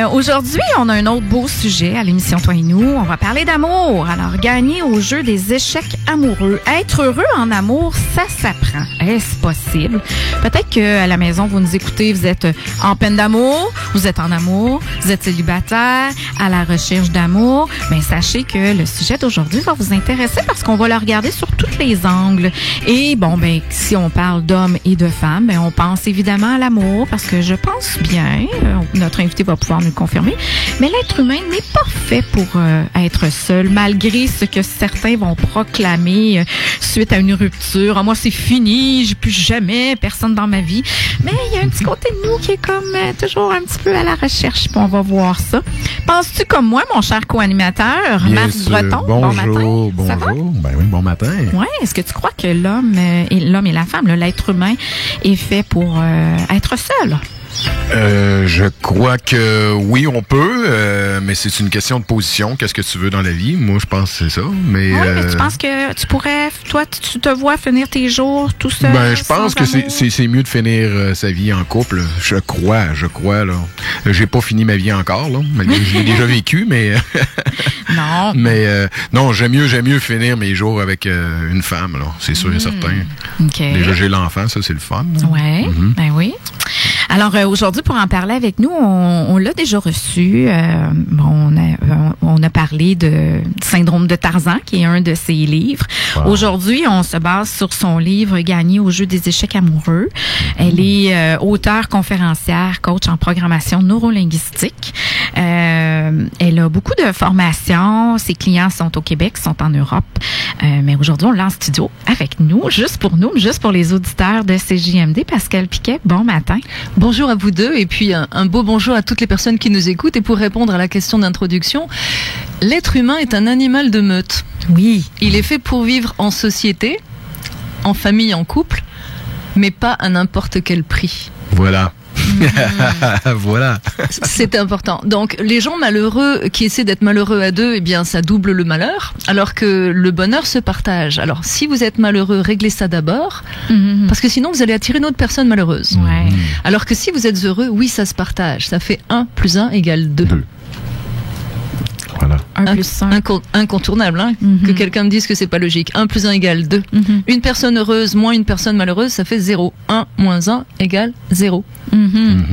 Aujourd'hui, on a un autre beau sujet à l'émission Toi et nous. On va parler d'amour. Alors, gagner au jeu des échecs amoureux. Être heureux en amour, ça s'apprend. Est-ce possible? Peut-être qu'à la maison, vous nous écoutez, vous êtes en peine d'amour, vous êtes en amour, vous êtes célibataire, à la recherche d'amour. Mais sachez que le sujet d'aujourd'hui va vous intéresser parce qu'on va le regarder sur tous les angles. Et bon, si on parle d'hommes et de femmes, on pense évidemment à l'amour parce que je pense bien, notre invité va pouvoir nous le confirmer, mais l'être humain n'est pas fait pour être seul, malgré ce que certains vont proclamer suite à une rupture. Ah, moi, c'est fini, j'ai plus jamais personne dans ma vie. Mais il y a un petit côté de nous qui est comme toujours un petit peu à la recherche, puis on va voir ça. Penses-tu comme moi, mon cher co-animateur, Marc Breton? Bonjour, bon matin. bonjour. Ben oui, bon matin. Ouais, est-ce que tu crois que l'homme et la femme, l'être humain, est fait pour être seul? Je crois que oui, on peut, mais c'est une question de position. Qu'est-ce que tu veux dans la vie? Moi, je pense que c'est ça. Mais, mais tu penses que tu pourrais, toi, tu te vois finir tes jours tout seul? Ben, je pense que c'est mieux de finir sa vie en couple. Je crois, là. J'ai pas fini ma vie encore, là. Je l'ai déjà vécu, mais... Non. Mais, non, j'aime mieux finir mes jours avec une femme, là. C'est sûr et certain. Okay. Déjà, j'ai l'enfant, ça, c'est le fun. Ouais, ben oui. Alors, aujourd'hui, pour en parler avec nous, on l'a déjà reçu. On a parlé de Syndrome de Tarzan, qui est un de ses livres. Wow. Aujourd'hui, on se base sur son livre « Gagner au jeu des échecs amoureux ». Elle est auteure, conférencière, coach en programmation neurolinguistique. Elle a beaucoup de formations. Ses clients sont au Québec, sont en Europe. Mais aujourd'hui, on l'a en studio avec nous, juste pour les auditeurs de CJMD. Pascal Piquet, bon matin. Bonjour à vous deux et puis un beau bonjour à toutes les personnes qui nous écoutent. Et pour répondre à la question d'introduction, l'être humain est un animal de meute. Oui. Il est fait pour vivre en société, en famille, en couple, mais pas à n'importe quel prix. Voilà. Voilà. C'est important. Donc, les gens malheureux qui essaient d'être malheureux à deux, eh bien, ça double le malheur, alors que le bonheur se partage. Alors, si vous êtes malheureux, réglez ça d'abord, parce que sinon, vous allez attirer une autre personne malheureuse. Ouais. Alors que si vous êtes heureux, oui, ça se partage. Ça fait 1 + 1 = 2. Voilà. 1 + 1. Incontournable, hein, que quelqu'un me dise que c'est pas logique. 1 + 1 = 2. Une personne heureuse moins une personne malheureuse, ça fait 0. 1 - 1 = 0.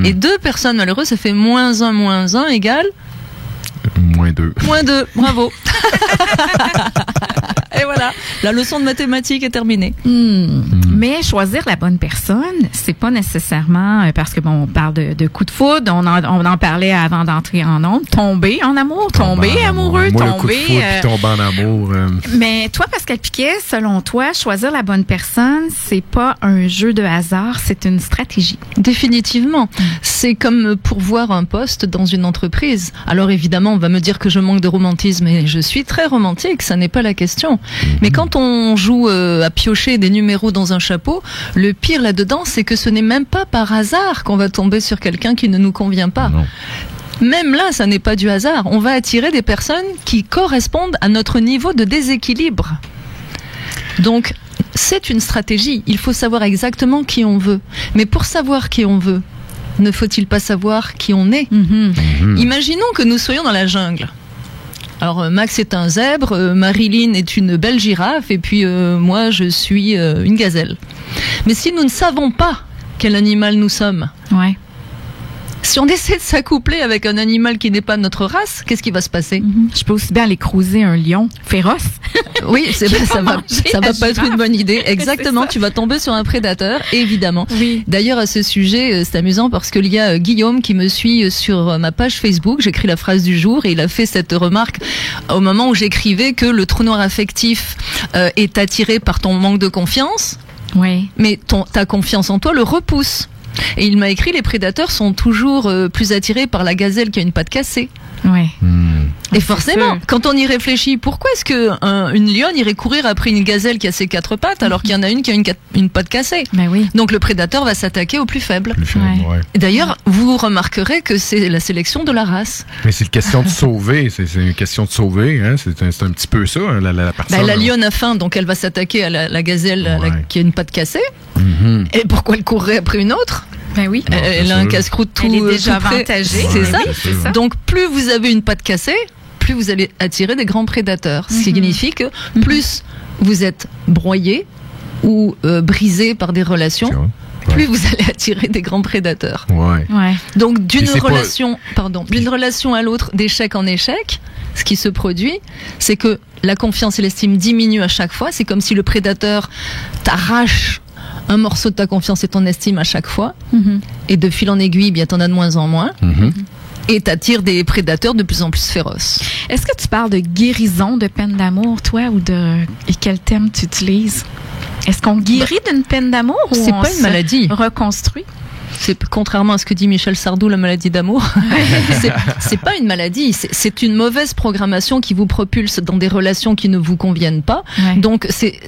Et 2 personnes malheureuses, ça fait -1 - 1 = -2. -2. Bravo. Et voilà, la leçon de mathématiques est terminée. Mais choisir la bonne personne, c'est pas nécessairement parce que on parle de coup de foudre, on en parlait avant d'entrer en ondes, tomber en amour, tomber amoureux, moi, tomber. Le coup de foudre, puis tomber en amour. Mais toi, Pascal Piquet, selon toi, choisir la bonne personne, c'est pas un jeu de hasard, c'est une stratégie. Définitivement. C'est comme pourvoir un poste dans une entreprise. Alors évidemment, on va me dire que je manque de romantisme et je suis très romantique, ça n'est pas la question. Mais quand on joue à piocher des numéros dans un chapeau, le pire là-dedans, c'est que ce n'est même pas par hasard qu'on va tomber sur quelqu'un qui ne nous convient pas. Non. Même là, ça n'est pas du hasard. On va attirer des personnes qui correspondent à notre niveau de déséquilibre. Donc, c'est une stratégie. Il faut savoir exactement qui on veut. Mais pour savoir qui on veut, ne faut-il pas savoir qui on est ? Imaginons que nous soyons dans la jungle. Alors Max est un zèbre, Marilyn est une belle girafe et puis moi je suis une gazelle. Mais si nous ne savons pas quel animal nous sommes, si on essaie de s'accoupler avec un animal qui n'est pas de notre race, qu'est-ce qui va se passer? Je peux aussi bien aller cruiser un lion féroce. Oui, ça va pas être une bonne idée. Exactement, tu vas tomber sur un prédateur, évidemment. Oui. D'ailleurs, à ce sujet, c'est amusant parce qu'il y a Guillaume qui me suit sur ma page Facebook. J'écris la phrase du jour et il a fait cette remarque au moment où j'écrivais que le trou noir affectif est attiré par ton manque de confiance. Oui. Mais ta confiance en toi le repousse. Et il m'a écrit, les prédateurs sont toujours plus attirés par la gazelle qui a une patte cassée. Oui. Et forcément, quand on y réfléchit, pourquoi est-ce qu'une lionne irait courir après une gazelle qui a ses 4 pattes alors qu'il y en a une qui a une patte cassée? Ben oui. Donc le prédateur va s'attaquer au plus faible. Ouais. Et d'ailleurs, vous remarquerez que c'est la sélection de la race. Mais c'est une question de sauver. C'est une question de sauver. Hein? C'est un petit peu ça, hein, la personne. La lionne a faim, donc elle va s'attaquer à la gazelle qui a une patte cassée. Mm-hmm. Et pourquoi elle courrait après une autre? Ben oui. Elle a un casse-croûte tout. Elle est déjà tout prêt. avantagée. C'est Oui, ça. oui, c'est ça. Donc plus vous avez une patte cassée, plus vous allez attirer des grands prédateurs. Ce qui signifie que plus vous êtes broyé ou brisé par des relations, plus vous allez attirer des grands prédateurs. Ouais. Donc d'une c'est relation, d'une relation à l'autre, d'échec en échec, ce qui se produit, c'est que la confiance et l'estime diminuent à chaque fois. C'est comme si le prédateur t'arrache un morceau de ta confiance et ton estime à chaque fois. Et de fil en aiguille, bien t'en as de moins en moins. Et t'attires des prédateurs de plus en plus féroces. Est-ce que tu parles de guérison de peine d'amour, toi, et quel terme tu utilises? Est-ce qu'on guérit d'une peine d'amour ou c'est on pas une maladie. Reconstruit? C'est contrairement à ce que dit Michel Sardou, la maladie d'amour. c'est pas une maladie, c'est une mauvaise programmation qui vous propulse dans des relations qui ne vous conviennent pas. Ouais. Donc c'est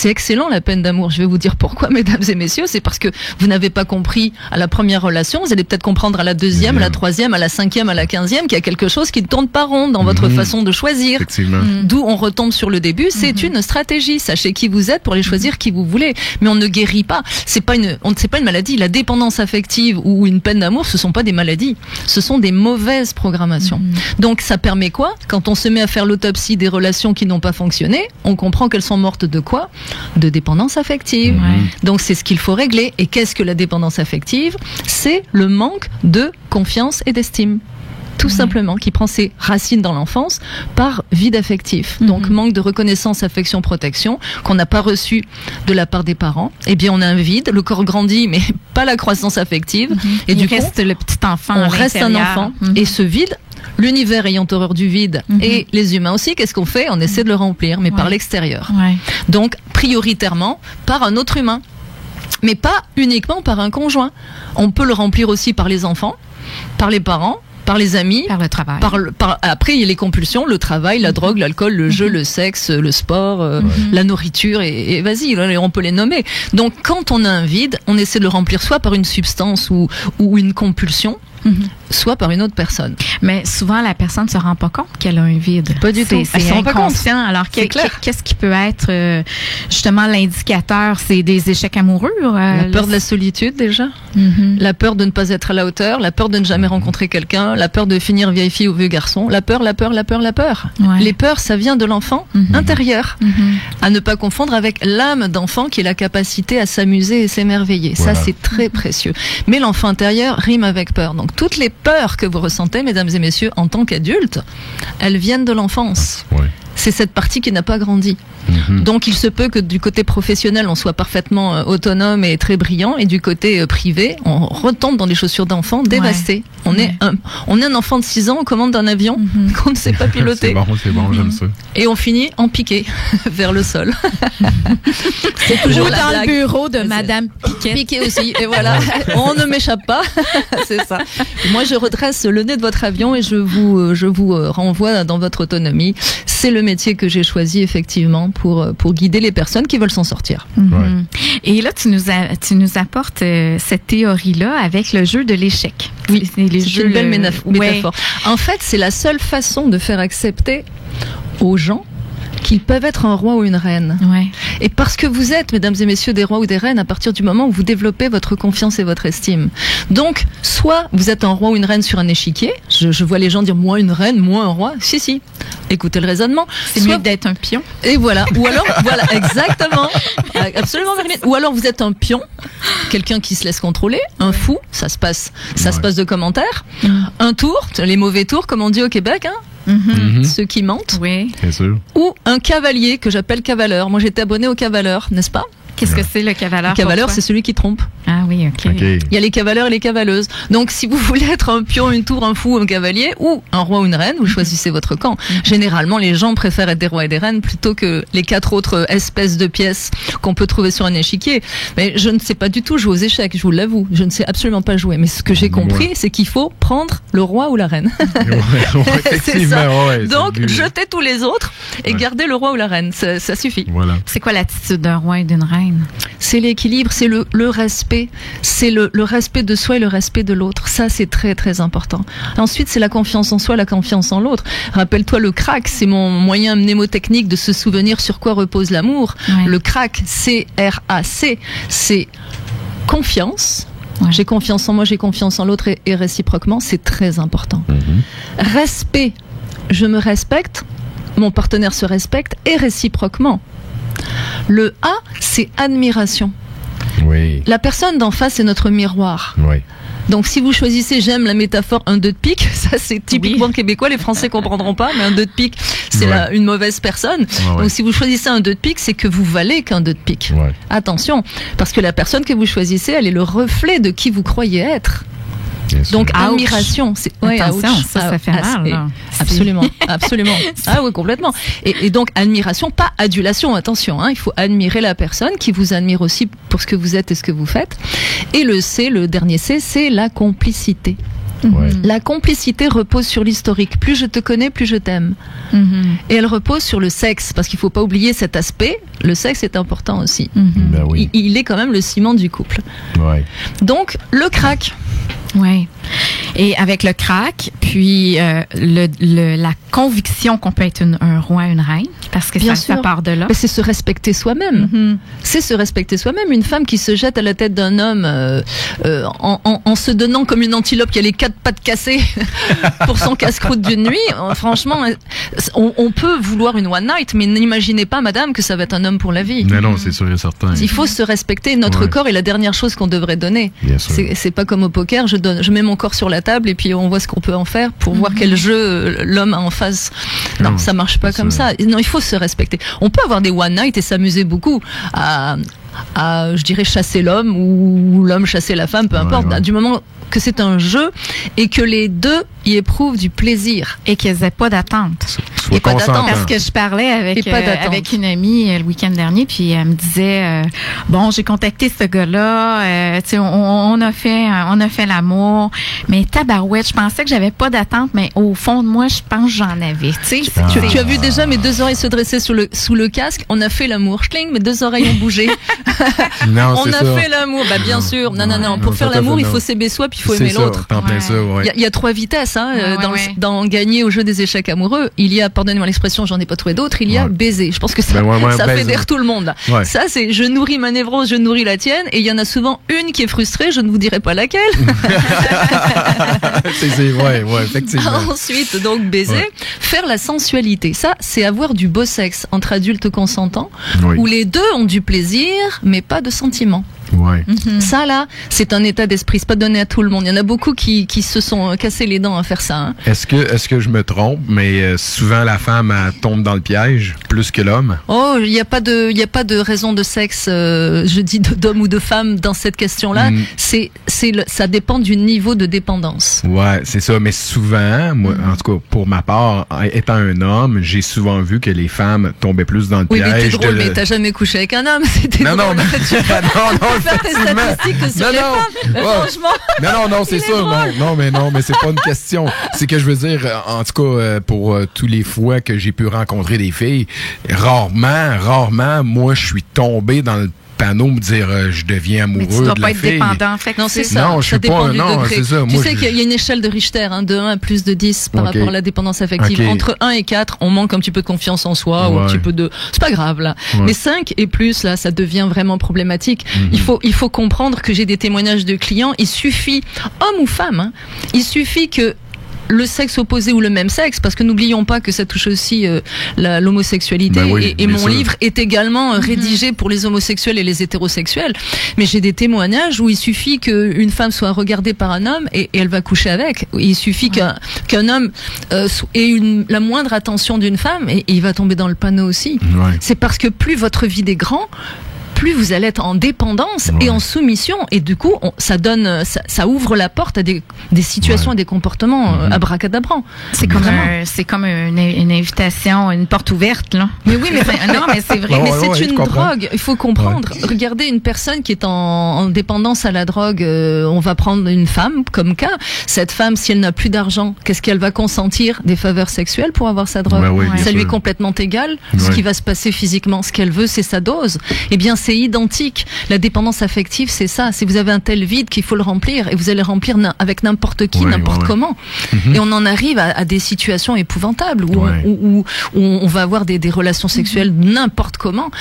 excellent la peine d'amour. Je vais vous dire pourquoi, mesdames et messieurs. C'est parce que vous n'avez pas compris à la première relation. Vous allez peut-être comprendre à la deuxième, à la troisième, à la cinquième, à la 15e qu'il y a quelque chose qui ne tourne pas rond dans votre façon de choisir. Effectivement. D'où on retombe sur le début. C'est une stratégie. Sachez qui vous êtes pour aller choisir qui vous voulez. Mais on ne guérit pas. C'est pas une maladie. La dépendance affective ou une peine d'amour, ce sont pas des maladies. Ce sont des mauvaises programmations. Donc ça permet quoi? Quand on se met à faire l'autopsie des relations qui n'ont pas fonctionné, on comprend qu'elles sont mortes de quoi? De dépendance affective. Donc c'est ce qu'il faut régler. Et qu'est-ce que la dépendance affective? C'est le manque de confiance et d'estime. Tout simplement, qui prend ses racines dans l'enfance par vide affectif. Donc manque de reconnaissance, affection, protection qu'on n'a pas reçu de la part des parents. Eh bien, on a un vide, le corps grandit, mais pas la croissance affective. Et du coup, reste le petit enfant. on reste un enfant. Et ce vide, l'univers ayant horreur du vide et les humains aussi, qu'est-ce qu'on fait? On essaie de le remplir, mais par l'extérieur. Donc, prioritairement, par un autre humain. Mais pas uniquement par un conjoint. On peut le remplir aussi par les enfants, par les parents, par les amis, par le travail. Après, il y a les compulsions, le travail, la drogue, l'alcool, le jeu, le sexe, le sport, la nourriture, et vas-y, on peut les nommer. Donc, quand on a un vide, on essaie de le remplir soit par une substance ou une compulsion, soit par une autre personne. Mais souvent, la personne ne se rend pas compte qu'elle a un vide. Pas du tout. C'est inconscient. Alors, qu'est-ce qui peut être justement l'indicateur? C'est des échecs amoureux? La peur de la solitude, déjà. La peur de ne pas être à la hauteur. La peur de ne jamais rencontrer quelqu'un. La peur de finir vieille fille ou vieux garçon. La peur. Les peurs, ça vient de l'enfant intérieur. À ne pas confondre avec l'âme d'enfant qui est la capacité à s'amuser et s'émerveiller. Voilà. Ça, c'est très précieux. Mais l'enfant intérieur rime avec peur. Donc, toutes les peurs que vous ressentez, mesdames et messieurs, en tant qu'adultes, elles viennent de l'enfance. C'est cette partie qui n'a pas grandi. Donc il se peut que du côté professionnel, on soit parfaitement autonome et très brillant, et du côté privé, on retombe dans les chaussures d'enfant dévasté. On est un enfant de 6 ans aux commandes d'un avion qu'on ne sait pas piloter. C'est bon, j'aime ça. Et on finit en piqué vers le sol. C'est toujours dans le bureau de Madame Piquet. Piquet aussi, et voilà, on ne m'échappe pas. C'est ça. Moi, je redresse le nez de votre avion et je vous renvoie dans votre autonomie. C'est le métier que j'ai choisi effectivement pour guider les personnes qui veulent s'en sortir. Et là, tu nous apportes cette théorie-là avec le jeu de l'échec. Oui, c'est une belle métaphore. En fait, c'est la seule façon de faire accepter aux gens qu'ils peuvent être un roi ou une reine. Et parce que vous êtes, mesdames et messieurs, des rois ou des reines à partir du moment où vous développez votre confiance et votre estime. Donc, soit vous êtes un roi ou une reine sur un échiquier. Je vois les gens dire, moi une reine, moi un roi. Si. Écoutez le raisonnement. C'est mieux d'être un pion. Et voilà. Ou alors, voilà, exactement. Absolument, Marilyn. Ou alors vous êtes un pion, quelqu'un qui se laisse contrôler, un fou, ça se passe de commentaires. Un tour, les mauvais tours, comme on dit au Québec, ceux qui mentent. Oui. Bien sûr. Ou un cavalier que j'appelle cavaleur. Moi, j'étais abonné au cavaleur, n'est-ce pas? Qu'est-ce que c'est le cavaleur? Le cavaleur, c'est celui qui trompe. Ah oui, ok. Il y a les cavaleurs et les cavaleuses. Donc, si vous voulez être un pion, une tour, un fou, un cavalier, ou un roi ou une reine, vous choisissez votre camp. Généralement, les gens préfèrent être des rois et des reines plutôt que les 4 autres espèces de pièces qu'on peut trouver sur un échiquier. Mais je ne sais pas du tout jouer aux échecs, je vous l'avoue. Je ne sais absolument pas jouer. Mais ce que j'ai compris, c'est qu'il faut prendre le roi ou la reine. C'est ça. Donc, jetez tous les autres et gardez le roi ou la reine. Ça suffit. Voilà. C'est quoi l'attitude d'un roi et d'une reine? C'est l'équilibre, c'est le respect, c'est le respect de soi et le respect de l'autre. Ça, c'est très très important. Ensuite, c'est la confiance en soi, la confiance en l'autre. Rappelle-toi le crack, c'est mon moyen mnémotechnique de se souvenir sur quoi repose l'amour. Le crack, C-R-A-C, c'est confiance, Ouais. J'ai confiance en moi, j'ai confiance en l'autre et réciproquement, c'est très important. Respect, je me respecte, mon partenaire se respecte et réciproquement. Le A, c'est admiration. Oui. La personne d'en face est notre miroir. Oui. Donc si vous choisissez, j'aime la métaphore un 2 de pique, ça c'est typiquement québécois, les Français comprendront pas, mais un 2 de pique, c'est une mauvaise personne. Donc si vous choisissez un 2 de pique, c'est que vous valez qu'un 2 de pique. Ouais. Attention, parce que la personne que vous choisissez, elle est le reflet de qui vous croyez être. Donc admiration, c'est attention, ça fait mal. Là. Absolument, absolument. Ah oui, complètement. Et donc admiration, pas adulation. Attention, il faut admirer la personne qui vous admire aussi pour ce que vous êtes et ce que vous faites. Et le dernier C, c'est la complicité. Ouais. La complicité repose sur l'historique. Plus je te connais, plus je t'aime. Et elle repose sur le sexe, parce qu'il faut pas oublier cet aspect. Le sexe est important aussi. Ben oui. Il est quand même le ciment du couple. Ouais. Donc le crack. Oui. Et avec le crack, puis la conviction qu'on peut être un roi, une reine, parce que ça part de là. Mais c'est se respecter soi-même. C'est se respecter soi-même. Une femme qui se jette à la tête d'un homme en se donnant comme une antilope qui a les 4 pattes cassées pour son casse-croûte d'une nuit, franchement, on peut vouloir une one night, mais n'imaginez pas, madame, que ça va être un homme pour la vie. Non, c'est sûr et certain. Il faut se respecter. Notre corps est la dernière chose qu'on devrait donner. C'est pas comme au poker, je mets mon corps sur la table et puis on voit ce qu'on peut en faire pour voir quel jeu l'homme a en face. Non, ça marche pas comme ça. Non, il faut se respecter. On peut avoir des one night et s'amuser beaucoup à je dirais chasser l'homme ou l'homme chasser la femme, peu importe. Du moment que c'est un jeu et que les deux y éprouvent du plaisir et qu'ils n'aient pas d'attente. Et pas d'attente. Parce que je parlais avec une amie le week-end dernier, puis elle me disait bon, j'ai contacté ce gars-là, tu sais, on a fait l'amour, mais tabarouette, je pensais que j'avais pas d'attente, mais au fond de moi, je pense que j'en avais. Tu sais, tu as vu déjà mes 2 oreilles se dresser sous le casque. On a fait l'amour, schling, mes 2 oreilles ont bougé. Non, on a fait l'amour, bien sûr. Non. Pour faire l'amour, il faut s'aimer soi, puis il faut aimer l'autre. Il y a 3 vitesses dans gagner au jeu des échecs amoureux. Il y a, pardonnez-moi l'expression, j'en ai pas trouvé d'autres, il y a baiser. Je pense que ça fédère tout le monde. Ça, c'est je nourris ma névrose, je nourris la tienne, et il y en a souvent une qui est frustrée, je ne vous dirai pas laquelle. Effectivement. Ensuite, donc baiser, faire la sensualité. Ça, c'est avoir du beau sexe entre adultes consentants, où les deux ont du plaisir, mais pas de sentiments. Ouais. Ça là, c'est un état d'esprit, c'est pas donné à tout le monde. Il y en a beaucoup qui se sont cassés les dents à faire ça. Est-ce que je me trompe, mais souvent la femme elle tombe dans le piège plus que l'homme? Oh, il y a pas de raison de sexe, je dis d'homme ou de femme dans cette question-là. Ça dépend du niveau de dépendance. Ouais, c'est ça. Mais souvent, moi, en tout cas pour ma part, étant un homme, j'ai souvent vu que les femmes tombaient plus dans le piège. Oui, mais t'es drôle, mais t'as jamais couché avec un homme. C'était non, drôle. Non, faire tes statistiques sur les femmes. Franchement. Non, c'est ça. Non, mais c'est pas une question. C'est que je veux dire, en tout cas, pour tous les fois que j'ai pu rencontrer des filles, rarement, moi, je suis tombé dans le panneau me dire je deviens amoureux de la fille. Mais tu dois pas être dépendant. Fait que non, c'est ça. Non, je suis pas. Non, c'est ça. Tu sais qu'il y a une échelle de Richter, de 1 à plus de 10 par rapport à la dépendance affective. Entre 1 et 4, on manque un petit peu de confiance en soi ou un petit peu de. C'est pas grave là. Mais 5 et plus là, ça devient vraiment problématique. Il faut comprendre que j'ai des témoignages de clients. Il suffit, homme ou femme, il suffit que le sexe opposé ou le même sexe, parce que n'oublions pas que ça touche aussi l'homosexualité, et mon livre est également rédigé pour les homosexuels et les hétérosexuels, mais j'ai des témoignages où il suffit qu'une femme soit regardée par un homme et elle va coucher avec. Il suffit qu'un homme ait la moindre attention d'une femme et il va tomber dans le panneau aussi. C'est parce que plus votre vide est grand, plus vous allez être en dépendance et en soumission, et du coup ça ouvre la porte à des situations et des comportements abracadabrants. C'est comme une invitation, une porte ouverte là. Mais oui, mais non, mais c'est vrai. Mais c'est une drogue. Il faut comprendre. Regardez une personne qui est en dépendance à la drogue. On va prendre une femme comme cas. Cette femme, si elle n'a plus d'argent, qu'est-ce qu'elle va consentir? Des faveurs sexuelles pour avoir sa drogue. Ça lui est complètement égal. Ce qui va se passer physiquement, ce qu'elle veut, c'est sa dose. Eh bien, c'est c'est identique. La dépendance affective, c'est ça. Si vous avez un tel vide qu'il faut le remplir, et vous allez le remplir avec n'importe qui, n'importe comment. Et on en arrive à des situations épouvantables où on va avoir des relations sexuelles n'importe comment,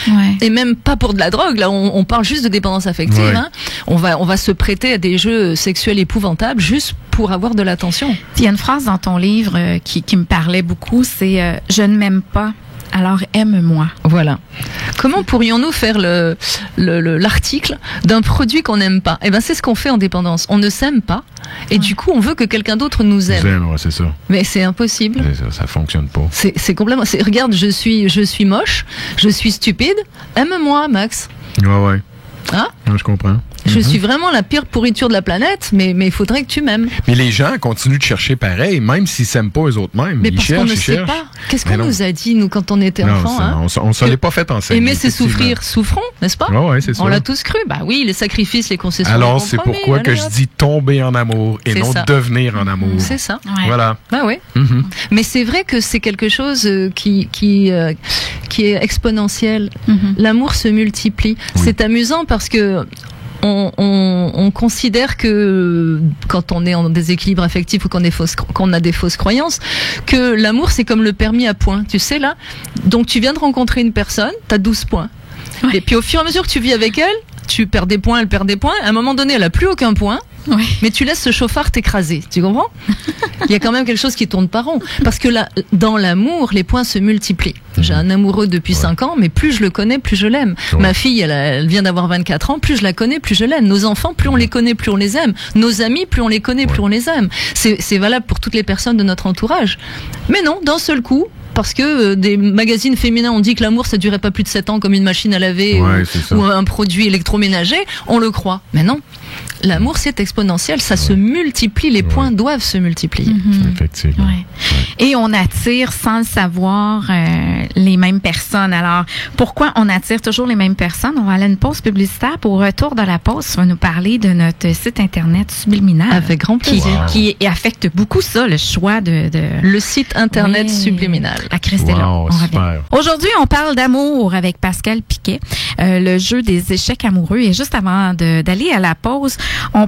et même pas pour de la drogue. Là, on parle juste de dépendance affective. Hein. On va se prêter à des jeux sexuels épouvantables juste pour avoir de l'attention. Il y a une phrase dans ton livre qui me parlait beaucoup, c'est je ne m'aime pas, alors aime-moi. Voilà. Comment pourrions-nous faire l'article d'un produit qu'on n'aime pas? Eh ben, c'est ce qu'on fait en dépendance. On ne s'aime pas, et du coup, on veut que quelqu'un d'autre nous aime. C'est ça. Mais c'est impossible. Ça fonctionne pas. C'est complètement. Regarde, je suis moche, je suis stupide. Aime-moi, Max. Ouais. Hein? Je comprends. Je suis vraiment la pire pourriture de la planète, mais il faudrait que tu m'aimes. Mais les gens continuent de chercher pareil, même s'ils s'aiment pas eux autres mêmes. Mais ils parce cherchent, qu'on ne sait pas. Qu'est-ce qu'on nous a dit, nous, quand on était enfants? On s'en est pas fait enseigner. Aimer, c'est souffrir. Souffrons, n'est-ce pas? Ouais, c'est ça. On l'a tous cru. Bah oui, les sacrifices, les concessions. Alors, c'est pourquoi que je dis tomber en amour et non devenir en amour. C'est ça. Ouais. Voilà. Bah oui. Mais c'est vrai que c'est quelque chose qui est exponentiel. L'amour se multiplie. C'est amusant parce que on considère que quand on est en déséquilibre affectif ou qu'on a des fausses croyances, que l'amour c'est comme le permis à points, tu sais là. Donc tu viens de rencontrer une personne, t'as 12 points. Ouais. Et puis au fur et à mesure que tu vis avec elle, tu perds des points, elle perd des points. À un moment donné, elle a plus aucun point. Oui. Mais tu laisses ce chauffard t'écraser, tu comprends? Il y a quand même quelque chose qui tourne pas rond. Parce que là, dans l'amour, les points se multiplient. J'ai un amoureux depuis 5 ans, mais plus je le connais, plus je l'aime. Ma fille, elle vient d'avoir 24 ans, plus je la connais, plus je l'aime. Nos enfants, plus on les connaît, plus on les aime. Nos amis, plus on les connaît, plus on les aime. C'est valable pour toutes les personnes de notre entourage. Mais non, d'un seul coup, parce que des magazines féminins ont dit que l'amour ça durait pas plus de 7 ans comme une machine à laver ou un produit électroménager, on le croit. Mais non. L'amour c'est exponentiel, ça se multiplie, les points doivent se multiplier. Effectivement. Et on attire sans le savoir les mêmes personnes. Alors, pourquoi on attire toujours les mêmes personnes? On va aller à une pause publicitaire. Pour au retour de la pause, tu vas nous parler de notre site internet Subliminal. Avec grand plaisir. Qui affecte beaucoup ça, le choix de... Le site internet Subliminal. La Christella. Aujourd'hui, on parle d'amour avec Pascal Piquet, le jeu des échecs amoureux. Et juste avant d'aller à la pause, on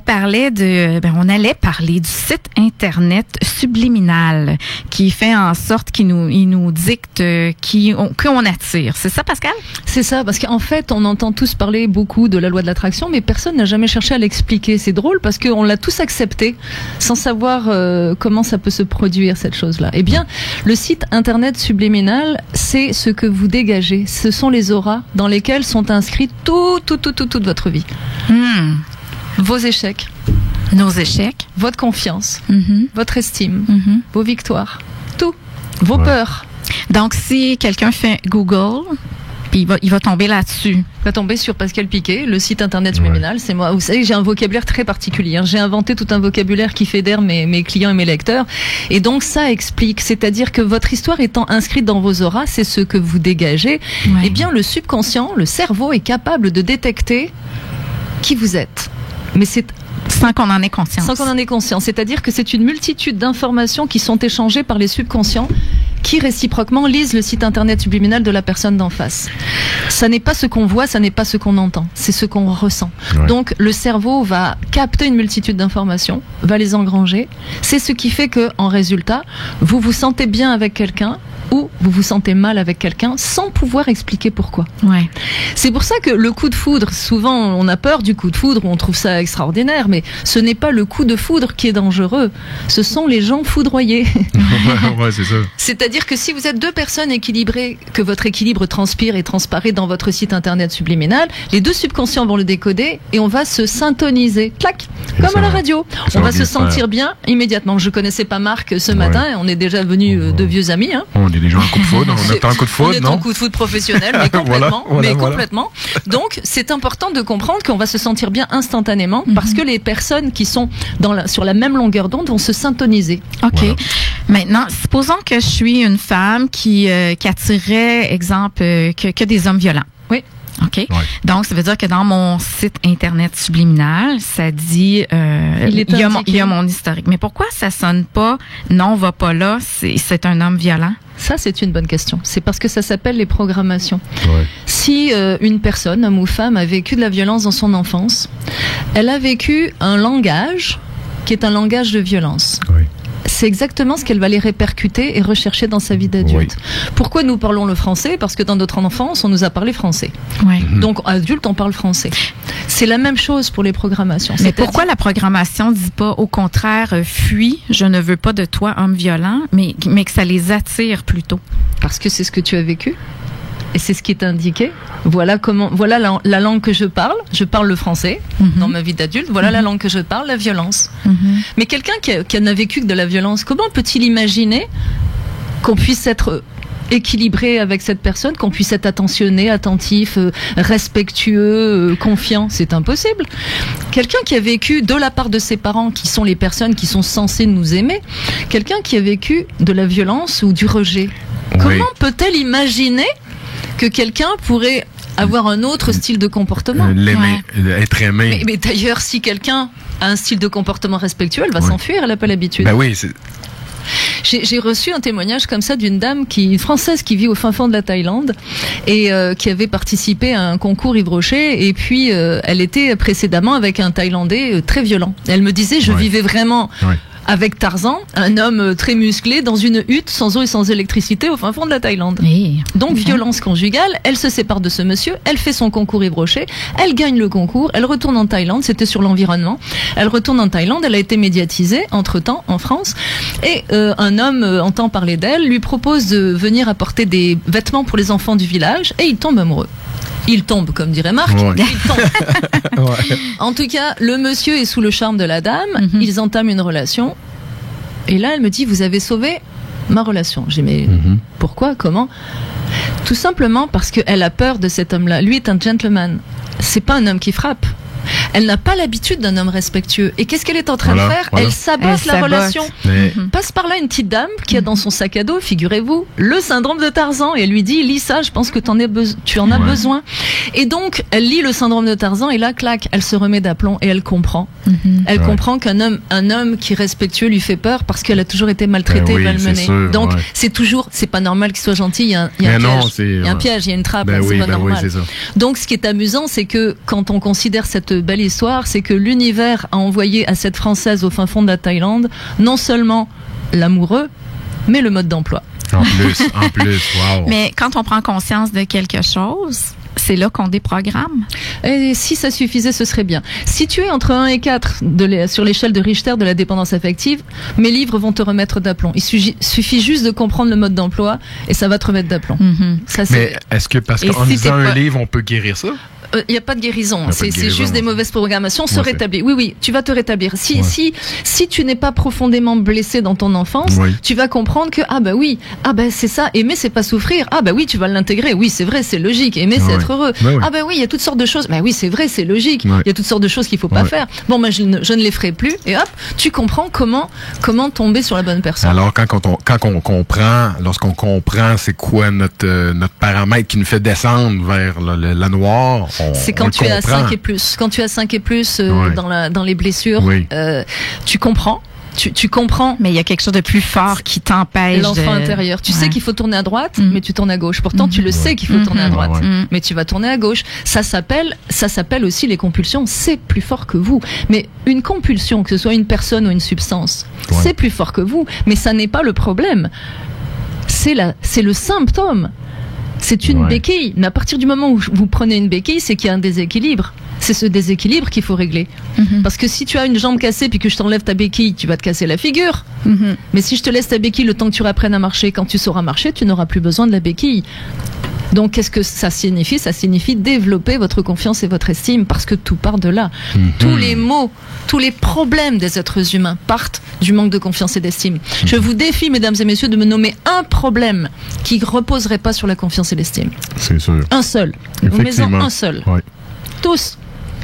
allait parler du site internet Subliminal qui fait en sorte qu'il nous dicte qu'on attire. C'est ça, Pascal? C'est ça, parce qu'en fait, on entend tous parler beaucoup de la loi de l'attraction, mais personne n'a jamais cherché à l'expliquer. C'est drôle parce qu'on l'a tous accepté sans savoir comment ça peut se produire, cette chose-là. Eh bien, le site internet Subliminal, c'est ce que vous dégagez. Ce sont les auras dans lesquelles sont inscrits toute votre vie. Vos échecs. Nos échecs. Votre confiance. Votre estime. Vos victoires. Tout. Vos peurs. Donc, si quelqu'un fait Google, puis il va tomber là-dessus. Il va tomber sur Pascal Piquet, le site internet Subliminal. C'est moi. Vous savez, j'ai un vocabulaire très particulier. J'ai inventé tout un vocabulaire qui fédère mes clients et mes lecteurs. Et donc, ça explique. C'est-à-dire que votre histoire étant inscrite dans vos auras, c'est ce que vous dégagez. Eh bien, le subconscient, le cerveau est capable de détecter qui vous êtes. Mais c'est sans qu'on en ait conscience. Sans qu'on en ait conscience. C'est-à-dire que c'est une multitude d'informations qui sont échangées par les subconscients qui réciproquement lisent le site internet subliminal de la personne d'en face. Ça n'est pas ce qu'on voit, ça n'est pas ce qu'on entend, c'est ce qu'on ressent. Donc le cerveau va capter une multitude d'informations, va les engranger. C'est ce qui fait que, en résultat, vous vous sentez bien avec quelqu'un ou vous vous sentez mal avec quelqu'un sans pouvoir expliquer pourquoi. C'est pour ça que le coup de foudre, souvent on a peur du coup de foudre, on trouve ça extraordinaire, mais ce n'est pas le coup de foudre qui est dangereux, ce sont les gens foudroyés. C'est ça. C'est-à-dire que si vous êtes deux personnes équilibrées, que votre équilibre transpire et transparaît dans votre site internet Subliminal, les deux subconscients vont le décoder et on va se syntoniser, clac, comme à la radio. On va se sentir bien immédiatement. Je connaissais pas Marc ce matin, et on est déjà devenus de vieux amis. On est déjà en coup de foudre, on est en coup de foudre, non? On est en coup de foudre professionnel, mais complètement. Complètement. Donc, c'est important de comprendre qu'on va se sentir bien instantanément parce que les personnes qui sont sur la même longueur d'onde vont se syntoniser. OK. Maintenant, supposons que je suis une femme qui attirerait, exemple, que des hommes violents. Oui. OK. Donc, ça veut dire que dans mon site internet Subliminal, ça dit il y a mon historique. Mais pourquoi ça sonne pas non, va pas là, c'est un homme violent? Ça, c'est une bonne question. C'est parce que ça s'appelle les programmations. Ouais. Si une personne, homme ou femme, a vécu de la violence dans son enfance, elle a vécu un langage qui est un langage de violence. Oui. C'est exactement ce qu'elle va aller répercuter et rechercher dans sa vie d'adulte. Oui. Pourquoi nous parlons le français ? Parce que dans notre enfance, on nous a parlé français. Ouais. Donc, adulte, on parle français. C'est la même chose pour les programmations. Mais pourquoi la programmation ne dit pas, au contraire, fuis, je ne veux pas de toi, homme violent, mais que ça les attire plutôt? Parce que c'est ce que tu as vécu. Et c'est ce qui est indiqué. Voilà la langue que je parle. Je parle le français dans ma vie d'adulte. Voilà la langue que je parle, la violence. Mais quelqu'un qui n'a vécu que de la violence, comment peut-il imaginer qu'on puisse être équilibré avec cette personne, qu'on puisse être attentionné, attentif, respectueux, confiant? C'est impossible. Quelqu'un qui a vécu de la part de ses parents, qui sont les personnes qui sont censées nous aimer, quelqu'un qui a vécu de la violence ou du rejet, comment peut-elle imaginer que quelqu'un pourrait avoir un autre style de comportement? L'aimer, être aimé. Mais d'ailleurs, si quelqu'un a un style de comportement respectueux, elle va s'enfuir, elle n'a pas l'habitude. Ben oui, c'est... J'ai reçu un témoignage comme ça d'une dame une française qui vit au fin fond de la Thaïlande et qui avait participé à un concours Yves Rocher, et puis elle était précédemment avec un Thaïlandais très violent. Elle me disait, je vivais vraiment avec Tarzan, un homme très musclé dans une hutte sans eau et sans électricité au fin fond de la Thaïlande. Donc violence conjugale, elle se sépare de ce monsieur, elle fait son concours Yves Rocher, elle gagne le concours, elle retourne en Thaïlande, c'était sur l'environnement, elle retourne en Thaïlande, elle a été médiatisée entre-temps en France, et un homme entend parler d'elle, lui propose de venir apporter des vêtements pour les enfants du village, et il tombe amoureux. Il tombe, comme dirait Marc. Ouais. Il tombe. En tout cas, le monsieur est sous le charme de la dame. Ils entament une relation. Et là, elle me dit, vous avez sauvé ma relation. J'ai dit, mais pourquoi? Comment? Tout simplement parce qu'elle a peur de cet homme-là. Lui est un gentleman. C'est pas un homme qui frappe. Elle n'a pas l'habitude d'un homme respectueux. Et qu'est-ce qu'elle est en train de faire? Elle sabote la relation. Passe par là une petite dame qui a dans son sac à dos, figurez-vous, le syndrome de Tarzan. Et elle lui dit, lis ça, je pense que tu en as besoin. Et donc, elle lit le syndrome de Tarzan et là, clac, elle se remet d'aplomb et elle comprend. Elle comprend qu'un homme qui est respectueux lui fait peur parce qu'elle a toujours été maltraitée et malmenée. Donc, c'est pas normal qu'il soit gentil. Il y a un piège. Il y a un piège, il y a une trappe. C'est pas normal. Donc, ce qui est amusant, c'est que quand on considère cette belle histoire, c'est que l'univers a envoyé à cette Française au fin fond de la Thaïlande non seulement l'amoureux, mais le mode d'emploi. En plus, wow. Mais quand on prend conscience de quelque chose, c'est là qu'on déprogramme. Et si ça suffisait, ce serait bien. Si tu es entre 1 et 4 sur l'échelle de Richter de la dépendance affective, mes livres vont te remettre d'aplomb. Il suffit juste de comprendre le mode d'emploi et ça va te remettre d'aplomb. Mais est-ce que parce qu'en lisant un livre, on peut guérir ça? Il n'y a pas de guérison. C'est juste des mauvaises programmations. Se rétablir. Oui, tu vas te rétablir. Si tu n'es pas profondément blessé dans ton enfance, tu vas comprendre que, c'est ça. Aimer, c'est pas souffrir. Tu vas l'intégrer. Oui, c'est vrai, c'est logique. Aimer, c'est être heureux. Il y a toutes sortes de choses. Oui, c'est vrai, c'est logique. Il y a toutes sortes de choses qu'il faut pas faire. Bon, je ne les ferai plus. Et hop, tu comprends comment tomber sur la bonne personne. Alors, lorsqu'on comprend c'est quoi notre paramètre qui nous fait descendre vers la noire, c'est quand tu es à 5 et plus. Quand tu as 5 et plus dans les blessures, tu comprends. Tu comprends. Mais il y a quelque chose de plus fort qui t'empêche. L'enfant intérieur. Tu sais qu'il faut tourner à droite, mais tu tournes à gauche. Pourtant, tu le sais qu'il faut tourner à droite, mais tu vas tourner à gauche. Ça s'appelle aussi les compulsions. C'est plus fort que vous. Mais une compulsion, que ce soit une personne ou une substance, c'est plus fort que vous. Mais ça n'est pas le problème. C'est le symptôme. C'est une béquille. Mais à partir du moment où vous prenez une béquille, c'est qu'il y a un déséquilibre. C'est ce déséquilibre qu'il faut régler. Parce que si tu as une jambe cassée puis que je t'enlève ta béquille, tu vas te casser la figure. Mais si je te laisse ta béquille le temps que tu réapprennes à marcher, quand tu sauras marcher, tu n'auras plus besoin de la béquille. Donc, qu'est-ce que ça signifie? Ça signifie développer votre confiance et votre estime, parce que tout part de là. Tous les maux, tous les problèmes des êtres humains partent du manque de confiance et d'estime. Je vous défie, mesdames et messieurs, de me nommer un problème qui ne reposerait pas sur la confiance et l'estime. C'est sûr. Un seul. Nommez-en un seul. Tous.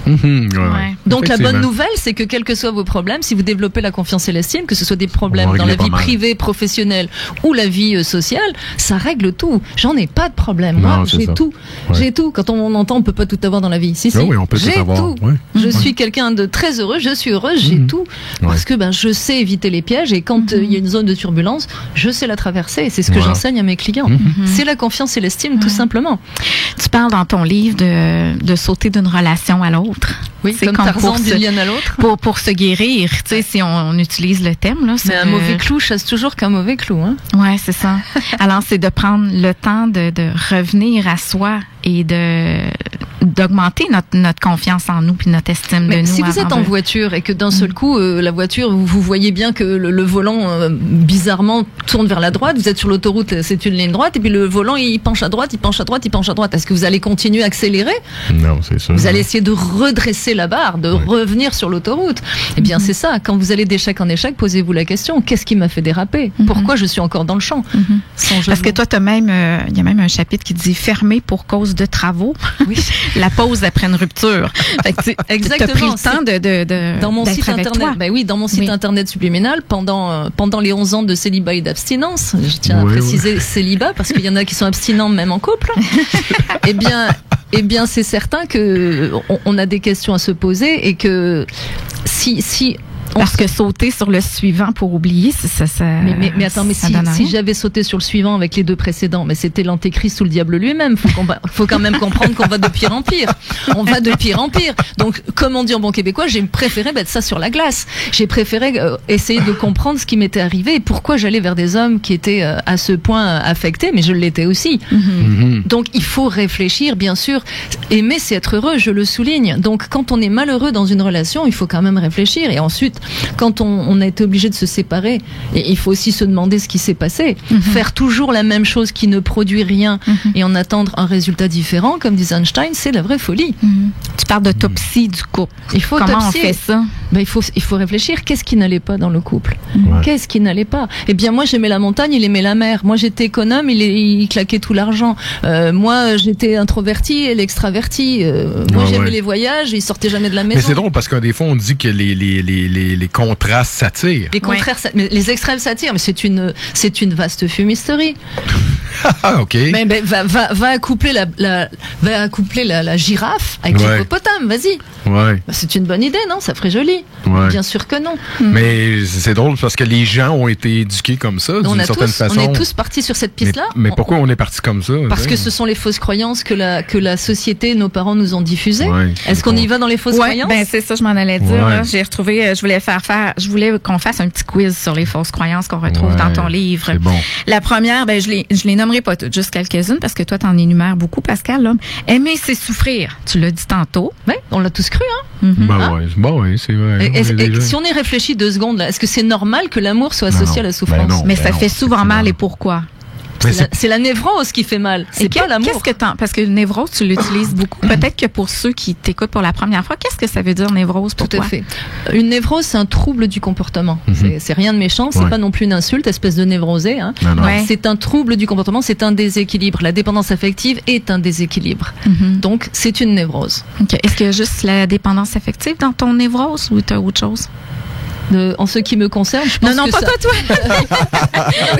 Ouais. Donc la bonne Effectivement. nouvelle, c'est que quels que soient vos problèmes, si vous développez la confiance et l'estime, que ce soit des On problèmes va dans la régler vie pas mal. privée, professionnelle ou la vie sociale, ça règle tout. J'en ai pas de problème. Moi, Non, c'est j'ai ça. tout. Ouais. J'ai tout. Quand on entend, on peut pas tout avoir dans la vie. Si, Ah oui, on peut j'ai tout avoir. tout. Ouais. Je suis quelqu'un de très heureux, je suis heureuse, j'ai tout. Parce que je sais éviter les pièges et quand il y a une zone de turbulence, je sais la traverser. C'est ce que Voilà. j'enseigne à mes clients. C'est la confiance et l'estime, tout simplement. Tu parles dans ton livre de sauter d'une relation à l'autre. Oui, C'est comme comme Tarzan pour d'une se- liane à l'autre. Pour se guérir, tu sais, si on utilise le thème, là. Mais un mauvais clou chasse toujours qu'un mauvais clou. Hein. Ouais, c'est ça. Alors, c'est de prendre le temps de revenir à soi et d'augmenter notre confiance en nous puis notre estime Mais de nous. si vous êtes avant en de- voiture et que d'un seul coup, la voiture, vous voyez bien que le volant, bizarrement, tourne vers la droite, vous êtes sur l'autoroute, c'est une ligne droite, et puis le volant, il penche à droite, il penche à droite, il penche à droite. Est-ce que vous allez continuer à accélérer? Non, c'est ça. Vous allez essayer de redresser la barre, de revenir sur l'autoroute. Eh bien, c'est ça. Quand vous allez d'échec en échec, posez-vous la question. Qu'est-ce qui m'a fait déraper? Pourquoi je suis encore dans le champ? Sans jeu Parce de que mots. toi, il y a même un chapitre qui dit fermé pour cause de travaux. Oui. La pause après une rupture. Fait que tu as Exactement. pris le temps de Dans mon d'être site avec internet, toi. ben oui, dans mon site Oui. internet subliminal, pendant les 11 ans de célibat et d'abstinence, je tiens Oui, à préciser célibat parce qu'il y en a qui sont abstinents même en couple. Eh bien, c'est certain que on a des questions à se poser et que si on Parce que sauter sur le suivant pour oublier, ça mais attends, mais ça si donne rien. j'avais sauté sur le suivant avec les deux précédents, mais c'était l'antéchrist ou le diable lui-même. Faut quand même comprendre qu'on va de pire en pire. On va de pire en pire. Donc, comme on dit en bon québécois, j'ai préféré mettre ça sur la glace. J'ai préféré essayer de comprendre ce qui m'était arrivé et pourquoi j'allais vers des hommes qui étaient à ce point affectés, mais je l'étais aussi. Donc, il faut réfléchir, bien sûr. Aimer, c'est être heureux, je le souligne. Donc, quand on est malheureux dans une relation, il faut quand même réfléchir. Et ensuite, quand on a été obligé de se séparer, et il faut aussi se demander ce qui s'est passé. Faire toujours la même chose qui ne produit rien et en attendre un résultat différent, comme disait Einstein, c'est la vraie folie. Tu parles d'autopsie du couple. Il faut Comment autopsier. on fait ça? Ben, il faut réfléchir. Qu'est-ce qui n'allait pas dans le couple? Ouais. Qu'est-ce qui n'allait pas? Eh bien, moi, j'aimais la montagne, il aimait la mer. Moi, j'étais économe, il claquait tout l'argent. Moi, j'étais introverti, elle extraverti. Moi, Ah j'aimais ouais. les voyages, il sortait jamais de la Mais maison. c'est drôle parce que des fois, on dit que les contrastes s'attirent. Les contraires, mais les extrêmes s'attirent, mais c'est une vaste fumisterie. Ah, OK. Mais va accoupler la girafe avec Ouais. l'hippopotame, vas-y. Ouais. Bah, c'est une bonne idée, non? Ça ferait joli. Ouais. Bien sûr que non. Mais c'est drôle parce que les gens ont été éduqués comme ça, On d'une certaine façon. est tous partis sur cette piste-là. Mais pourquoi on est parti comme ça? Parce tu que sais? ce sont les fausses croyances que la société, nos parents nous ont diffusées. Ouais, Est-ce qu'on y va dans les fausses Ouais, croyances? ben c'est ça, je m'en allais dire. Ouais. Là. J'ai retrouvé, je voulais qu'on fasse un petit quiz sur les fausses croyances qu'on retrouve Ouais, dans ton livre. c'est bon. La première, ben je les nommerai pas toutes, juste quelques-unes parce que toi t'en énumères beaucoup, Pascal. Là. Aimer, c'est souffrir. Tu l'as dit tantôt. Ouais, on l'a tous cru, hein? Ben Hein? ouais, bon, ouais, c'est vrai. Et On est déjà- si on y réfléchit 2 secondes, là, est-ce que c'est normal que l'amour soit Non, associé non. à la souffrance? Ben non. Mais ça fait souvent effectivement. mal et pourquoi? Mais c'est- C'est la névrose qui fait mal. C'est pas l'amour. Qu'est-ce que parce que névrose, tu l'utilises beaucoup. Peut-être que pour ceux qui t'écoutent pour la première fois, qu'est-ce que ça veut dire névrose pour Tout toi? à fait. Une névrose, c'est un trouble du comportement. C'est rien de méchant, c'est Ouais. pas non plus une insulte, espèce de névrosé. Hein. Non, non. Ouais. C'est un trouble du comportement, c'est un déséquilibre. La dépendance affective est un déséquilibre. Donc, c'est une névrose. OK. Est-ce qu'il y a juste la dépendance affective dans ton névrose ou tu as autre chose? En ce qui me concerne, je pense Non, que pas ça... toi.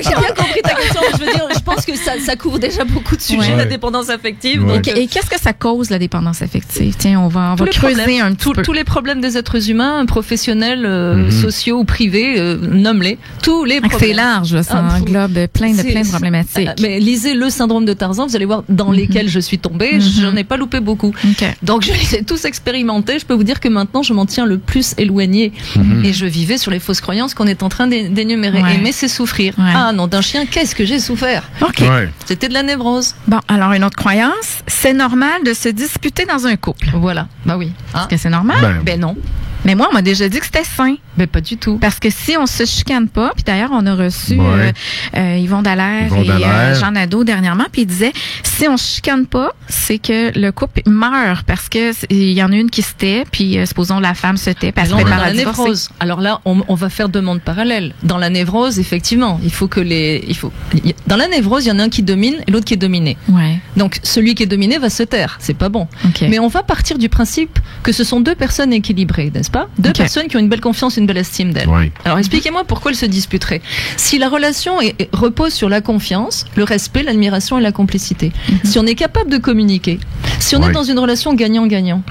J'ai bien compris ta question, mais je veux dire, je pense que ça couvre déjà beaucoup de sujets, Ouais. la dépendance affective. Ouais. Donc, Et qu'est-ce que ça cause, la dépendance affective? Tiens, on va tous les creuser problèmes, un petit peu. tous les problèmes des êtres humains, professionnels, sociaux ou privés, nomme-les. Tous les Fait que problèmes. c'est large, là, ça Ah, englobe plein de c'est- problématiques. Mais lisez le syndrome de Tarzan, vous allez voir dans lesquels je suis tombée, j'en ai pas loupé beaucoup. OK. Donc je les ai tous expérimentés. Je peux vous dire que maintenant je m'en tiens le plus éloigné. Et je vivais sur les fausses croyances qu'on est en train d'énumérer. Ouais. Aimer, c'est souffrir. Ouais. Ah non, d'un chien, qu'est-ce que j'ai souffert? OK. Ouais. C'était de la névrose. Bon, alors une autre croyance, c'est normal de se disputer dans un couple. Voilà. Bah oui. Hein? Est-ce que c'est normal? Ben, Ben non. Mais moi, on m'a déjà dit que c'était sain. Mais pas du tout. Parce que si on se chicane pas, puis d'ailleurs, on a reçu Yvon Dallaire Yvon Dallaire. Jean Nadeau dernièrement, puis il disait, si on se chicane pas, c'est que le couple meurt parce que il y en a une qui se tait, puis supposons la femme se tait, parce dans qu'elle la prépare à divorcer. névrose. Alors là, on va faire deux mondes parallèles. Dans la névrose, effectivement, dans la névrose, il y en a un qui domine et l'autre qui est dominé. Ouais. Donc celui qui est dominé va se taire, c'est pas bon. OK. Mais on va partir du principe que ce sont deux personnes équilibrées, n'est-ce pas? Deux OK. personnes qui ont une belle confiance et une belle estime d'elles. Ouais. Alors expliquez-moi pourquoi elles se disputeraient. Si la relation repose sur la confiance, le respect, l'admiration et la complicité, si on est capable de communiquer, si on est dans une relation gagnant-gagnant,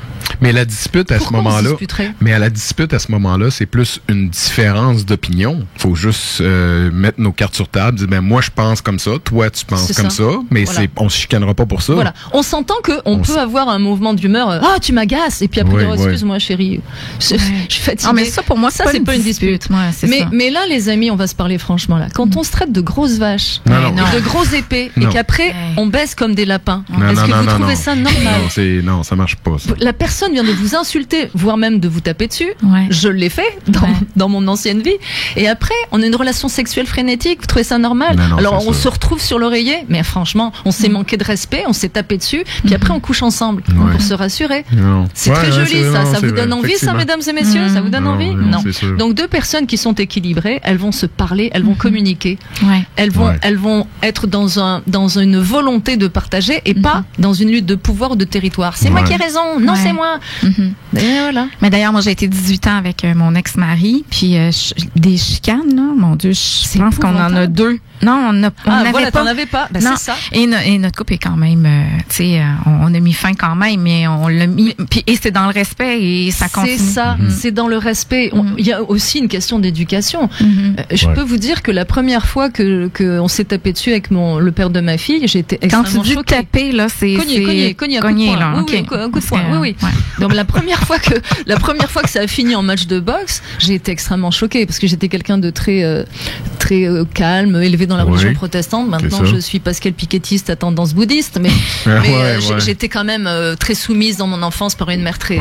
Mais la dispute à pourquoi ce on se moment-là, disputerait? mais à la dispute à ce moment-là, c'est plus une différence d'opinion. Faut juste mettre nos cartes sur table, dire moi je pense comme ça, toi tu penses C'est comme ça, mais Voilà. on se chicanera pas pour ça. Voilà, on s'entend qu'on peut avoir un mouvement d'humeur. Ah, tu m'agaces, et puis après, Oui, excuse-moi, chérie, je suis fatiguée. Non, mais ça, pour moi, ça, c'est pas une dispute. Ouais, c'est ça. Mais là, les amis, on va se parler franchement là. Quand on se traite de grosses vaches, Non. de grosses épées, Non. et qu'après on baisse comme des lapins, Non, est-ce que vous trouvez non. ça normal? Non, ça marche pas. Ça. La personne vient de vous insulter, voire même de vous taper dessus. Ouais. Je l'ai fait dans mon ancienne vie. Et après, on a une relation sexuelle frénétique. Vous trouvez ça normal? Non, Alors, c'est on ça. se retrouve sur l'oreiller. Mais franchement, on s'est manqué de respect, on s'est tapé dessus. Puis après, on couche ensemble Ouais. pour se rassurer. Non. C'est très joli, ça. Ça vous donne envie, ça, mesdames et messieurs? Ça vous donne envie? Non. C'est sûr. Donc, deux personnes qui sont équilibrées, elles vont se parler, elles vont communiquer. Ouais. Elles vont être dans une volonté de partager et pas dans une lutte de pouvoir ou de territoire. C'est moi qui ai raison, non, Ouais. c'est moi. Mhm. Et voilà. Mais d'ailleurs, moi, j'ai été 18 ans avec mon ex-mari, puis des chicanes, là, mon Dieu, je pense qu'on en a épouvantable. 2. Non, on n'avait voilà, pas. t'en avais pas. Ben, Non. c'est ça. Et notre couple est quand même, tu sais, on a mis fin quand même, mais on l'a mis, et c'est dans le respect et ça continue. C'est ça, c'est dans le respect. Il y a aussi une question d'éducation. Je peux vous dire que la première fois que on s'est tapé dessus avec le père de ma fille, j'ai été Quand extrêmement tu dis choquée. taper, là, c'est Cogner, un coup de poing. là. Oui, OK. oui, un coup de poing. Parce que, Oui. ouais. Donc la première fois que ça a fini en match de boxe, j'ai été extrêmement choquée parce que j'étais quelqu'un de très calme, élevé dans la religion protestante. Maintenant, je suis Pascal Piquettiste à tendance bouddhiste, mais j'étais quand même très soumise dans mon enfance par une mère très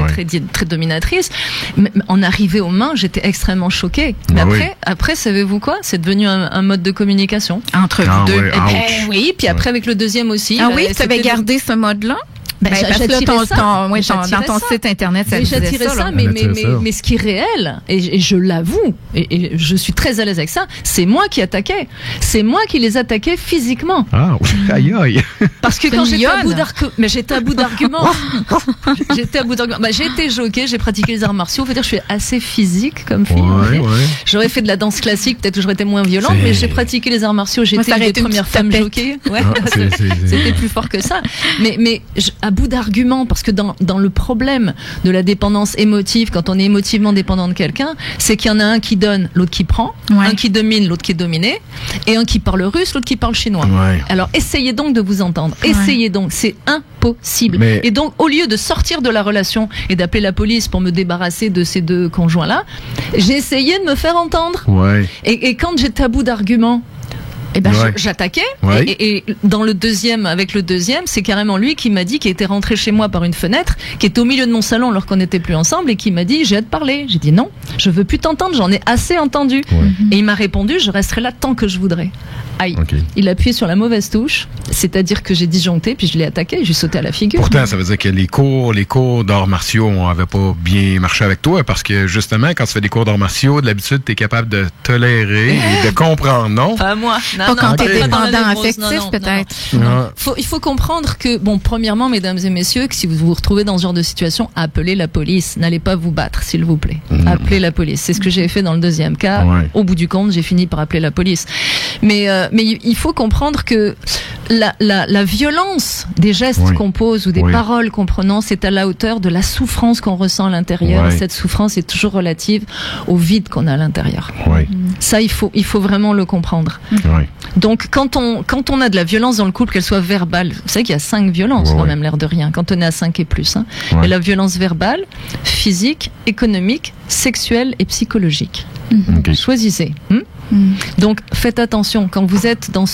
dominatrice. Mais en arrivé aux mains, j'étais extrêmement choquée. Mais après, savez-vous quoi? C'est devenu un mode de communication Entre vous deux. Ouais, ouch. oui, puis après avec le deuxième aussi. Ah oui, tu avais gardé ce mode-là? Ben, parce que là, dans ton ça. site internet, ça disait j'attirais ça. ça, là. mais ce qui est réel, et je l'avoue, et je suis très à l'aise avec ça, c'est moi qui attaquais. C'est moi qui les attaquais physiquement. Ah, aïe, aïe. Parce que quand j'étais à bout d'arguments, j'ai été jockey, j'ai pratiqué les arts martiaux. Faut dire, je suis assez physique comme fille. J'aurais fait de la danse classique, peut-être que j'aurais été moins violente, mais j'ai pratiqué les arts martiaux. J'étais une des premières femmes jockey. Ouais, c'était plus fort que ça. Mais à bout d'arguments, parce que dans le problème de la dépendance émotive, quand on est émotivement dépendant de quelqu'un, c'est qu'il y en a un qui donne, l'autre qui prend, un qui domine, l'autre qui est dominé, et un qui parle russe, l'autre qui parle chinois. Alors essayez donc de vous entendre. Essayez donc, c'est impossible. Et donc au lieu de sortir de la relation et d'appeler la police pour me débarrasser de ces deux conjoints-là, j'ai essayé de me faire entendre. Et quand j'étais à bout d'arguments, j'attaquais et avec le deuxième, c'est carrément lui qui m'a dit, qui était rentré chez moi par une fenêtre, qui était au milieu de mon salon alors qu'on n'était plus ensemble, et qui m'a dit j'ai hâte de parler. J'ai dit non, je veux plus t'entendre, j'en ai assez entendu. Et il m'a répondu je resterai là tant que je voudrais. Aïe. Il a appuyé sur la mauvaise touche, c'est-à-dire que j'ai disjoncté, puis je l'ai attaqué, j'ai sauté à la figure. Pourtant, ça veut dire que les cours d'arts martiaux n'avaient pas bien marché avec toi, parce que justement, quand tu fais des cours d'arts martiaux, de l'habitude, tu es capable de tolérer et de comprendre, non? Pas moi. Pas quand t'es dépendant affectif, peut-être. Il faut comprendre que, premièrement, mesdames et messieurs, que si vous vous retrouvez dans ce genre de situation, appelez la police. N'allez pas vous battre, s'il vous plaît. Appelez la police. C'est ce que j'ai fait dans le deuxième cas. Au bout du compte, j'ai fini par appeler la police. Mais il faut comprendre que la violence des gestes qu'on pose ou des paroles qu'on prononce, c'est à la hauteur de la souffrance qu'on ressent à l'intérieur. Et cette souffrance est toujours relative au vide qu'on a à l'intérieur. Ça, il faut vraiment le comprendre. Donc, quand on a de la violence dans le couple, qu'elle soit verbale, vous savez qu'il y a 5 violences, quand même, l'air de rien, quand on est à 5 et plus. Il y a la violence verbale, physique, économique, sexuelle et psychologique. Choisissez. Donc, faites attention. Quand vous êtes dans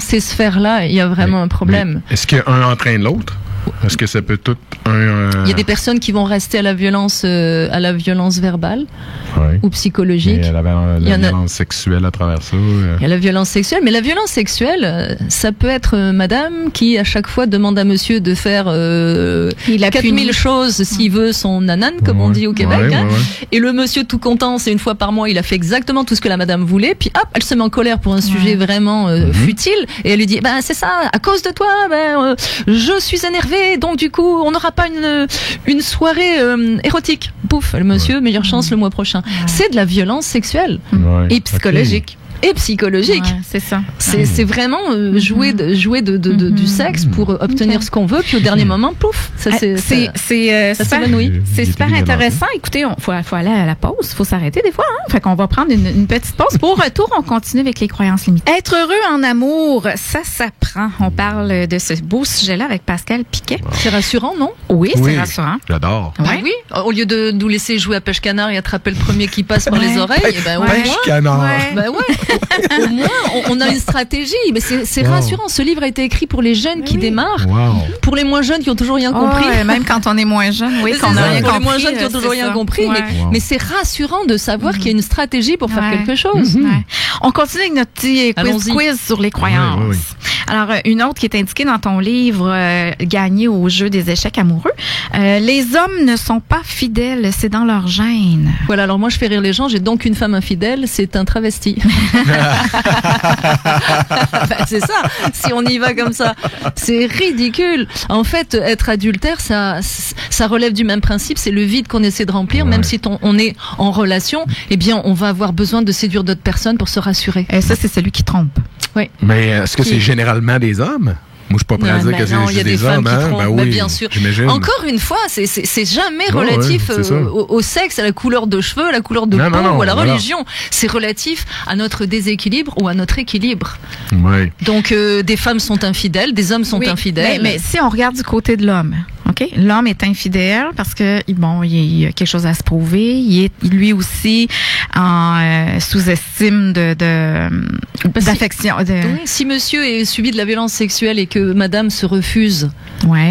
ces sphères-là, il y a vraiment un problème. Mais est-ce qu'un entraîne l'autre? Est-ce que ça peut tout Il y a des personnes qui vont rester à la violence verbale ou psychologique. Il y a la violence sexuelle à travers ça. Il y a la violence sexuelle, mais la violence sexuelle, ça peut être madame qui à chaque fois demande à monsieur de faire 4000 choses s'il veut son nanane, comme on dit au Québec. Et le monsieur tout content, c'est une fois par mois, il a fait exactement tout ce que la madame voulait, puis hop, elle se met en colère pour un sujet vraiment futile, et elle lui dit, c'est ça, à cause de toi, je suis énervée, donc du coup, on n'aura pas une soirée érotique. Pouf, le monsieur, meilleure chance le mois prochain. C'est de la violence sexuelle et psychologique. Et psychologique. C'est ça. C'est vraiment jouer du sexe pour obtenir ce qu'on veut, puis au dernier moment, pouf, ça s'évanouit. C'est super intéressant. Écoutez, faut aller à la pause, faut s'arrêter des fois. Fait qu'on va prendre une petite pause. Pour retour, on continue avec les croyances limitées. Être heureux en amour, ça s'apprend. On parle de ce beau sujet-là avec Pascal Piquet. C'est rassurant, non? Oui, c'est rassurant. J'adore. Oui. Au lieu de nous laisser jouer à pêche-canard et attraper le premier qui passe par les oreilles, pêche-canard. Au moins, on a une stratégie. Mais c'est rassurant. Ce livre a été écrit pour les jeunes qui démarrent, pour les moins jeunes qui ont toujours rien compris. Même quand on est moins jeune, qu'on a rien compris. Pour les moins jeunes qui ont toujours rien compris. Mais c'est rassurant de savoir qu'il y a une stratégie pour faire quelque chose. On continue avec notre petit quiz sur les croyances. Alors, une autre qui est indiquée dans ton livre, Gagner au jeu des échecs amoureux. Les hommes ne sont pas fidèles, c'est dans leur gène. Voilà, alors moi je fais rire les gens, j'ai donc une femme infidèle, c'est un travesti. C'est ça, si on y va comme ça. C'est ridicule. En fait, être adultère, ça relève du même principe, c'est le vide qu'on essaie de remplir, même si on est en relation, eh bien on va avoir besoin de séduire d'autres personnes pour se rassurer. Et ça, c'est celui qui trompe. Oui. Mais est-ce que c'est généralement des hommes? Moi, je suis pas prêt à dire que c'est juste des hommes. Oui, bien sûr. J'imagine. Encore une fois, c'est jamais relatif au sexe, à la couleur de cheveux, à la couleur de peau ou à la religion. C'est relatif à notre déséquilibre ou à notre équilibre. Oui. Donc, des femmes sont infidèles, des hommes sont infidèles. Mais si on regarde du côté de l'homme, OK? L'homme est infidèle parce que, il a quelque chose à se prouver. Il est lui aussi en sous-estime d'affection. Si monsieur est subi de la violence sexuelle et que madame se refuse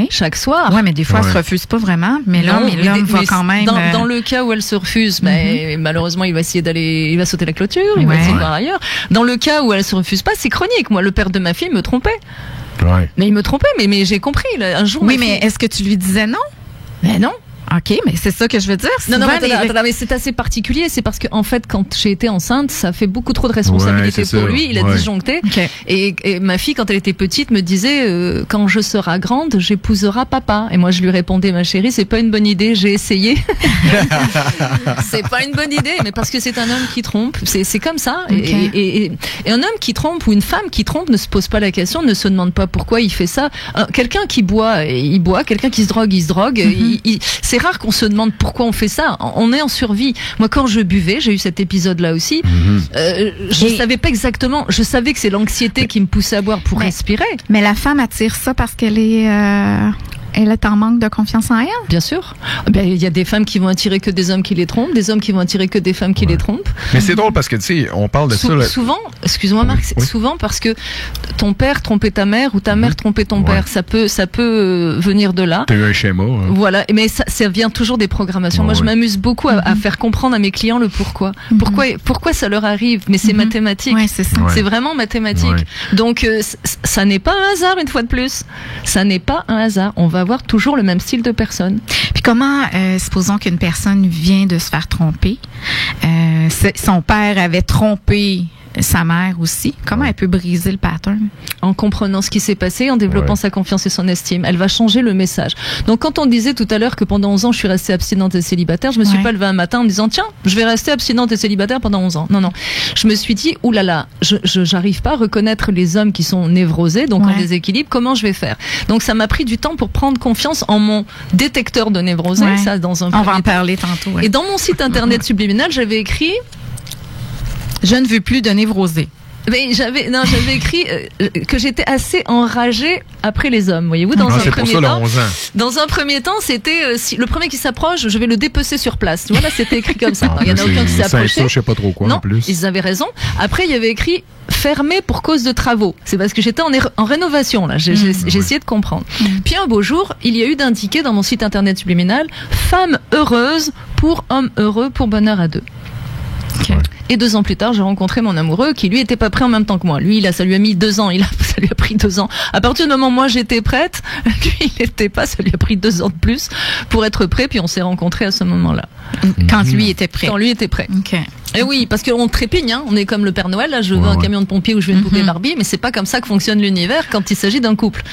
chaque soir. Oui, mais des fois, elle se refuse pas vraiment. Mais l'homme va quand même. Dans le cas où elle se refuse, malheureusement, il va essayer il va sauter la clôture, il va essayer de voir ailleurs. Dans le cas où elle se refuse pas, c'est chronique. Moi, le père de ma fille me trompait. Mais il me trompait, mais j'ai compris. Un jour. Oui, mais est-ce que tu lui disais non? Mais non. OK, mais c'est ça que je veux dire. Non, mais c'est assez particulier. C'est parce que, en fait, quand j'ai été enceinte, ça fait beaucoup trop de responsabilités pour lui. Il a disjoncté. Okay. Et ma fille, quand elle était petite, me disait, quand je serai grande, j'épouserai papa. Et moi, je lui répondais, ma chérie, c'est pas une bonne idée, j'ai essayé. C'est pas une bonne idée, mais parce que c'est un homme qui trompe. C'est comme ça. Okay. Et un homme qui trompe ou une femme qui trompe ne se pose pas la question, ne se demande pas pourquoi il fait ça. Quelqu'un qui boit, il boit. Quelqu'un qui se drogue, il se drogue. C'est rare qu'on se demande pourquoi on fait ça. On est en survie. Moi, quand je buvais, j'ai eu cet épisode-là aussi. Je savais pas exactement. Je savais que c'est l'anxiété qui me poussait à boire pour respirer. Mais la femme attire ça parce qu'elle est en manque de confiance en elle? Bien sûr. Il y a des femmes qui vont attirer que des hommes qui les trompent, des hommes qui vont attirer que des femmes qui les trompent. Mais c'est drôle parce que, tu sais, on parle de ça. Souvent, excuse-moi Marc, souvent parce que ton père trompait ta mère ou ta mère trompait ton père. Ça peut venir de là. T'as eu un schéma. Voilà. Mais ça vient toujours des programmations. Moi, je m'amuse beaucoup à faire comprendre à mes clients le pourquoi. Pourquoi ça leur arrive? Mais c'est mathématique. Ouais, c'est ça. C'est vraiment mathématique. Donc, ça n'est pas un hasard, une fois de plus. Ça n'est pas un hasard. On va avoir toujours le même style de personne. Puis comment, supposons qu'une personne vient de se faire tromper, son père avait trompé sa mère aussi. Comment elle peut briser le pattern? En comprenant ce qui s'est passé, en développant sa confiance et son estime. Elle va changer le message. Donc, quand on disait tout à l'heure que pendant 11 ans, je suis restée abstinente et célibataire, je me suis pas levée un matin en me disant, tiens, je vais rester abstinente et célibataire pendant 11 ans. Non. Je me suis dit, oulala, j'arrive pas à reconnaître les hommes qui sont névrosés, donc en déséquilibre. Comment je vais faire? Donc, ça m'a pris du temps pour prendre confiance en mon détecteur de névrosés. Ça, dans un on va en parler tantôt. Et dans mon site internet subliminal, j'avais écrit, je ne veux plus de névrosés. Mais j'avais écrit que j'étais assez enragée après les hommes, voyez-vous, dans un c'est premier pour ça, temps. le 11 ans. Dans un premier temps, c'était si le premier qui s'approche, je vais le dépecer sur place. Voilà, c'était écrit comme ça. Il y en a aucun qui s'est approché. Je sais pas trop quoi Non, en plus. ils avaient raison. Après, il y avait écrit fermé pour cause de travaux. C'est parce que j'étais en rénovation là. J'ai essayé de comprendre. Puis un beau jour, il y a eu d'indiqué dans mon site internet subliminal femme heureuse pour homme heureux pour bonheur à deux. Okay. Et 2 ans plus tard, j'ai rencontré mon amoureux qui lui était pas prêt en même temps que moi. Lui, ça lui a mis 2 ans. Ça lui a pris 2 ans. À partir du moment où moi j'étais prête, lui il n'était pas. Ça lui a pris 2 ans de plus pour être prêt. Puis on s'est rencontrés à ce moment-là. Quand lui était prêt. Quand lui était prêt. OK. Et oui, parce qu'on trépigne, hein. On est comme le Père Noël. Là, je veux un camion de pompier ou je veux une poupée Barbie, mais c'est pas comme ça que fonctionne l'univers quand il s'agit d'un couple.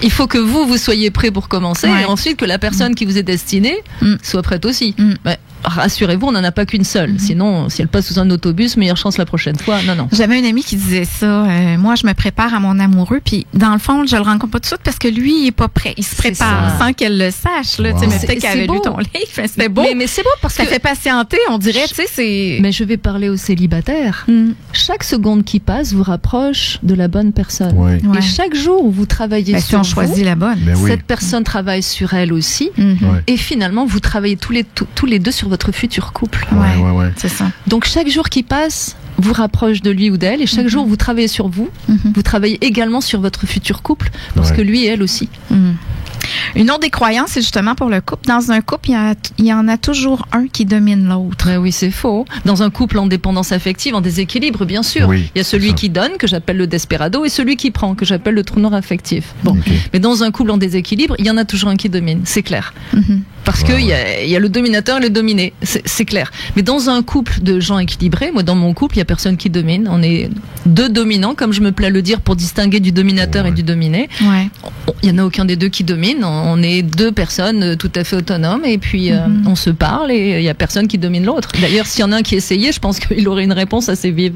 Il faut que vous soyez prêts pour commencer, et ensuite que la personne qui vous est destinée soit prête aussi. Mais rassurez-vous, on n'en a pas qu'une seule. Sinon, si elle passe sous un autobus, meilleure chance la prochaine fois. Non. J'avais une amie qui disait ça. Moi, je me prépare à mon amoureux, puis dans le fond, je le rencontre pas tout de suite parce que lui, il est pas prêt. Il se prépare sans qu'elle le sache. Là, mais peut-être qu'elle avait lu ton livre. C'était beau. Mais c'est beau parce ça que fait patienter. On dirait, tu sais, c'est. Mais je vais parler aux célibataires. Chaque seconde qui passe vous rapproche de la bonne personne. Et chaque jour où vous travaillez sur si on choisit la bonne, cette personne travaille sur elle aussi. Et finalement, vous travaillez tous les deux sur votre futur couple. C'est ça. Donc chaque jour qui passe vous rapproche de lui ou d'elle, et chaque jour vous travaillez sur vous, vous travaillez également sur votre futur couple, parce que lui et elle aussi. Une autre des croyances, c'est justement pour le couple. Dans un couple, il y en a toujours un qui domine l'autre. Oui, c'est faux. Dans un couple en dépendance affective, en déséquilibre, bien sûr. Il y a celui qui donne, que j'appelle le desperado, et celui qui prend, que j'appelle le trou noir affectif. Mais dans un couple en déséquilibre, il y en a toujours un qui domine, c'est clair. Parce que il y a le dominateur et le dominé, c'est clair. Mais dans un couple de gens équilibrés, moi dans mon couple, il y a personne qui domine. On est 2 dominants, comme je me plais à le dire, pour distinguer du dominateur et du dominé. Il y en a aucun des deux qui domine. On est 2 personnes tout à fait autonomes, et puis on se parle, et il y a personne qui domine l'autre. D'ailleurs, s'il y en a un qui essayait, je pense qu'il aurait une réponse assez vive.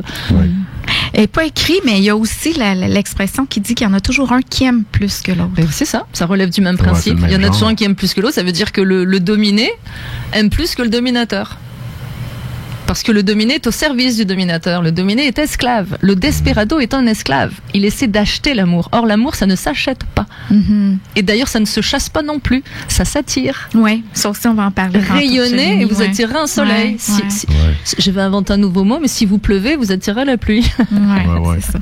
Et pas écrit, mais il y a aussi l'expression qui dit qu'il y en a toujours un qui aime plus que l'autre. C'est ça, ça relève du même principe. Il y en a toujours un qui aime plus que l'autre, ça veut dire que le dominé aime plus que le dominateur. Parce que le dominé est au service du dominateur. Le dominé est esclave. Le desperado est un esclave. Il essaie d'acheter l'amour. Or, l'amour, ça ne s'achète pas. Et d'ailleurs, ça ne se chasse pas non plus. Ça s'attire. Oui, ça aussi, on va en parler. Rayonnez et vous attirerez un soleil. Je vais inventer un nouveau mot, mais si vous pleuvez, vous attirez la pluie. C'est ça.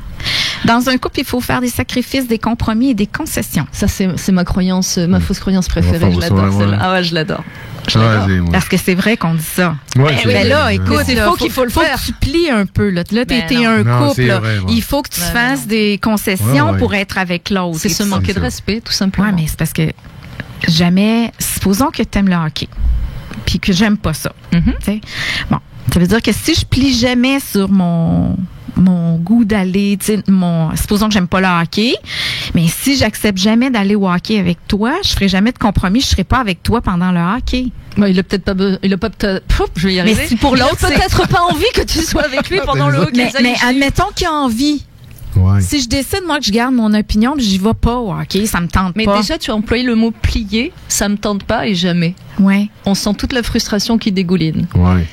Dans un couple, il faut faire des sacrifices, des compromis et des concessions. Ça, c'est ma croyance, ma fausse croyance préférée. Je l'adore, celle-là. Ah ouais, je l'adore. Parce que c'est vrai qu'on dit ça. Mais là, écoute, c'est faux qu'il faut le faire. Faut que tu plies un peu. Là, t'es un couple. Il faut que tu fasses des concessions pour être avec l'autre. C'est se manquer de respect, tout simplement. Oui, mais c'est parce que jamais... Supposons que tu aimes le hockey, puis que j'aime pas ça. Bon, ça veut dire que si je plie jamais sur mon goût d'aller, supposons que j'aime pas le hockey, mais si j'accepte jamais d'aller au hockey avec toi, je ferai jamais de compromis, je serai pas avec toi pendant le hockey. Il a peut-être pas je vais y arriver. Mais si pour l'autre, il a peut-être pas envie que tu sois avec lui pendant le hockey. Mais admettons qu'il a envie. Si je décide, moi, que je garde mon opinion, j'y vais pas au hockey, ça me tente pas. Mais déjà, tu as employé le mot plier, ça me tente pas et jamais. On sent toute la frustration qui dégouline.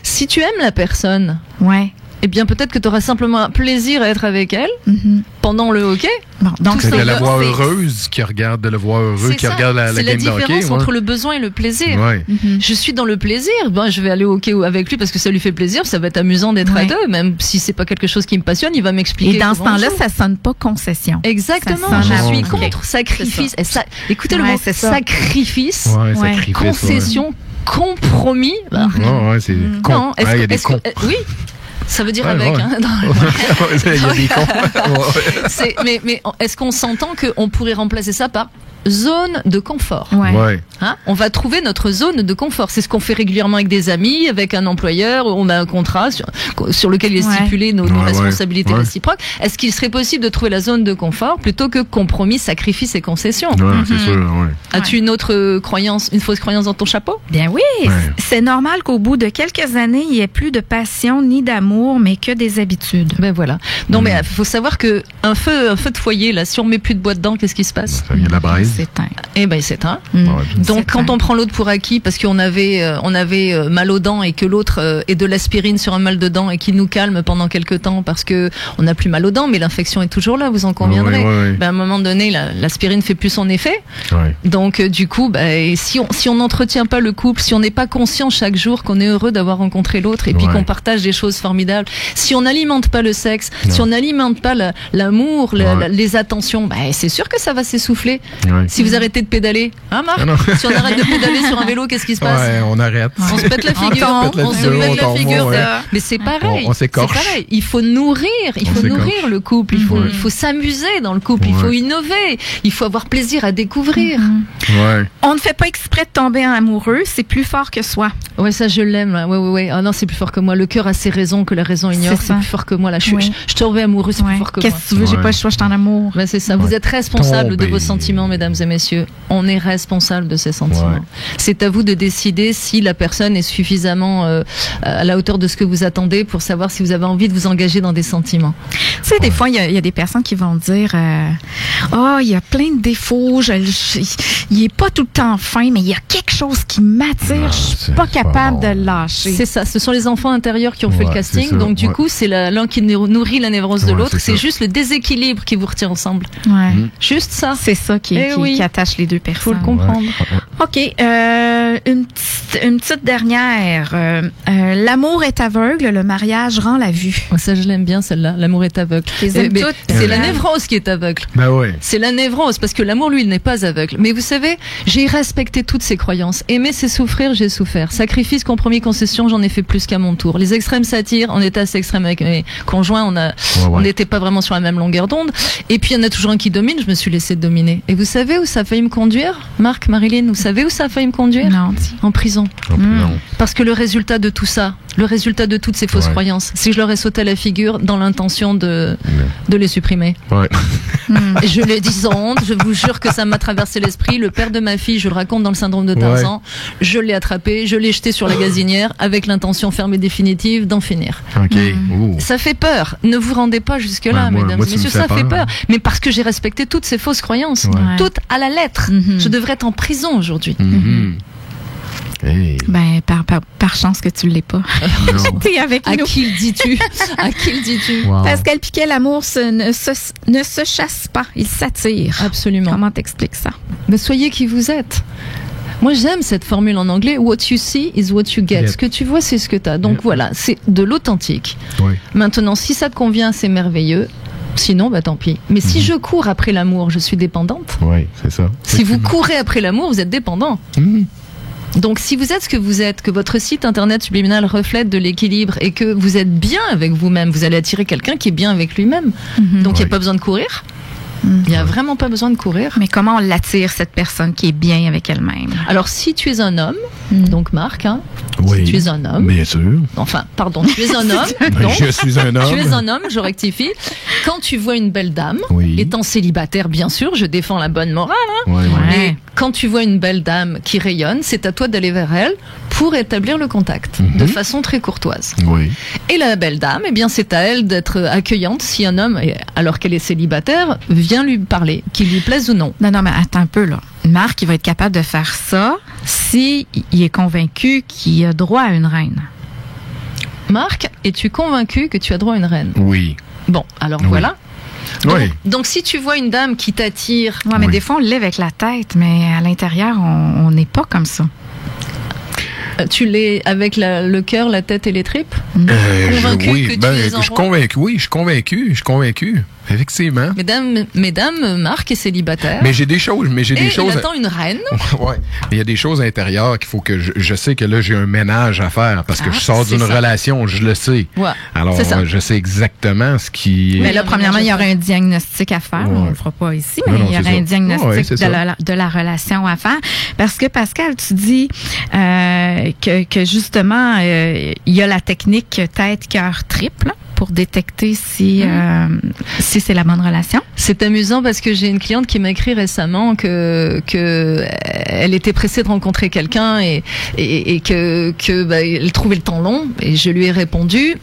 Si tu aimes la personne, eh bien, peut-être que tu auras simplement un plaisir à être avec elle pendant le hockey. Donc, c'est de la voir heureuse qui regarde, de le voir heureux qui regarde la game de hockey. C'est la différence entre le besoin et le plaisir. Je suis dans le plaisir. Je vais aller au hockey avec lui parce que ça lui fait plaisir. Ça va être amusant d'être à deux, même si c'est pas quelque chose qui me passionne. Il va m'expliquer. Et dans ce temps-là, ça sonne pas concession. Exactement. Je suis contre sacrifice. Écoutez le mot, sacrifice, concession, compromis. C'est non. Oui. Ça veut dire avec. Hein, il y a des cons. Mais est-ce qu'on s'entend qu'on pourrait remplacer ça par zone de confort? Hein, on va trouver notre zone de confort. C'est ce qu'on fait régulièrement avec des amis, avec un employeur. On a un contrat sur lequel il est stipulé nos responsabilités réciproques. Est-ce qu'il serait possible de trouver la zone de confort plutôt que compromis, sacrifice et concession? C'est sûr. As-tu une autre croyance, une fausse croyance dans ton chapeau? Bien oui. C'est normal qu'au bout de quelques années, il n'y ait plus de passion ni d'amour, mais que des habitudes. Ben voilà. Non, mais il faut savoir que un feu de foyer, là, si on met plus de bois dedans, qu'est-ce qui se passe? Ça vient de la braise. s'éteint. Eh ben, il s'éteint. Il Donc, s'éteint. quand on prend l'autre pour acquis parce qu'on avait mal aux dents et que l'autre est de l'aspirine sur un mal de dents et qui nous calme pendant quelques temps parce que on n'a plus mal aux dents, mais l'infection est toujours là, vous en conviendrez. Oui. Ben, à un moment donné, l'aspirine fait plus son effet. Ouais. Donc, du coup, et si on n'entretient pas le couple, si on n'est pas conscient chaque jour qu'on est heureux d'avoir rencontré l'autre et puis qu'on partage des choses formidables, si on n'alimente pas le sexe, si on n'alimente pas l'amour, les attentions, c'est sûr que ça va s'essouffler. Ouais. Si vous arrêtez de pédaler, hein Marc? Si on arrête de pédaler sur un vélo, qu'est-ce qui se passe? Ouais, on arrête. On se pète la figure, on se pète la figure. Mais c'est pareil. On s'écorche. C'est pareil. Il faut nourrir le couple. Il faut s'amuser dans le couple. Il faut innover. Il faut avoir plaisir à découvrir. Ouais. On ne fait pas exprès de tomber amoureux, c'est plus fort que soi. Ouais, ça je l'aime. Là. Ouais. Ah non, c'est plus fort que moi. Le cœur a ses raisons que la raison ignore. C'est plus fort que moi. Là, je tombais amoureux, c'est plus fort que moi. Qu'est-ce que tu veux? J'ai pas le choix, je suis en amour. Ben, c'est ça. Vous êtes responsable de vos sentiments, mesdames et messieurs. On est responsable de ces sentiments. Ouais. C'est à vous de décider si la personne est suffisamment à la hauteur de ce que vous attendez pour savoir si vous avez envie de vous engager dans des sentiments. Tu sais, des fois, il y a des personnes qui vont dire il y a plein de défauts, il est pas tout le temps fin, mais il y a quelque chose qui m'attire, je suis pas capable de le lâcher. C'est ça, ce sont les enfants intérieurs qui ont fait le casting, donc du coup, c'est l'un qui nourrit la névrose de l'autre, c'est juste le déséquilibre qui vous retient ensemble. Ouais. Juste ça. C'est ça qui attache les deux personnes. Faut le comprendre. OK, une petite dernière. L'amour est aveugle, le mariage rend la vue. Ça, je l'aime bien, celle-là. L'amour est aveugle. C'est la névrose qui est aveugle. Ben oui. C'est la névrose, parce que l'amour, lui, il n'est pas aveugle. Mais vous savez, j'ai respecté toutes ces croyances. Aimer, c'est souffrir, j'ai souffert. Sacrifice, compromis, concession, j'en ai fait plus qu'à mon tour. Les extrêmes s'attirent, on était assez extrêmes avec mes conjoints, on n'était pas vraiment sur la même longueur d'onde. Et puis, il y en a toujours un qui domine, je me suis laissé dominer. Et vous savez où ça a failli me conduire? Marc, Marilyn, vous savez où ça a failli me conduire? Non. En prison. Parce que le résultat de tout ça, le résultat de toutes ces fausses croyances, c'est que je leur ai sauté à la figure dans l'intention de les supprimer. Ouais. Je l'ai dit sans honte, je vous jure que ça m'a traversé l'esprit. Le père de ma fille, je le raconte dans le syndrome de Tarzan, je l'ai attrapé, je l'ai jeté sur la gazinière avec l'intention ferme et définitive d'en finir. OK. Ça fait peur. Ne vous rendez pas jusque-là, mesdames et messieurs, ça fait peur. Mais parce que j'ai respecté toutes ces fausses croyances, toutes à la lettre. Je devrais être en prison aujourd'hui. Hey. Ben, par chance que tu l'es pas. T'es avec nous. À qui le dis-tu? À qui le dis-tu? Wow. Pascal Piquet, l'amour ne se chasse pas, il s'attire. Absolument. Comment t'expliques ça? Mais soyez qui vous êtes. Moi, j'aime cette formule en anglais. What you see is what you get. Ce que tu vois, c'est ce que tu as. Donc voilà, c'est de l'authentique. Oui. Maintenant, si ça te convient, c'est merveilleux. Sinon, tant pis. Mais si je cours après l'amour, je suis dépendante. Oui, c'est ça. Si vous courez après l'amour, vous êtes dépendant. Donc, si vous êtes ce que vous êtes, que votre site internet subliminal reflète de l'équilibre et que vous êtes bien avec vous-même, vous allez attirer quelqu'un qui est bien avec lui-même. Donc, il n'y a pas besoin de courir. Il n'y a vraiment pas besoin de courir. Mais comment on l'attire, cette personne qui est bien avec elle-même? Alors, si tu es un homme, donc Marc, oui, si tu es un homme. Bien sûr. Enfin, pardon, tu es un homme. Donc, je suis un homme. Tu es un homme, je rectifie. Quand tu vois une belle dame, étant célibataire, bien sûr, je défends la bonne morale. Et quand tu vois une belle dame qui rayonne, c'est à toi d'aller vers elle pour établir le contact de façon très courtoise. Oui. Et la belle dame, eh bien, c'est à elle d'être accueillante si un homme, alors qu'elle est célibataire, vient lui parler, qu'il lui plaise ou non. Non, mais attends un peu, là. Marc, il va être capable de faire ça si il est convaincu qu'il a droit à une reine. Marc, es-tu convaincu que tu as droit à une reine? Oui. Bon, alors voilà. Oui. Donc, si tu vois une dame qui t'attire... Ouais, mais des fois, on l'est avec la tête, mais à l'intérieur, on n'est pas comme ça. Tu l'es avec le cœur, la tête et les tripes? Convaincu que tu es en je suis convaincu. Effectivement. Mesdames, Marc est célibataire. Mais j'ai des choses. Il attend une reine. Ouais. Mais il y a des choses intérieures qu'il faut que je sais que là, j'ai un ménage à faire parce que je sors d'une relation, je le sais. Ouais. Alors, je sais exactement ce qui... Mais là, premièrement, il y aura un diagnostic à faire. On ne le fera pas ici, mais il y aura un diagnostic de la relation à faire. Parce que, Pascal, tu dis que justement, il y a la technique tête, cœur, triple pour détecter si c'est la bonne relation. C'est amusant parce que j'ai une cliente qui m'a écrit récemment que elle était pressée de rencontrer quelqu'un et que elle trouvait le temps long, et je lui ai répondu: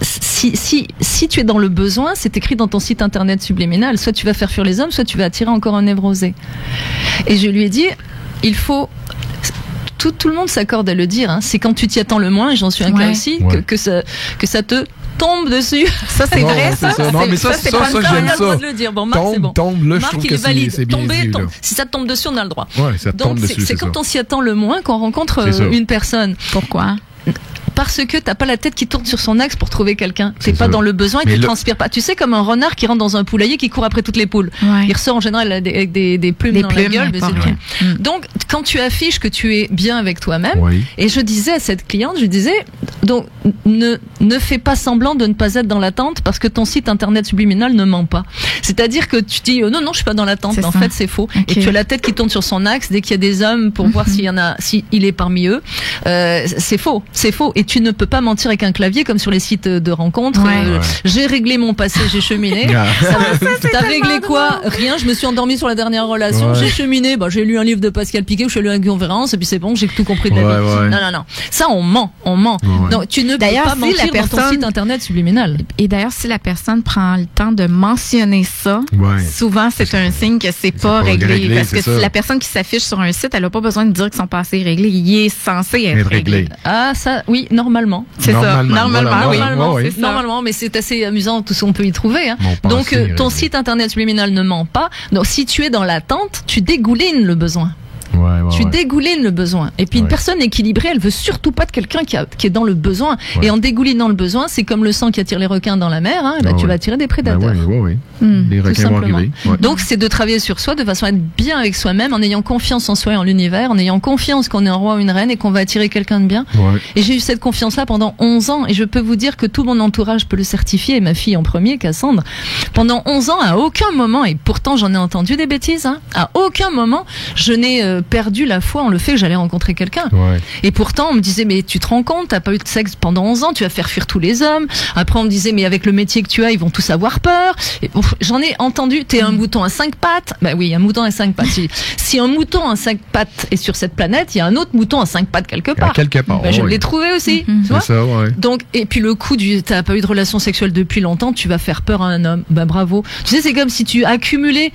si tu es dans le besoin, c'est écrit dans ton site internet subliminal, soit tu vas faire fuir les hommes, soit tu vas attirer encore un névrosé. Et je lui ai dit, il faut... Tout le monde s'accorde à le dire, hein. C'est quand tu t'y attends le moins, et j'en suis un cas aussi, que ça te tombe dessus. Ça, c'est vrai, ça? Non, mais ça, c'est j'aime ça. De le dire. Bon, Marc, c'est bon. Tombe, là, je Marc, trouve il que est valide. c'est bien dit, là. Si ça te tombe dessus, on a le droit. Ouais, ça te tombe dessus, c'est quand ça. on s'y attend le moins qu'on rencontre une personne. Pourquoi? Parce que t'as pas la tête qui tourne sur son axe pour trouver quelqu'un. T'es C'est pas ça. dans le besoin et tu transpires pas. Tu sais, comme un renard qui rentre dans un poulailler qui court après toutes les poules. Ouais. Il ressort en général avec des plumes dans la gueule. Mais c'est bien. Ouais. Donc, quand tu affiches que tu es bien avec toi-même, Oui. et je disais à cette cliente, donc, ne fais pas semblant de ne pas être dans l'attente parce que ton site internet subliminal ne ment pas. C'est-à-dire que tu dis, non, je suis pas dans l'attente. En fait, c'est faux. Okay. Et tu as la tête qui tourne sur son axe dès qu'il y a des hommes pour voir s'il est parmi eux. C'est faux. Et tu ne peux pas mentir avec un clavier comme sur les sites de rencontres. Ouais. J'ai réglé mon passé, j'ai cheminé. T'as réglé quoi? Rien, je me suis endormie sur la dernière relation, j'ai cheminé, j'ai lu un livre de Pascal Piquet ou je suis allé à une conférence et puis c'est bon, j'ai tout compris de la vie. Ouais. Non. Ça, on ment. Donc, tu ne peux pas mentir dans ton site internet subliminal. Et d'ailleurs, si la personne prend le temps de mentionner ça, souvent, c'est un signe que c'est pas réglé. Parce que si la personne qui s'affiche sur un site, elle a pas besoin de dire que son passé est réglé. Il est censé être réglé. Ah, ça, oui, normalement. C'est ça. Normalement, mais c'est assez amusant tout ce qu'on peut y trouver. Hein. Donc, ton site internet subliminal ne ment pas. Donc, si tu es dans l'attente, tu dégoulines le besoin. Tu dégoulines le besoin. Et puis une personne équilibrée, elle veut surtout pas de quelqu'un qui est dans le besoin. Et en dégoulinant le besoin, c'est comme le sang qui attire les requins dans la mer. Hein, tu vas attirer des prédateurs. Les requins vont arriver. Donc c'est de travailler sur soi de façon à être bien avec soi-même, en ayant confiance en soi et en l'univers, en ayant confiance qu'on est un roi ou une reine et qu'on va attirer quelqu'un de bien. Et j'ai eu cette confiance-là pendant 11 ans. Et je peux vous dire que tout mon entourage peut le certifier. Et ma fille en premier, Cassandre, pendant 11 ans, à aucun moment, et pourtant j'en ai entendu des bêtises, hein, à aucun moment, je n'ai perdu la foi en le fait que j'allais rencontrer quelqu'un. Et pourtant, on me disait, mais tu te rends compte, t'as pas eu de sexe pendant 11 ans, tu vas faire fuir tous les hommes. Après, on me disait, mais avec le métier que tu as, ils vont tous avoir peur. Et, j'en ai entendu, t'es un mouton à 5 pattes. Bah oui, un mouton à 5 pattes. Si un mouton à 5 pattes est sur cette planète, il y a un autre mouton à 5 pattes quelque part. Je l'ai trouvé aussi. Tu vois? Ça, Donc, et puis le coup t'as pas eu de relation sexuelle depuis longtemps, tu vas faire peur à un homme. Bah bravo. Tu sais, c'est comme si tu accumulais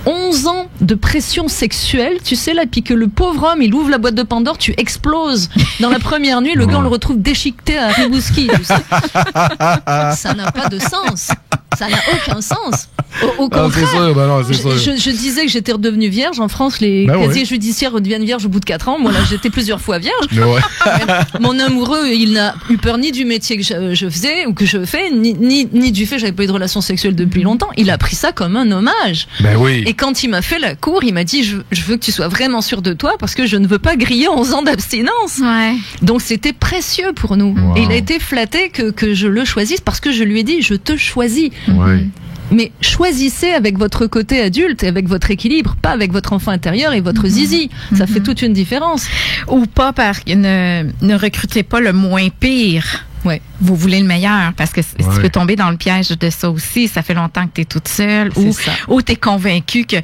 11 ans de pression sexuelle, tu sais, là, puis que le pauvre homme, il ouvre la boîte de Pandore, tu exploses. Dans la première nuit, le gars, on le retrouve déchiqueté à Rimouski, tu sais. Ça n'a pas de sens. Ça n'a aucun sens. Au contraire. C'est sûr. Je disais que j'étais redevenue vierge. En France, les casiers judiciaires redeviennent vierges au bout de 4 ans. Moi, là, j'étais plusieurs fois vierge. Mon amoureux, il n'a eu peur ni du métier que je faisais ou que je fais, ni du fait que j'avais pas eu de relation sexuelle depuis longtemps. Il a pris ça comme un hommage. Et quand il m'a fait la cour, il m'a dit, je veux que tu sois vraiment sûr de toi parce que je ne veux pas griller 11 ans d'abstinence. Donc, c'était précieux pour nous. Et il a été flatté que je le choisisse parce que je lui ai dit, je te choisis. Mais choisissez avec votre côté adulte et avec votre équilibre, pas avec votre enfant intérieur et votre zizi. Ça fait toute une différence. Ou pas ne recrutez pas le moins pire. Vous voulez le meilleur parce que tu peux tomber dans le piège de ça aussi. Ça fait longtemps que tu es toute seule ou tu es convaincu que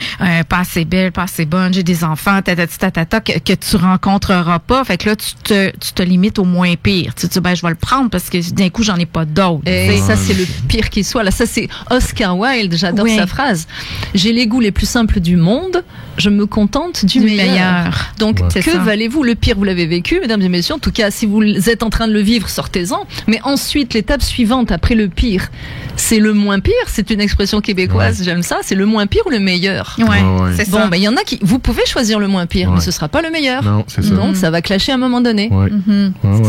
pas assez belle, pas assez bonne, j'ai des enfants, que tu rencontreras pas. Fait que là, tu te limites au moins pire. Tu te dis, je vais le prendre parce que d'un coup, j'en ai pas d'autres. Et ça, c'est le pire qui soit. Là, ça, c'est Oscar Wilde. J'adore sa phrase. J'ai les goûts les plus simples du monde. Je me contente du meilleur. Donc, que valez-vous? Le pire, vous l'avez vécu, mesdames et messieurs. En tout cas, si vous êtes en train de le vivre, sortez-en. Mais ensuite, l'étape suivante, après le pire, c'est le moins pire. C'est une expression québécoise, j'aime ça. C'est le moins pire ou le meilleur? C'est ça. Bon, il y en a qui... Vous pouvez choisir le moins pire, mais ce sera pas le meilleur. Non, c'est ça. Donc, ça va clasher à un moment donné.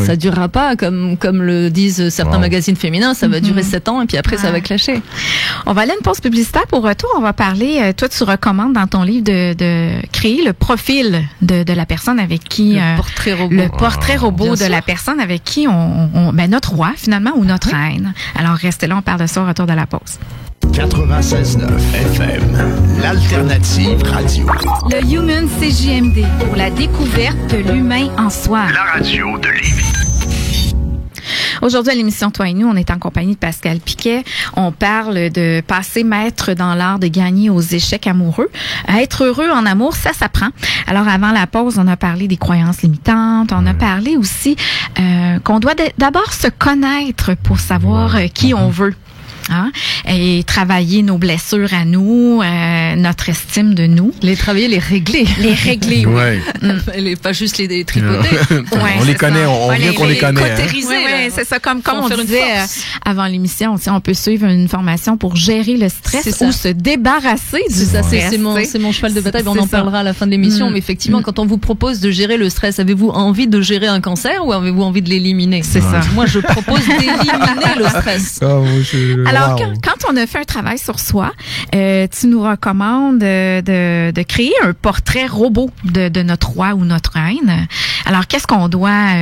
Ça durera pas, comme le disent certains magazines féminins, ça va durer 7 ans et puis après, ça va clasher. On va aller à une pause publicitaire. Pour retour, on va parler... toi, tu recommandes dans ton livre de créer le profil de la personne avec qui... Le portrait robot. Le portrait robot de la personne avec qui notre roi, finalement, ou notre reine. Alors, restez là, on parle de ça au retour de la pause. 96.9 FM, l'alternative radio. Le Human CJMD, pour la découverte de l'humain en soi. La radio de Lévis. Aujourd'hui, à l'émission Toi et nous, on est en compagnie de Pascal Piquet. On parle de passer maître dans l'art de gagner aux échecs amoureux. Être heureux en amour, ça s'apprend. Alors, avant la pause, on a parlé des croyances limitantes. On a parlé aussi qu'on doit d'abord se connaître pour savoir qui on veut. Hein? Et travailler nos blessures à nous, notre estime de nous. Les travailler, les régler. Les régler, oui. Pas juste les tripoter. On les connaît, on vient qu'on les connaît. Oui, c'est ça. Comme on disait avant l'émission, on peut suivre une formation pour gérer le stress ou se débarrasser du stress. C'est mon cheval de bataille. On en parlera à la fin de l'émission. Mais effectivement, quand on vous propose de gérer le stress, avez-vous envie de gérer un cancer ou avez-vous envie de l'éliminer? C'est ça. Moi, je propose d'éliminer le stress. Alors, quand on a fait un travail sur soi, tu nous recommandes de créer un portrait robot de notre roi ou notre reine. Alors, qu'est-ce qu'on doit...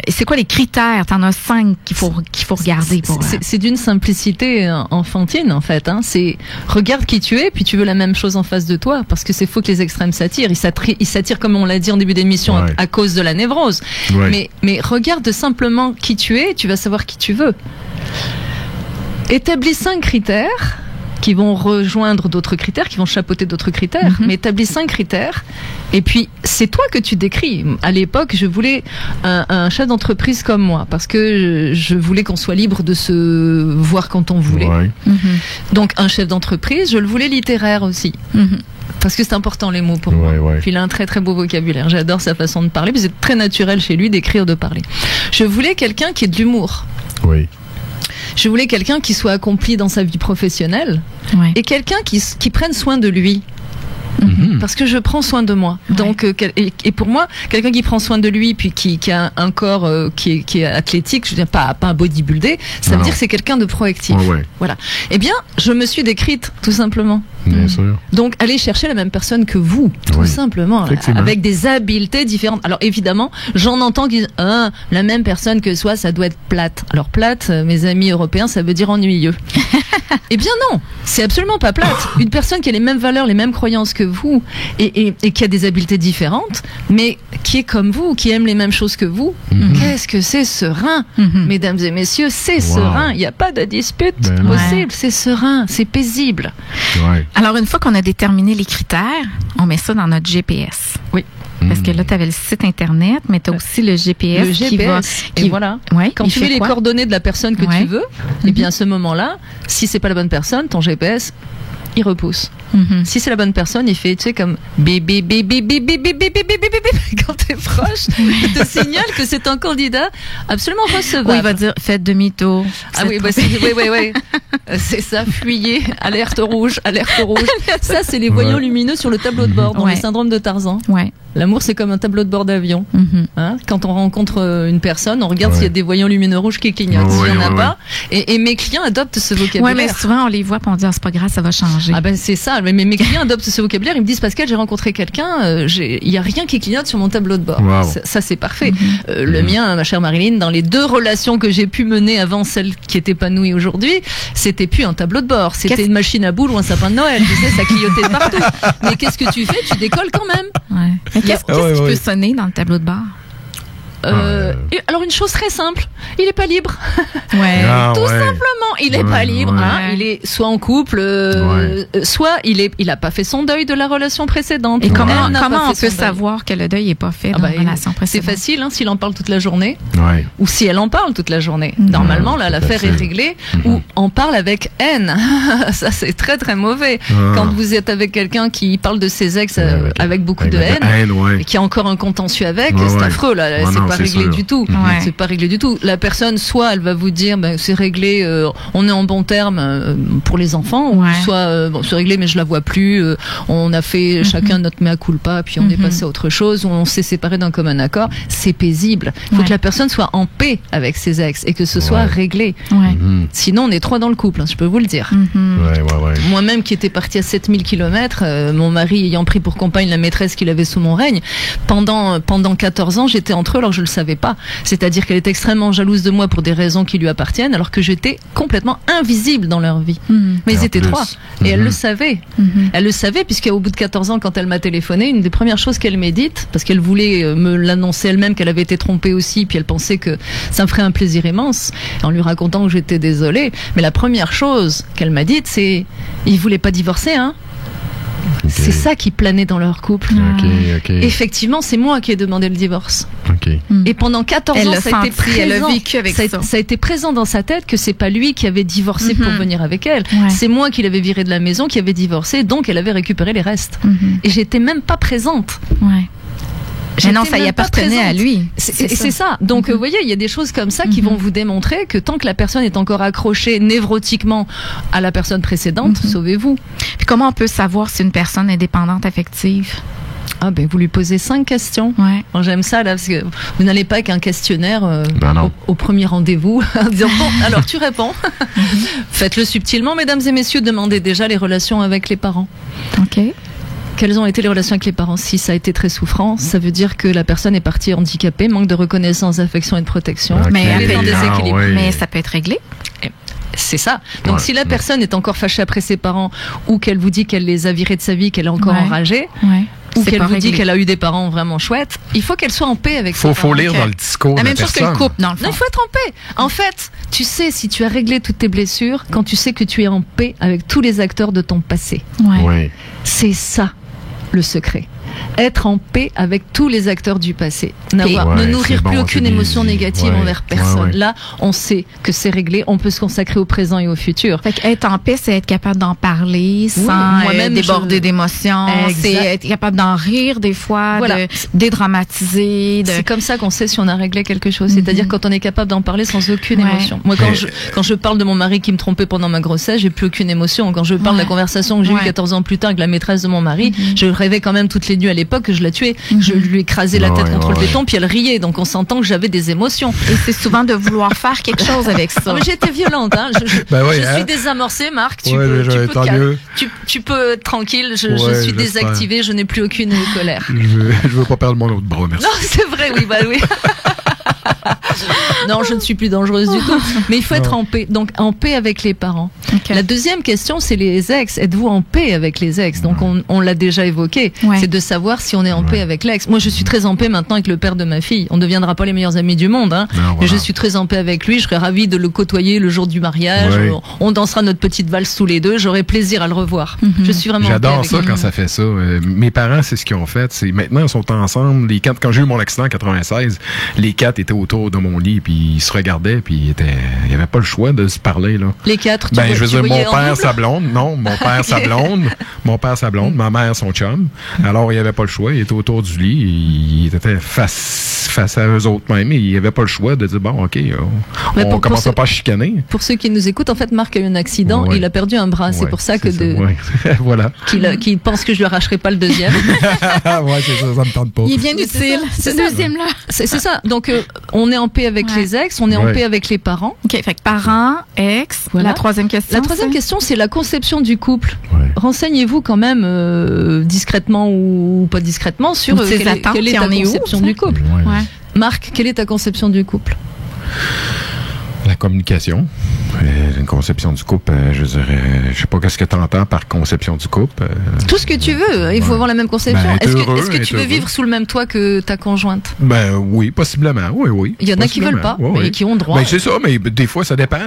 c'est quoi les critères? T'en as 5 qu'il faut regarder pour... C'est d'une simplicité enfantine, en fait. Hein. C'est regarde qui tu es, puis tu veux la même chose en face de toi, parce que c'est faux que les extrêmes s'attirent. Ils s'attirent, comme on l'a dit en début d'émission, à cause de la névrose. Ouais. Mais regarde simplement qui tu es, tu vas savoir qui tu veux. Établis 5 critères qui vont rejoindre d'autres critères, qui vont chapeauter d'autres critères, mais établis 5 critères, et puis c'est toi que tu décris. À l'époque, je voulais un chef d'entreprise comme moi, parce que je voulais qu'on soit libre de se voir quand on voulait. Ouais. Donc un chef d'entreprise, je le voulais littéraire aussi. Parce que c'est important les mots pour moi. Puis il a un très très beau vocabulaire. J'adore sa façon de parler, puis c'est très naturel chez lui d'écrire, de parler. Je voulais quelqu'un qui ait de l'humour. Oui. Je voulais quelqu'un qui soit accompli dans sa vie professionnelle et quelqu'un qui prenne soin de lui. Parce que je prends soin de moi. Donc, et pour moi, quelqu'un qui prend soin de lui, puis qui a un corps qui est athlétique, je veux dire pas un bodybuildé, ça veut dire que c'est quelqu'un de proactif. Voilà. Eh bien, je me suis décrite, tout simplement. Bien sûr. Donc, allez chercher la même personne que vous, tout simplement, avec des habiletés différentes. Alors, évidemment, j'en entends qui disent, la même personne que soi, ça doit être plate. Alors, plate, mes amis européens, ça veut dire ennuyeux. Eh bien non, c'est absolument pas plate. Une personne qui a les mêmes valeurs, les mêmes croyances que vous, et qui a des habiletés différentes, mais qui est comme vous, qui aime les mêmes choses que vous, qu'est-ce que c'est serein, mesdames et messieurs, c'est serein. Il n'y a pas de dispute possible, c'est serein, c'est paisible. Alors, une fois qu'on a déterminé les critères, on met ça dans notre GPS. Oui. Parce que là, tu avais le site Internet, mais tu as aussi le GPS. Le GPS. Et voilà. Quand tu mets les coordonnées de la personne que tu veux, et bien à ce moment-là, si c'est pas la bonne personne, ton GPS, il repousse. Si c'est la bonne personne, il fait, tu sais, comme bip, bip, bip, bip, bip, bip, bip, bip, bip, bip, bip, bip, quand t'es proche, il te signale que c'est un candidat absolument recevable. Oui, il va dire, faites demi-tour. Ah oui, oui. C'est ça, fuyez, alerte rouge, alerte rouge. Ça, c'est les voyants lumineux sur le tableau de bord, dans le syndrome de Tarzan. L'amour, c'est comme un tableau de bord d'avion. Quand on rencontre une personne, on regarde s'il y a des voyants lumineux rouges qui clignotent. S'il n'y en a pas, et mes clients adoptent ce vocabulaire. Oui, mais souvent, on les voit et on dit, c'est pas grave, ça va changer. Ah ben, c'est ça. Mais mes clients adoptent ce vocabulaire. Ils me disent, Pascal, j'ai rencontré quelqu'un, il n'y a rien qui clignote sur mon tableau de bord. Ça, c'est parfait. Le mien, ma chère Marilyn, dans les 2 relations que j'ai pu mener avant celle qui est épanouie aujourd'hui, c'était plus un tableau de bord. C'était une machine à boules ou un sapin de Noël. Tu sais, ça clignotait de partout. Mais qu'est-ce que tu fais? Tu décolles quand même. Qu'est-ce qui peut sonner dans le tableau de bord? Alors une chose très simple, il est pas libre. Tout simplement, il est pas libre. Il est soit en couple, soit il a pas fait son deuil de la relation précédente. Et comment on peut savoir que le deuil est pas fait dans la relation précédente? C'est facile, s'il en parle toute la journée, ou si elle en parle toute la journée. Normalement, là, l'affaire est réglée. Ou on parle avec haine. Ça, c'est très très mauvais. Quand vous êtes avec quelqu'un qui parle de ses ex avec beaucoup de haine, et qui a encore un contentieux avec, c'est affreux là. C'est pas réglé du tout. C'est pas réglé du tout. La personne, soit elle va vous dire, c'est réglé, on est en bon terme pour les enfants, ou soit c'est réglé, mais je la vois plus. On a fait chacun notre mea culpa, puis on est passé à autre chose, ou on s'est séparé d'un commun accord. C'est paisible. Il faut que la personne soit en paix avec ses ex et que ce soit réglé. Sinon, on est 3 dans le couple, je peux vous le dire. Moi-même, qui étais partie à 7000 km, mon mari ayant pris pour compagne la maîtresse qu'il avait sous mon règne, pendant 14 ans, j'étais entre eux alors que je le savais pas. C'est-à-dire qu'elle est extrêmement jalouse de moi pour des raisons qui lui appartiennent, alors que j'étais complètement invisible dans leur vie. Mais ils étaient 3. Et elle le savait. Elle le savait, puisqu'au bout de 14 ans, quand elle m'a téléphoné, une des premières choses qu'elle m'a dites, parce qu'elle voulait me l'annoncer elle-même qu'elle avait été trompée aussi, puis elle pensait que ça me ferait un plaisir immense, en lui racontant que j'étais désolée. Mais la première chose qu'elle m'a dite, c'est ils voulaient pas divorcer, hein. Okay. C'est ça qui planait dans leur couple. Okay. Effectivement, c'est moi qui ai demandé le divorce. Okay. Et pendant 14 ans, ça a été présent. Elle a vécu avec ça. Ça a été présent dans sa tête que c'est pas lui qui avait divorcé pour venir avec elle. C'est moi qui l'avais viré de la maison, qui avait divorcé, donc elle avait récupéré les restes. Et j'étais même pas présente. Mais non, ça y appartenait à lui. C'est ça. Donc, vous voyez, il y a des choses comme ça qui vont vous démontrer que tant que la personne est encore accrochée névrotiquement à la personne précédente, sauvez-vous. Puis comment on peut savoir si une personne est dépendante affective? Ah ben vous lui posez 5 questions. Bon, j'aime ça là parce que vous n'allez pas avec un questionnaire au premier rendez-vous en disant bon alors tu réponds. Faites-le subtilement, mesdames et messieurs, demandez déjà les relations avec les parents. Quelles ont été les relations avec les parents? Si ça a été très souffrant, ça veut dire que la personne est partie handicapée, manque de reconnaissance, d'affection et de protection. Mais elle est en déséquilibre. Mais ça peut être réglé. C'est ça. Donc si la personne est encore fâchée après ses parents ou qu'elle vous dit qu'elle les a virés de sa vie, qu'elle est encore enragée, ou qu'elle vous dit qu'elle a eu des parents vraiment chouettes, il faut qu'elle soit en paix avec ses parents. Faut lire dans le discours de la même chose que le couple, dans le fond. Non, il faut être en paix. En fait, tu sais si tu as réglé toutes tes blessures quand tu sais que tu es en paix avec tous les acteurs de ton passé. C'est ça le secret. Être en paix avec tous les acteurs du passé. Ne nourrir plus aucune émotion négative envers personne. Là, on sait que c'est réglé, on peut se consacrer au présent et au futur. Fait être en paix, c'est être capable d'en parler sans déborder d'émotions. C'est être capable d'en rire des fois, de dédramatiser. C'est comme ça qu'on sait si on a réglé quelque chose. C'est-à-dire quand on est capable d'en parler sans aucune émotion. Moi, quand je parle de mon mari qui me trompait pendant ma grossesse, j'ai plus aucune émotion. Quand je parle de la conversation que j'ai eue 14 ans plus tard avec la maîtresse de mon mari, je rêvais quand même toutes les nuits à l'époque que je la tuais. Je lui écrasais la tête contre le béton, puis elle riait. Donc on s'entend que j'avais des émotions. Et c'est souvent de vouloir faire quelque chose avec ça. Mais j'étais violente. Hein. Je suis désamorcée, Marc. Tu peux être tranquille. Je suis désactivée. Je n'ai plus aucune colère. Je veux pas perdre mon autre bras, merci. Non, c'est vrai, oui. Non, je ne suis plus dangereuse du tout. Mais il faut être en paix. Donc, en paix avec les parents. La deuxième question, c'est les ex. Êtes-vous en paix avec les ex? Donc, on l'a déjà évoqué. C'est de savoir si on est en paix avec l'ex. Moi, je suis très en paix maintenant avec le père de ma fille. On ne deviendra pas les meilleurs amis du monde, hein. Mais je suis très en paix avec lui. Je serais ravie de le côtoyer le jour du mariage. On dansera notre petite valse tous les deux. J'aurai plaisir à le revoir. Je suis vraiment en paix avec ça quand ça fait ça. Mes parents, c'est ce qu'ils ont fait. C'est maintenant, ils sont ensemble. Les 4, quand j'ai eu mon accident en 96, les 4 étaient autour de mon lit, puis ils se regardaient, puis il n'y avait pas le choix de se parler, là. Les 4, je veux dire, mon père, sa blonde. Non, mon père, sa blonde. Mon père, sa blonde. Ma mère, son chum. Alors, il n'y avait pas le choix. Il était autour du lit. Il était face à eux autres même. Il n'y avait pas le choix de dire, bon, OK, on commence pas à chicaner. Pour ceux qui nous écoutent, en fait, Marc a eu un accident et il a perdu un bras. C'est pour ça que voilà. Qu'il pense que je lui arracherai pas le deuxième. C'est ça me tente pas. Il est bien utile, ce deuxième-là. C'est ça. Donc, on est en paix avec les ex, on est en paix avec les parents. OK, fait que parents, ex. La troisième question. La troisième question, c'est la conception du couple. Renseignez-vous quand même discrètement ou pas discrètement sur quelle est ta conception du couple. Marc, quelle est ta conception du couple? La communication. Une conception du couple, je dirais, je sais pas qu'est-ce que tu entends par conception du couple. Tout ce que tu veux, il faut avoir la même conception. Est-ce que tu veux vivre sous le même toit que ta conjointe? Oui, possiblement, oui. Il y en a qui veulent pas, mais qui ont droit. C'est ça, mais des fois ça dépend,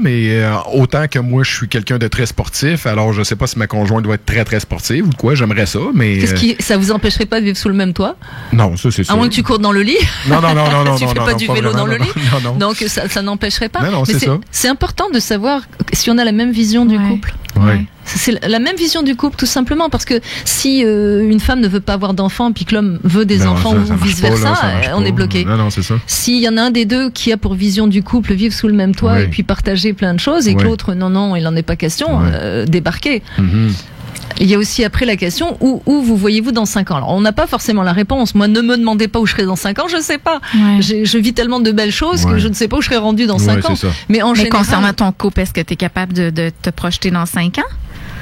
mais autant que moi je suis quelqu'un de très sportif, alors je sais pas si ma conjointe doit être très très sportive ou quoi, j'aimerais ça, mais... Ça vous empêcherait pas de vivre sous le même toit? Non, ça c'est sûr. À moins que tu cours dans le lit? Non. Tu fais pas du vélo dans le lit? Non. Donc ça n'empêcherait pas. Non, c'est ça. C'est important de savoir si on a la même vision du couple. C'est la même vision du couple, tout simplement, parce que si une femme ne veut pas avoir d'enfants puis que l'homme veut des enfants ou vice-versa, on est bloqué. Non, c'est ça. S'il y en a un des deux qui a pour vision du couple vivre sous le même toit et puis partager plein de choses, et que l'autre, non, il n'en est pas question, débarquer. Il y a aussi après la question, où vous voyez-vous dans 5 ans? Alors, on n'a pas forcément la réponse. Moi, ne me demandez pas où je serai dans 5 ans, je ne sais pas. Je vis tellement de belles choses que je ne sais pas où je serai rendue dans 5 ans. Mais concernant ton couple, est-ce que tu es capable de te projeter dans 5 ans?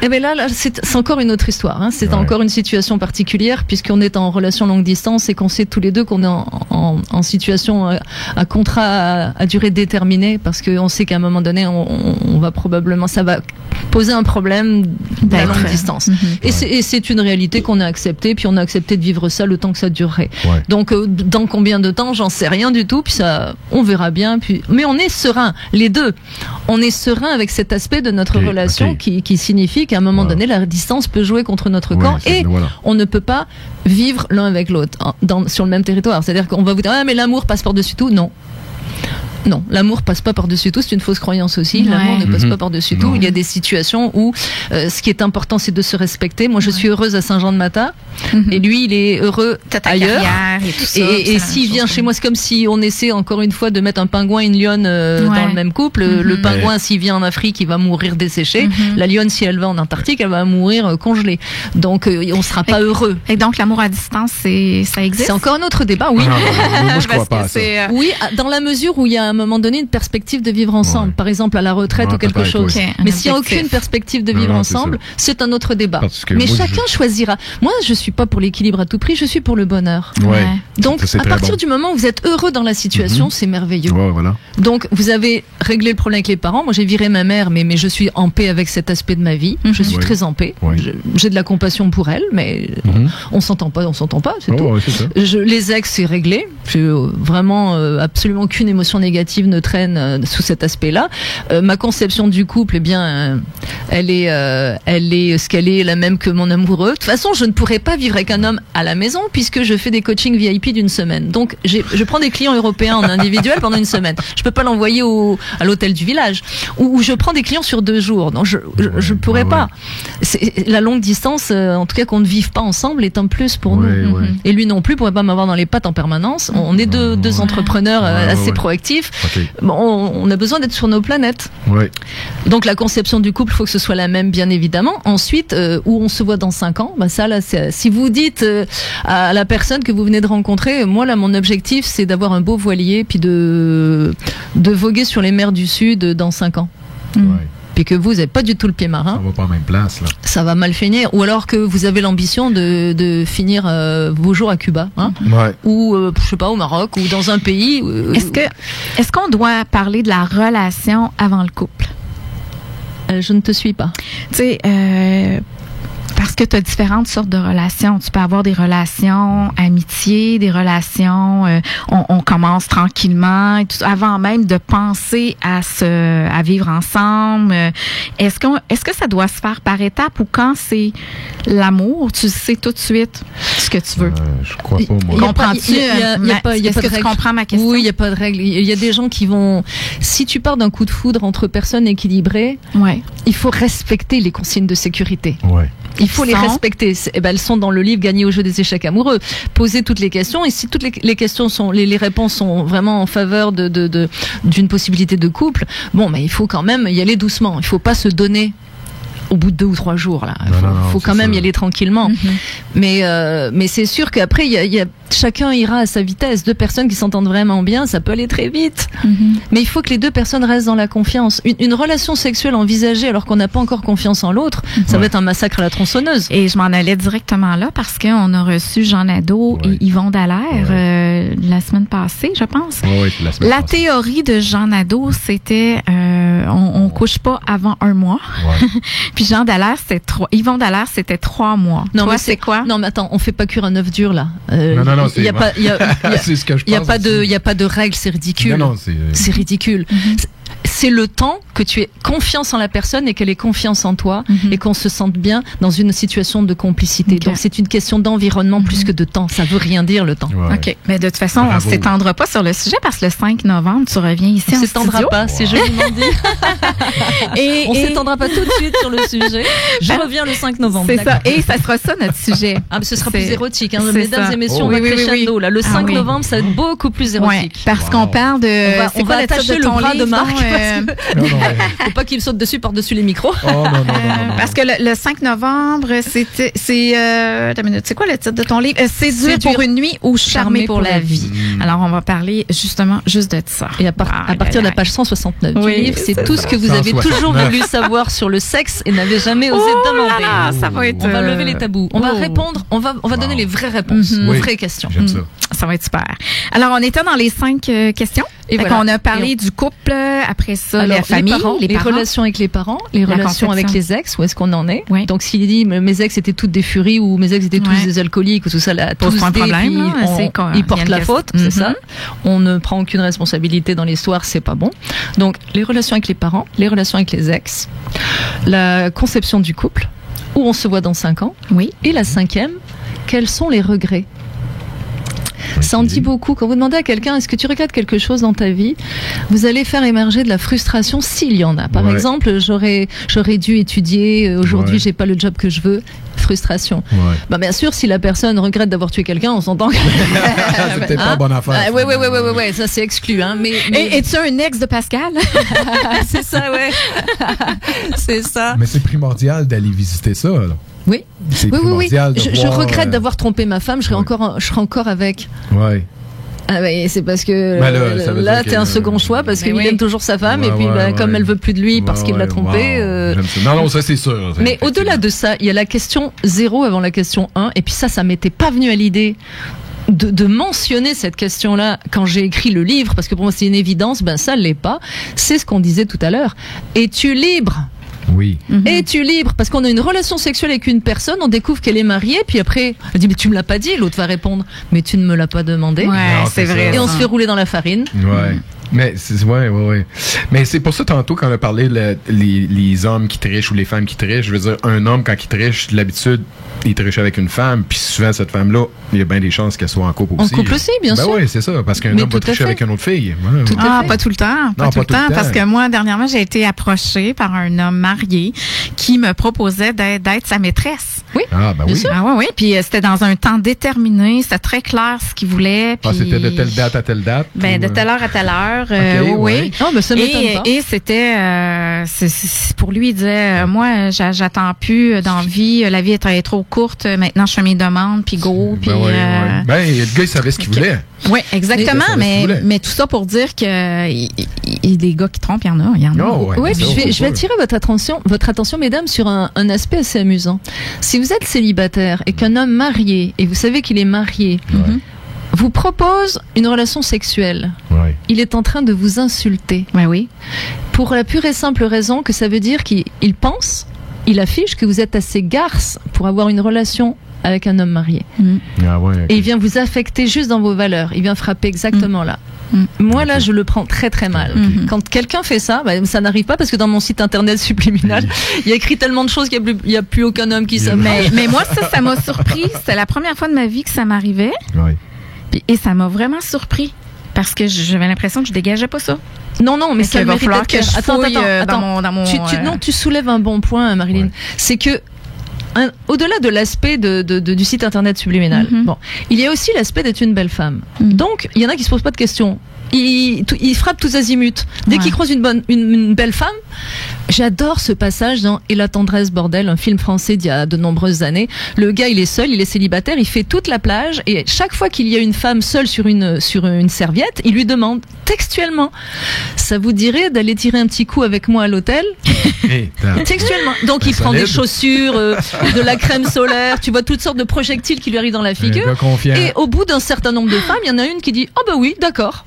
Eh ben là c'est encore une autre histoire. Hein. C'est encore une situation particulière puisqu'on est en relation longue distance et qu'on sait tous les deux qu'on est en situation à contrat à durée déterminée parce qu'on sait qu'à un moment donné, on va probablement, ça va poser un problème de la longue distance. Et c'est une réalité qu'on a acceptée, puis on a accepté de vivre ça le temps que ça durerait. Ouais. Donc dans combien de temps, j'en sais rien du tout. Puis ça, on verra bien. Puis, mais on est serein, les deux. On est serein avec cet aspect de notre relation qui signifie qu'à un moment donné, la distance peut jouer contre notre corps et on ne peut pas vivre l'un avec l'autre sur le même territoire. C'est-à-dire qu'on va vous dire mais l'amour passe par-dessus tout. Non, l'amour passe pas par-dessus tout, c'est une fausse croyance aussi. L'amour ne passe pas par-dessus tout. Il y a des situations où ce qui est important, c'est de se respecter. Moi, je suis heureuse à Saint-Jean-de-Mata et lui, il est heureux ailleurs. Et, tout ça, et s'il vient chez moi, c'est comme si on essaie encore une fois de mettre un pingouin et une lionne dans le même couple. Le pingouin, s'il vient en Afrique, il va mourir desséché. La lionne, si elle va en Antarctique, elle va mourir congelée. Donc, on sera pas heureux. Et donc, l'amour à distance, ça existe? C'est encore un autre débat, oui. Moi, je crois pas à ça. Oui, dans la mesure où il y a à un moment donné une perspective de vivre ensemble, par exemple à la retraite ou quelque chose. Mais s'il n'y a aucune perspective de vivre ensemble, c'est un autre débat. Mais chacun choisira. Moi, je suis pas pour l'équilibre à tout prix, je suis pour le bonheur. Donc, à partir du moment où vous êtes heureux dans la situation, c'est merveilleux. Donc, vous avez réglé le problème avec les parents. Moi, j'ai viré ma mère, mais je suis en paix avec cet aspect de ma vie. Je suis très en paix. J'ai de la compassion pour elle, mais on s'entend pas, c'est tout. Les ex, c'est réglé. J'ai vraiment absolument aucune émotion négative ne traîne sous cet aspect-là. Ma conception du couple, eh bien, elle est ce qu'elle est, la même que mon amoureux. De toute façon, je ne pourrais pas vivre avec un homme à la maison puisque je fais des coachings VIP d'une semaine. Donc, je prends des clients européens en individuel pendant une semaine. Je peux pas l'envoyer à l'hôtel du village. Ou je prends des clients sur 2 jours. Donc, je pourrais pas. La longue distance, en tout cas qu'on ne vive pas ensemble, est un plus pour nous. Et lui non plus pourrait pas m'avoir dans les pattes en permanence. On est deux entrepreneurs assez proactifs. Bon, on a besoin d'être sur nos planètes. Donc la conception du couple, il faut que ce soit la même, bien évidemment. Ensuite, où on se voit dans 5 ans, ça là, si vous dites à la personne que vous venez de rencontrer, moi là, mon objectif, c'est d'avoir un beau voilier, puis de voguer sur les mers du Sud dans 5 ans. Puis que vous n'avez pas du tout le pied marin. Ça va pas en même place, là. Ça va mal finir. Ou alors que vous avez l'ambition de finir vos jours à Cuba, ou je sais pas, au Maroc, ou dans un pays. Est-ce qu'on doit parler de la relation avant le couple? Je ne te suis pas. Tu sais, parce que tu as différentes sortes de relations. Tu peux avoir des relations amitiés, des relations on commence tranquillement et tout, avant même de penser à vivre ensemble. Est-ce que ça doit se faire par étapes ou quand c'est l'amour, tu sais tout de suite ce que tu veux? Je crois pas, moi. Comprends-tu? Est-ce que tu comprends ma question? Oui, il n'y a pas de règle. Il y a des gens qui vont... Si tu pars d'un coup de foudre entre personnes équilibrées, il faut respecter les consignes de sécurité. Il faut les respecter. Elles sont dans le livre Gagner au jeu des échecs amoureux. Poser toutes les questions, et si toutes les questions sont, les réponses sont vraiment en faveur d'une possibilité de couple, mais il faut quand même y aller doucement. Il faut pas se donner au bout de 2 ou 3 jours, là. Faut quand même y aller tranquillement. Mais c'est sûr qu'après, chacun ira à sa vitesse. 2 personnes qui s'entendent vraiment bien, ça peut aller très vite. Mais il faut que les 2 personnes restent dans la confiance. Une relation sexuelle envisagée alors qu'on n'a pas encore confiance en l'autre, ça va être un massacre à la tronçonneuse. Et je m'en allais directement là parce qu'on a reçu Jean Nadeau et Yvon Dallaire la semaine passée, je pense. La théorie de Jean Nadeau, c'était on couche pas avant 1 mois. Puis Jean Dallaire, Yvon Dallaire, c'était 3 mois. Non, toi, mais c'est quoi? Non, mais attends, on fait pas cuire un œuf dur, là. Non, c'est ce que je pense. Il y a pas de règle, c'est ridicule. Non, c'est ridicule. C'est le temps que tu aies confiance en la personne et qu'elle ait confiance en toi et qu'on se sente bien dans une situation de complicité. Donc c'est une question d'environnement plus que de temps. Ça veut rien dire, le temps. OK. Mais de toute façon, on ne s'étendra pas sur le sujet parce que le 5 novembre, tu reviens ici en studio. On ne s'étendra pas, c'est joliment dit. On ne s'étendra pas tout de suite sur le sujet. Je reviens le 5 novembre. C'est ça. Et ça sera ça, notre sujet. Mais ce sera plus érotique. Mesdames et messieurs, on va crescendo. Là, le 5 novembre, ça va être beaucoup plus érotique. Parce qu'on parle de... On va attacher le bras de Marc. Non, non, mais- Faut pas qu'il saute dessus par-dessus les micros. Oh, non, non, non, non. Parce que le 5 novembre, attends une minute, c'est quoi le titre de ton livre? Séduire Séduire pour une nuit ou charmer pour la vie. Alors, on va parler justement juste de ça. Et à partir de la page 169 du Oui, livre, c'est c'est tout ça. ce que vous avez 169. toujours voulu savoir sur le sexe et n'avez jamais osé Oh là demander. là, ça va être... On va lever les tabous. On va répondre, on va donner les vraies réponses aux Oui. vraies questions. J'aime ça. Ça va être super. Alors, on était dans les 5 questions. Et Fait voilà. qu'on a parlé Et du couple, après ça, Alors, la famille, les parents. relations avec les parents, les La relations avec conception. les ex, où est-ce qu'on en est. Oui. Donc, s'il dit mes ex étaient toutes des furies ou mes ex étaient tous Ouais. des alcooliques ou tout ça, là, Pose tous pas un des, problème, puis là. C'est quoi, ils il y portent a une la question. faute, c'est Mhm. ça. On ne prend aucune responsabilité dans l'histoire, c'est pas bon. Donc, les relations avec les parents, les relations avec les ex, la conception du couple, où on se voit dans 5 ans, Oui. et la 5e, quels sont les regrets? Ça en dit beaucoup. Quand vous demandez à quelqu'un, est-ce que tu regrettes quelque chose dans ta vie, vous allez faire émerger de la frustration s'il y en a. Par Ouais. exemple, j'aurais dû étudier, aujourd'hui Ouais. j'ai pas le job que je veux, frustration. Ouais. Bah, bien sûr, si la personne regrette d'avoir tué quelqu'un, on s'entend que... C'est peut-être pas Hein? bonne affaire. Ah, ouais, ça c'est exclu. Hein. Mais Es-tu un ex de Pascal? c'est ça, ouais. C'est ça. Mais c'est primordial d'aller visiter ça, là. Oui. C'est Oui, oui, oui. primordial de Je voir, regrette d'avoir trompé ma femme, je serais ouais. encore avec. Ouais. Ah ouais, c'est parce que Ben là, ça veut là, dire t'es que- un second choix parce Mais qu'il oui. aime toujours sa femme et Ouais, puis ouais, bah, comme ouais. elle veut plus de lui parce qu'il l'a Ouais, trompé. wow. J'aime ça. Non, ça c'est sûr. Mais au-delà de ça, il y a la question 0 avant la question 1 et puis ça m'était pas venu à l'idée de mentionner cette question-là quand j'ai écrit le livre parce que pour moi c'est une évidence, ben ça l'est pas. C'est ce qu'on disait tout à l'heure. Es-tu libre? Oui. Es-tu libre? Parce qu'on a une relation sexuelle avec une personne, on découvre qu'elle est mariée, puis après, elle dit, mais tu me l'as pas dit, l'autre va répondre, mais tu ne me l'as pas demandé. Ouais, Non, c'est c'est vrai. ça. Et on ça. se fait rouler dans la farine. Ouais. Mais c'est ouais. Mais c'est pour ça tantôt quand on a parlé les hommes qui trichent ou les femmes qui trichent, je veux dire un homme quand il triche, d'habitude il triche avec une femme, puis souvent cette femme-là, il y a bien des chances qu'elle soit en couple En aussi. couple aussi, bien ben sûr. oui, c'est ça, parce qu'un Mais homme tout va à tricher fait. avec une autre fille. Ouais, Tout ouais. à Ah, fait. pas tout le temps. Pas Non, tout le temps, parce que moi, dernièrement, j'ai été approchée par un homme marié qui me proposait d'être sa maîtresse. Ah ben Bien oui. sûr. Ah oui. Puis c'était dans un temps déterminé. C'était très clair ce qu'il voulait. Ah, puis- c'était de telle date à telle date. Ben, ou, de telle heure à telle heure. Ok, oui. ouais. Ah, ben ça m'étonne pas. Et c'était, pour lui, il disait, moi, j'attends plus d'envie, la vie est trop courte, maintenant je fais mes demandes, puis go, puis... Ben, ouais, ouais. Ben, le gars, il savait ce qu'il voulait. Oui, exactement, Il savait ce qu'il voulait. mais tout ça pour dire que des gars qui trompent, il y en a, il y en a. Oh, Oui, puis ça, je vais c'est attirer votre attention, mesdames, sur un aspect assez amusant. Si vous êtes célibataire et qu'un homme marié, et vous savez qu'il est marié, Ouais. vous propose une relation sexuelle, Ouais. il est en train de vous insulter. Ben oui. Pour la pure et simple raison que ça veut dire qu'il pense, il affiche que vous êtes assez garce pour avoir une relation avec un homme marié. Ah ouais. ok. Et il vient vous affecter juste dans vos valeurs. Il vient frapper exactement là. Mm. Moi, là, je le prends très très mal. Mhm. Quand quelqu'un fait ça, bah, ça n'arrive pas parce que dans mon site internet subliminal, il y a écrit tellement de choses qu'il n'y a plus aucun homme qui Il y a- s'aime. Mais moi, ça m'a surpris. C'était la première fois de ma vie que ça m'arrivait. Ouais. Et ça m'a vraiment surpris. Parce que j'avais l'impression que je dégageais pas ça. Non, mais Fait ça qu'il va mérite falloir d'être que clair. je fouille, dans mon, Non, tu soulèves un bon point, Marilyn. Ouais. C'est que au-delà de l'aspect du site internet subliminal, Mhm. bon, il y a aussi l'aspect d'être une belle femme. Mhm. Donc, il y en a qui se posent pas de questions. Ils frappent tous azimuts. Dès Ouais. qu'ils croisent une belle femme, j'adore ce passage dans Et la tendresse, bordel, un film français d'il y a de nombreuses années. Le gars, il est seul, il est célibataire, il fait toute la plage et chaque fois qu'il y a une femme seule sur une serviette, il lui demande textuellement, ça vous dirait d'aller tirer un petit coup avec moi à l'hôtel? Hey, t'as- Textuellement. Donc il C'est prend des solide. chaussures, de la crème solaire, tu vois toutes sortes de projectiles qui lui arrivent dans la un figure. gars confiant. Et au bout d'un certain nombre de femmes, il y en a une qui dit « Oh bah oui, d'accord ».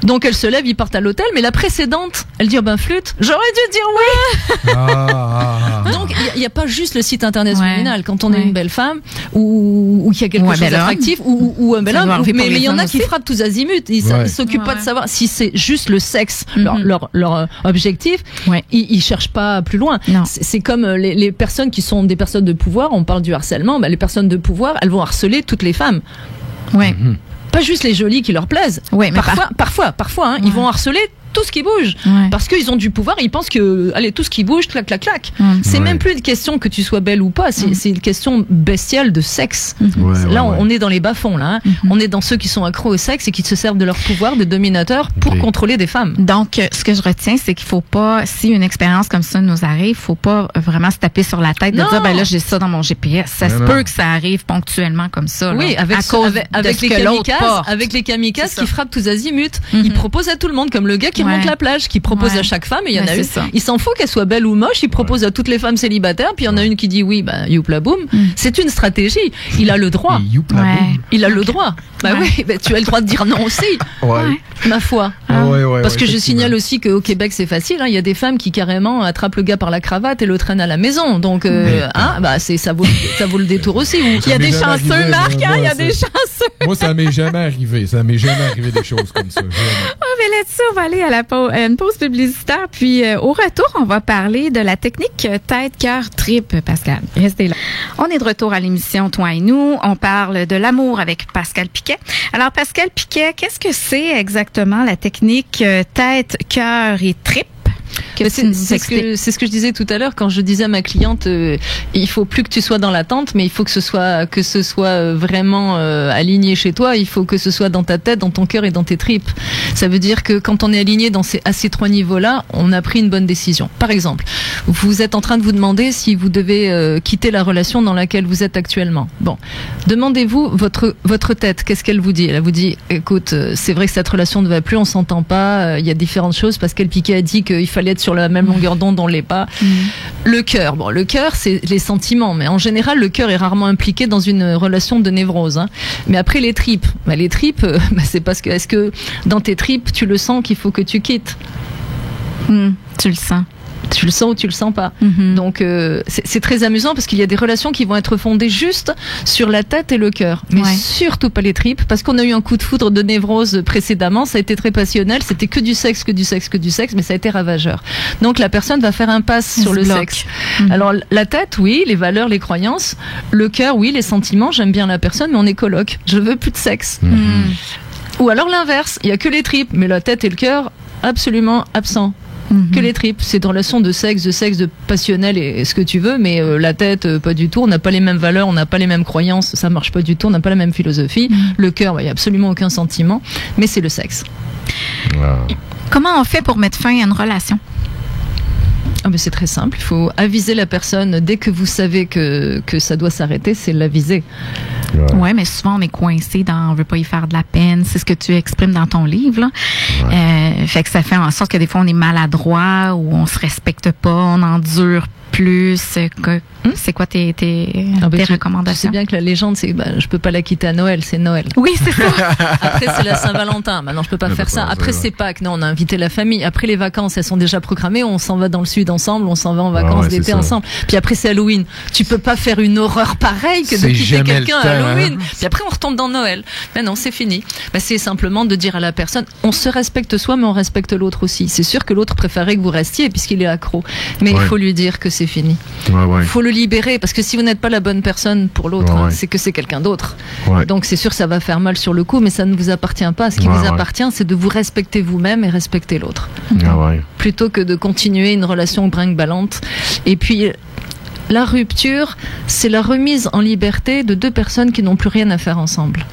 Donc elle se lève, ils partent à l'hôtel, mais la précédente, elle dit « Oh ben flûte, j'aurais dû dire oui ». Ah. Donc il n'y a pas juste le site internet Ouais. subliminal. Quand on est Ouais. une belle femme ou qu'il y a quelque Ou un chose bel homme. d'attractif ou un bel Ça homme, doit arriver pour mais les il y en a femmes qui aussi. frappent tous azimuts. Ils Ouais. s'occupent pas Ouais. de savoir si c'est juste le sexe, Mhm. leur objectif. Ouais. Ils cherchent pas plus loin. Non. C'est comme les personnes qui sont des personnes de pouvoir. On parle du harcèlement. Bah, les personnes de pouvoir, elles vont harceler toutes les femmes. Ouais. Pas juste les jolies qui leur plaisent. Ouais, mais Parfois, hein, ils Ouais. vont harceler tout ce qui bouge. Ouais. Parce qu'ils ont du pouvoir, ils pensent que, allez, tout ce qui bouge, clac, clac, clac. C'est Ouais. même plus une question que tu sois belle ou pas, c'est une question bestiale de sexe. Ouais, Là, ouais, on est dans les bas-fonds, là. Hein. On est dans ceux qui sont accros au sexe et qui se servent de leur pouvoir de dominateur pour Ok. contrôler des femmes. Donc, ce que je retiens, c'est qu'il faut pas, si une expérience comme ça nous arrive, faut pas vraiment se taper sur la tête de Non. dire, ben là, j'ai ça dans mon GPS. Ça Non, se non. peut que ça arrive ponctuellement comme ça. là, Oui, avec, à cause de avec ce les que l'autre kamikazes, porte. avec les kamikazes C'est ça. qui frappent tous azimuts. Mhm. Ils proposent à tout le monde, comme le gars qui Ouais. remonte la plage, qui propose Ouais. à chaque femme, et il y en Ben, a c'est une. ça. Il s'en fout qu'elle soit belle ou moche, il propose à toutes les femmes célibataires, puis il y en a une qui dit oui, bah, youpla boum. C'est une stratégie. Il a le droit. Et youp, la Ouais. boum. Il a le droit. Bah Ouais. oui, bah, tu as le droit de dire non aussi, Ouais. ma foi. Ouais, Parce que je effectivement. signale aussi qu'au Québec c'est facile, hein. Il y a des femmes qui carrément attrapent le gars par la cravate et le traînent à la maison. Donc bah ça vaut le détour aussi. Ou- Il y a des m'est jamais chanceux, arrivé, Marc, moi, hein, il y a ça. des chanceux. Moi, ça m'est jamais arrivé. Ça m'est jamais arrivé des choses comme ça. Jamais. Mais là-dessus, on va aller à une pause publicitaire. Puis au retour, on va parler de la technique tête, cœur, trip, Pascal. Restez là. On est de retour à l'émission Toi et nous. On parle de l'amour avec Pascal Piquet. Alors, Pascal Piquet, qu'est-ce que c'est exactement la technique tête, cœur et trip? Mais Que tu nous c'est expliques? ce que je disais tout à l'heure quand je disais à ma cliente, il faut plus que tu sois dans l'attente, mais il faut que ce soit vraiment aligné chez toi. Il faut que ce soit dans ta tête, dans ton cœur et dans tes tripes. Ça veut dire que quand on est aligné à ces trois niveaux-là, on a pris une bonne décision. Par exemple, vous êtes en train de vous demander si vous devez quitter la relation dans laquelle vous êtes actuellement. Bon, demandez-vous votre tête, qu'est-ce qu'elle vous dit? Elle vous dit, écoute, c'est vrai que cette relation ne va plus, on s'entend pas. Il y a différentes choses. Pascal Piquet a dit qu'il fallait être sur la même longueur d'onde, on l'est pas. Le cœur, bon, le cœur, c'est les sentiments, mais en général, le cœur est rarement impliqué dans une relation de névrose. Hein. Mais après, les tripes, c'est parce que, est-ce que dans tes tripes, tu le sens qu'il faut que tu quittes? Tu le sens. Tu le sens ou tu le sens pas. Donc c'est très amusant parce qu'il y a des relations qui vont être fondées juste sur la tête et le cœur, mais Ouais. surtout pas les tripes, parce qu'on a eu un coup de foudre de névrose précédemment, ça a été très passionnel, c'était que du sexe, mais ça a été ravageur. Donc la personne va faire impasse sur se le bloque. sexe. Alors la tête, oui, les valeurs, les croyances, le cœur, oui, les sentiments, j'aime bien la personne, mais on est coloc, je veux plus de sexe. Ou alors l'inverse, il y a que les tripes, mais la tête et le cœur, absolument absents. Que les tripes, c'est une relation de sexe, de passionnel et ce que tu veux, mais la tête, pas du tout. On n'a pas les mêmes valeurs, on n'a pas les mêmes croyances, ça marche pas du tout, on n'a pas la même philosophie. Le cœur, il y a absolument aucun sentiment, mais c'est le sexe. Comment on fait pour mettre fin à une relation? Ah ben c'est très simple, il faut aviser la personne dès que vous savez que ça doit s'arrêter, c'est l'aviser. Ouais, mais souvent on est coincé dans, on veut pas y faire de la peine. C'est ce que tu exprimes dans ton livre, là. Fait que ça fait en sorte que des fois on est maladroit ou on se respecte pas, on endure plus. C'est quoi tes recommandations? Tu sais bien que la légende, c'est je peux pas la quitter à Noël, c'est Noël. Oui, c'est ça. Après, c'est la Saint-Valentin. Maintenant, je peux pas faire ça. Après, c'est Pâques. Non, on a invité la famille. Après, les vacances, elles sont déjà programmées. On s'en va dans le sud ensemble. On s'en va en vacances d'été ensemble. Puis après, c'est Halloween. Tu peux pas faire une horreur pareille que de quitter quelqu'un à Halloween. Puis après, on retombe dans Noël. Mais non, c'est fini. C'est simplement de dire à la personne, on se respecte soi, mais on respecte l'autre aussi. C'est sûr que l'autre préférait que vous restiez puisqu'il est accro. Mais il faut lui dire que c'est fini. Il faut le libérer parce que si vous n'êtes pas la bonne personne pour l'autre, c'est que c'est quelqu'un d'autre. Donc c'est sûr que ça va faire mal sur le coup, mais ça ne vous appartient pas. Ce qui vous appartient, c'est de vous respecter vous-même et respecter l'autre. Plutôt que de continuer une relation brinque-ballante. Et puis la rupture, c'est la remise en liberté de deux personnes qui n'ont plus rien à faire ensemble.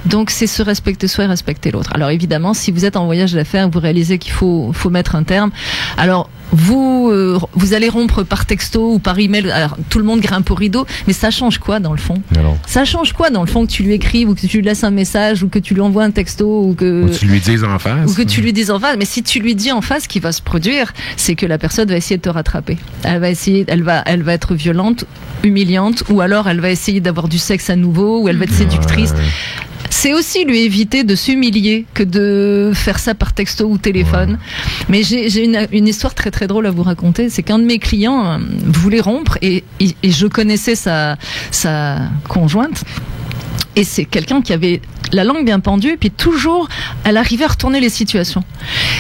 Donc c'est se respecter soi et respecter l'autre. Alors évidemment, si vous êtes en voyage d'affaires, vous réalisez qu'il faut mettre un terme. Alors vous allez rompre par texto ou par email. Alors tout le monde grimpe au rideau, mais ça change quoi dans le fond? Ça change quoi dans le fond que tu lui écrives ou que tu lui laisses un message ou que tu lui envoies un texto ou que tu lui dises en face. Ou que tu lui dises en face. Mais si tu lui dis en face, ce qui va se produire, c'est que la personne va essayer de te rattraper. Elle va être violente, humiliante, ou alors elle va essayer d'avoir du sexe à nouveau, ou elle va être séductrice. C'est aussi lui éviter de s'humilier que de faire ça par texto ou téléphone. Mais j'ai une histoire très très drôle à vous raconter. C'est qu'un de mes clients voulait rompre et je connaissais sa conjointe. Et c'est quelqu'un qui avait la langue bien pendue, puis toujours, elle arrivait à retourner les situations.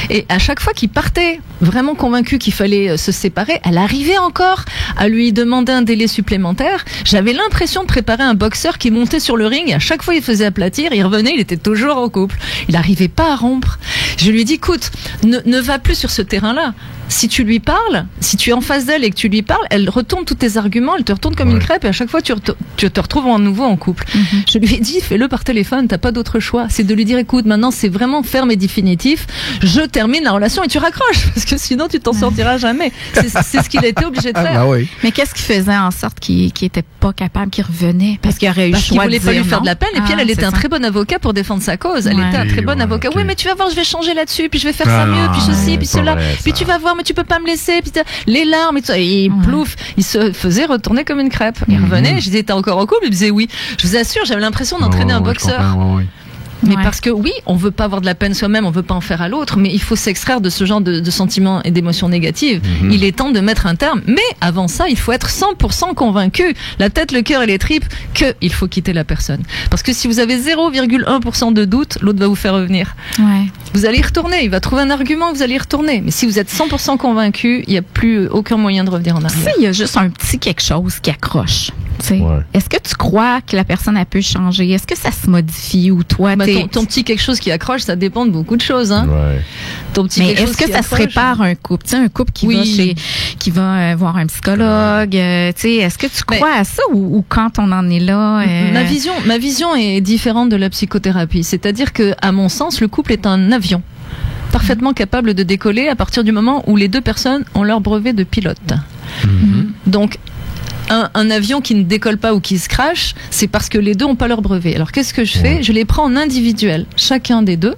Et à chaque fois qu'il partait, vraiment convaincu qu'il fallait se séparer, elle arrivait encore à lui demander un délai supplémentaire. J'avais l'impression de préparer un boxeur qui montait sur le ring, et à chaque fois il faisait aplatir, il revenait, il était toujours en couple. Il n'arrivait pas à rompre. Je lui ai dit, écoute, ne va plus sur ce terrain-là. Si tu lui parles, si tu es en face d'elle et que tu lui parles, elle retourne tous tes arguments, elle te retourne comme une crêpe, et à chaque fois tu te retrouves à nouveau en couple. Je lui ai dit, fais-le par téléphone, t'as pas d'autre choix. C'est de lui dire, écoute, maintenant c'est vraiment ferme et définitif, je termine la relation et tu raccroches, parce que sinon tu t'en sortiras jamais. C'est ce qu'il a été obligé de faire. Mais qu'est-ce qui faisait en sorte qu'il était pas capable, qu'il revenait? Parce qu'il aurait eu le choix de dire non. Parce qu'il voulait pas lui faire de la peine, et puis elle était un très bon avocat pour défendre sa cause. Elle était un très bon avocat. ok. Oui, mais tu vas voir, je vais changer là-dessus, puis je vais faire ça mieux, puis ceci, puis cela, puis tu vas voir, mais tu peux pas me laisser. Les larmes et tout ça. Et plouf, il se faisait retourner comme une crêpe. Il revenait, je disais, t'es encore en couple? Il disait oui. Je vous assure, j'avais l'impression d'entraîner un boxeur. Mais parce que oui, on veut pas avoir de la peine soi-même, on veut pas en faire à l'autre, mais il faut s'extraire de ce genre de sentiments et d'émotions négatives. Il est temps de mettre un terme. Mais avant ça, il faut être 100% convaincu, la tête, le cœur et les tripes, qu'il faut quitter la personne. Parce que si vous avez 0,1% de doute, l'autre va vous faire revenir. Vous allez y retourner, il va trouver un argument, vous allez y retourner. Mais si vous êtes 100% convaincu, il n'y a plus aucun moyen de revenir en arrière. Il y a juste un petit quelque chose qui accroche. Est-ce que tu crois que la personne a pu changer? Est-ce que ça se modifie ou toi, ton petit quelque chose qui accroche, ça dépend de beaucoup de choses. Hein. Ton petit mais est-ce que ça se répare un couple? Tu sais, un couple qui va voir un psychologue. Est-ce que tu crois à ça ou quand on en est là? Ma vision est différente de la psychothérapie. C'est-à-dire que, à mon sens, le couple est un avion parfaitement capable de décoller à partir du moment où les deux personnes ont leur brevet de pilote. Donc, un avion qui ne décolle pas ou qui se crache, c'est parce que les deux n'ont pas leur brevet. Alors qu'est-ce que je fais? Je les prends en individuel, chacun des deux,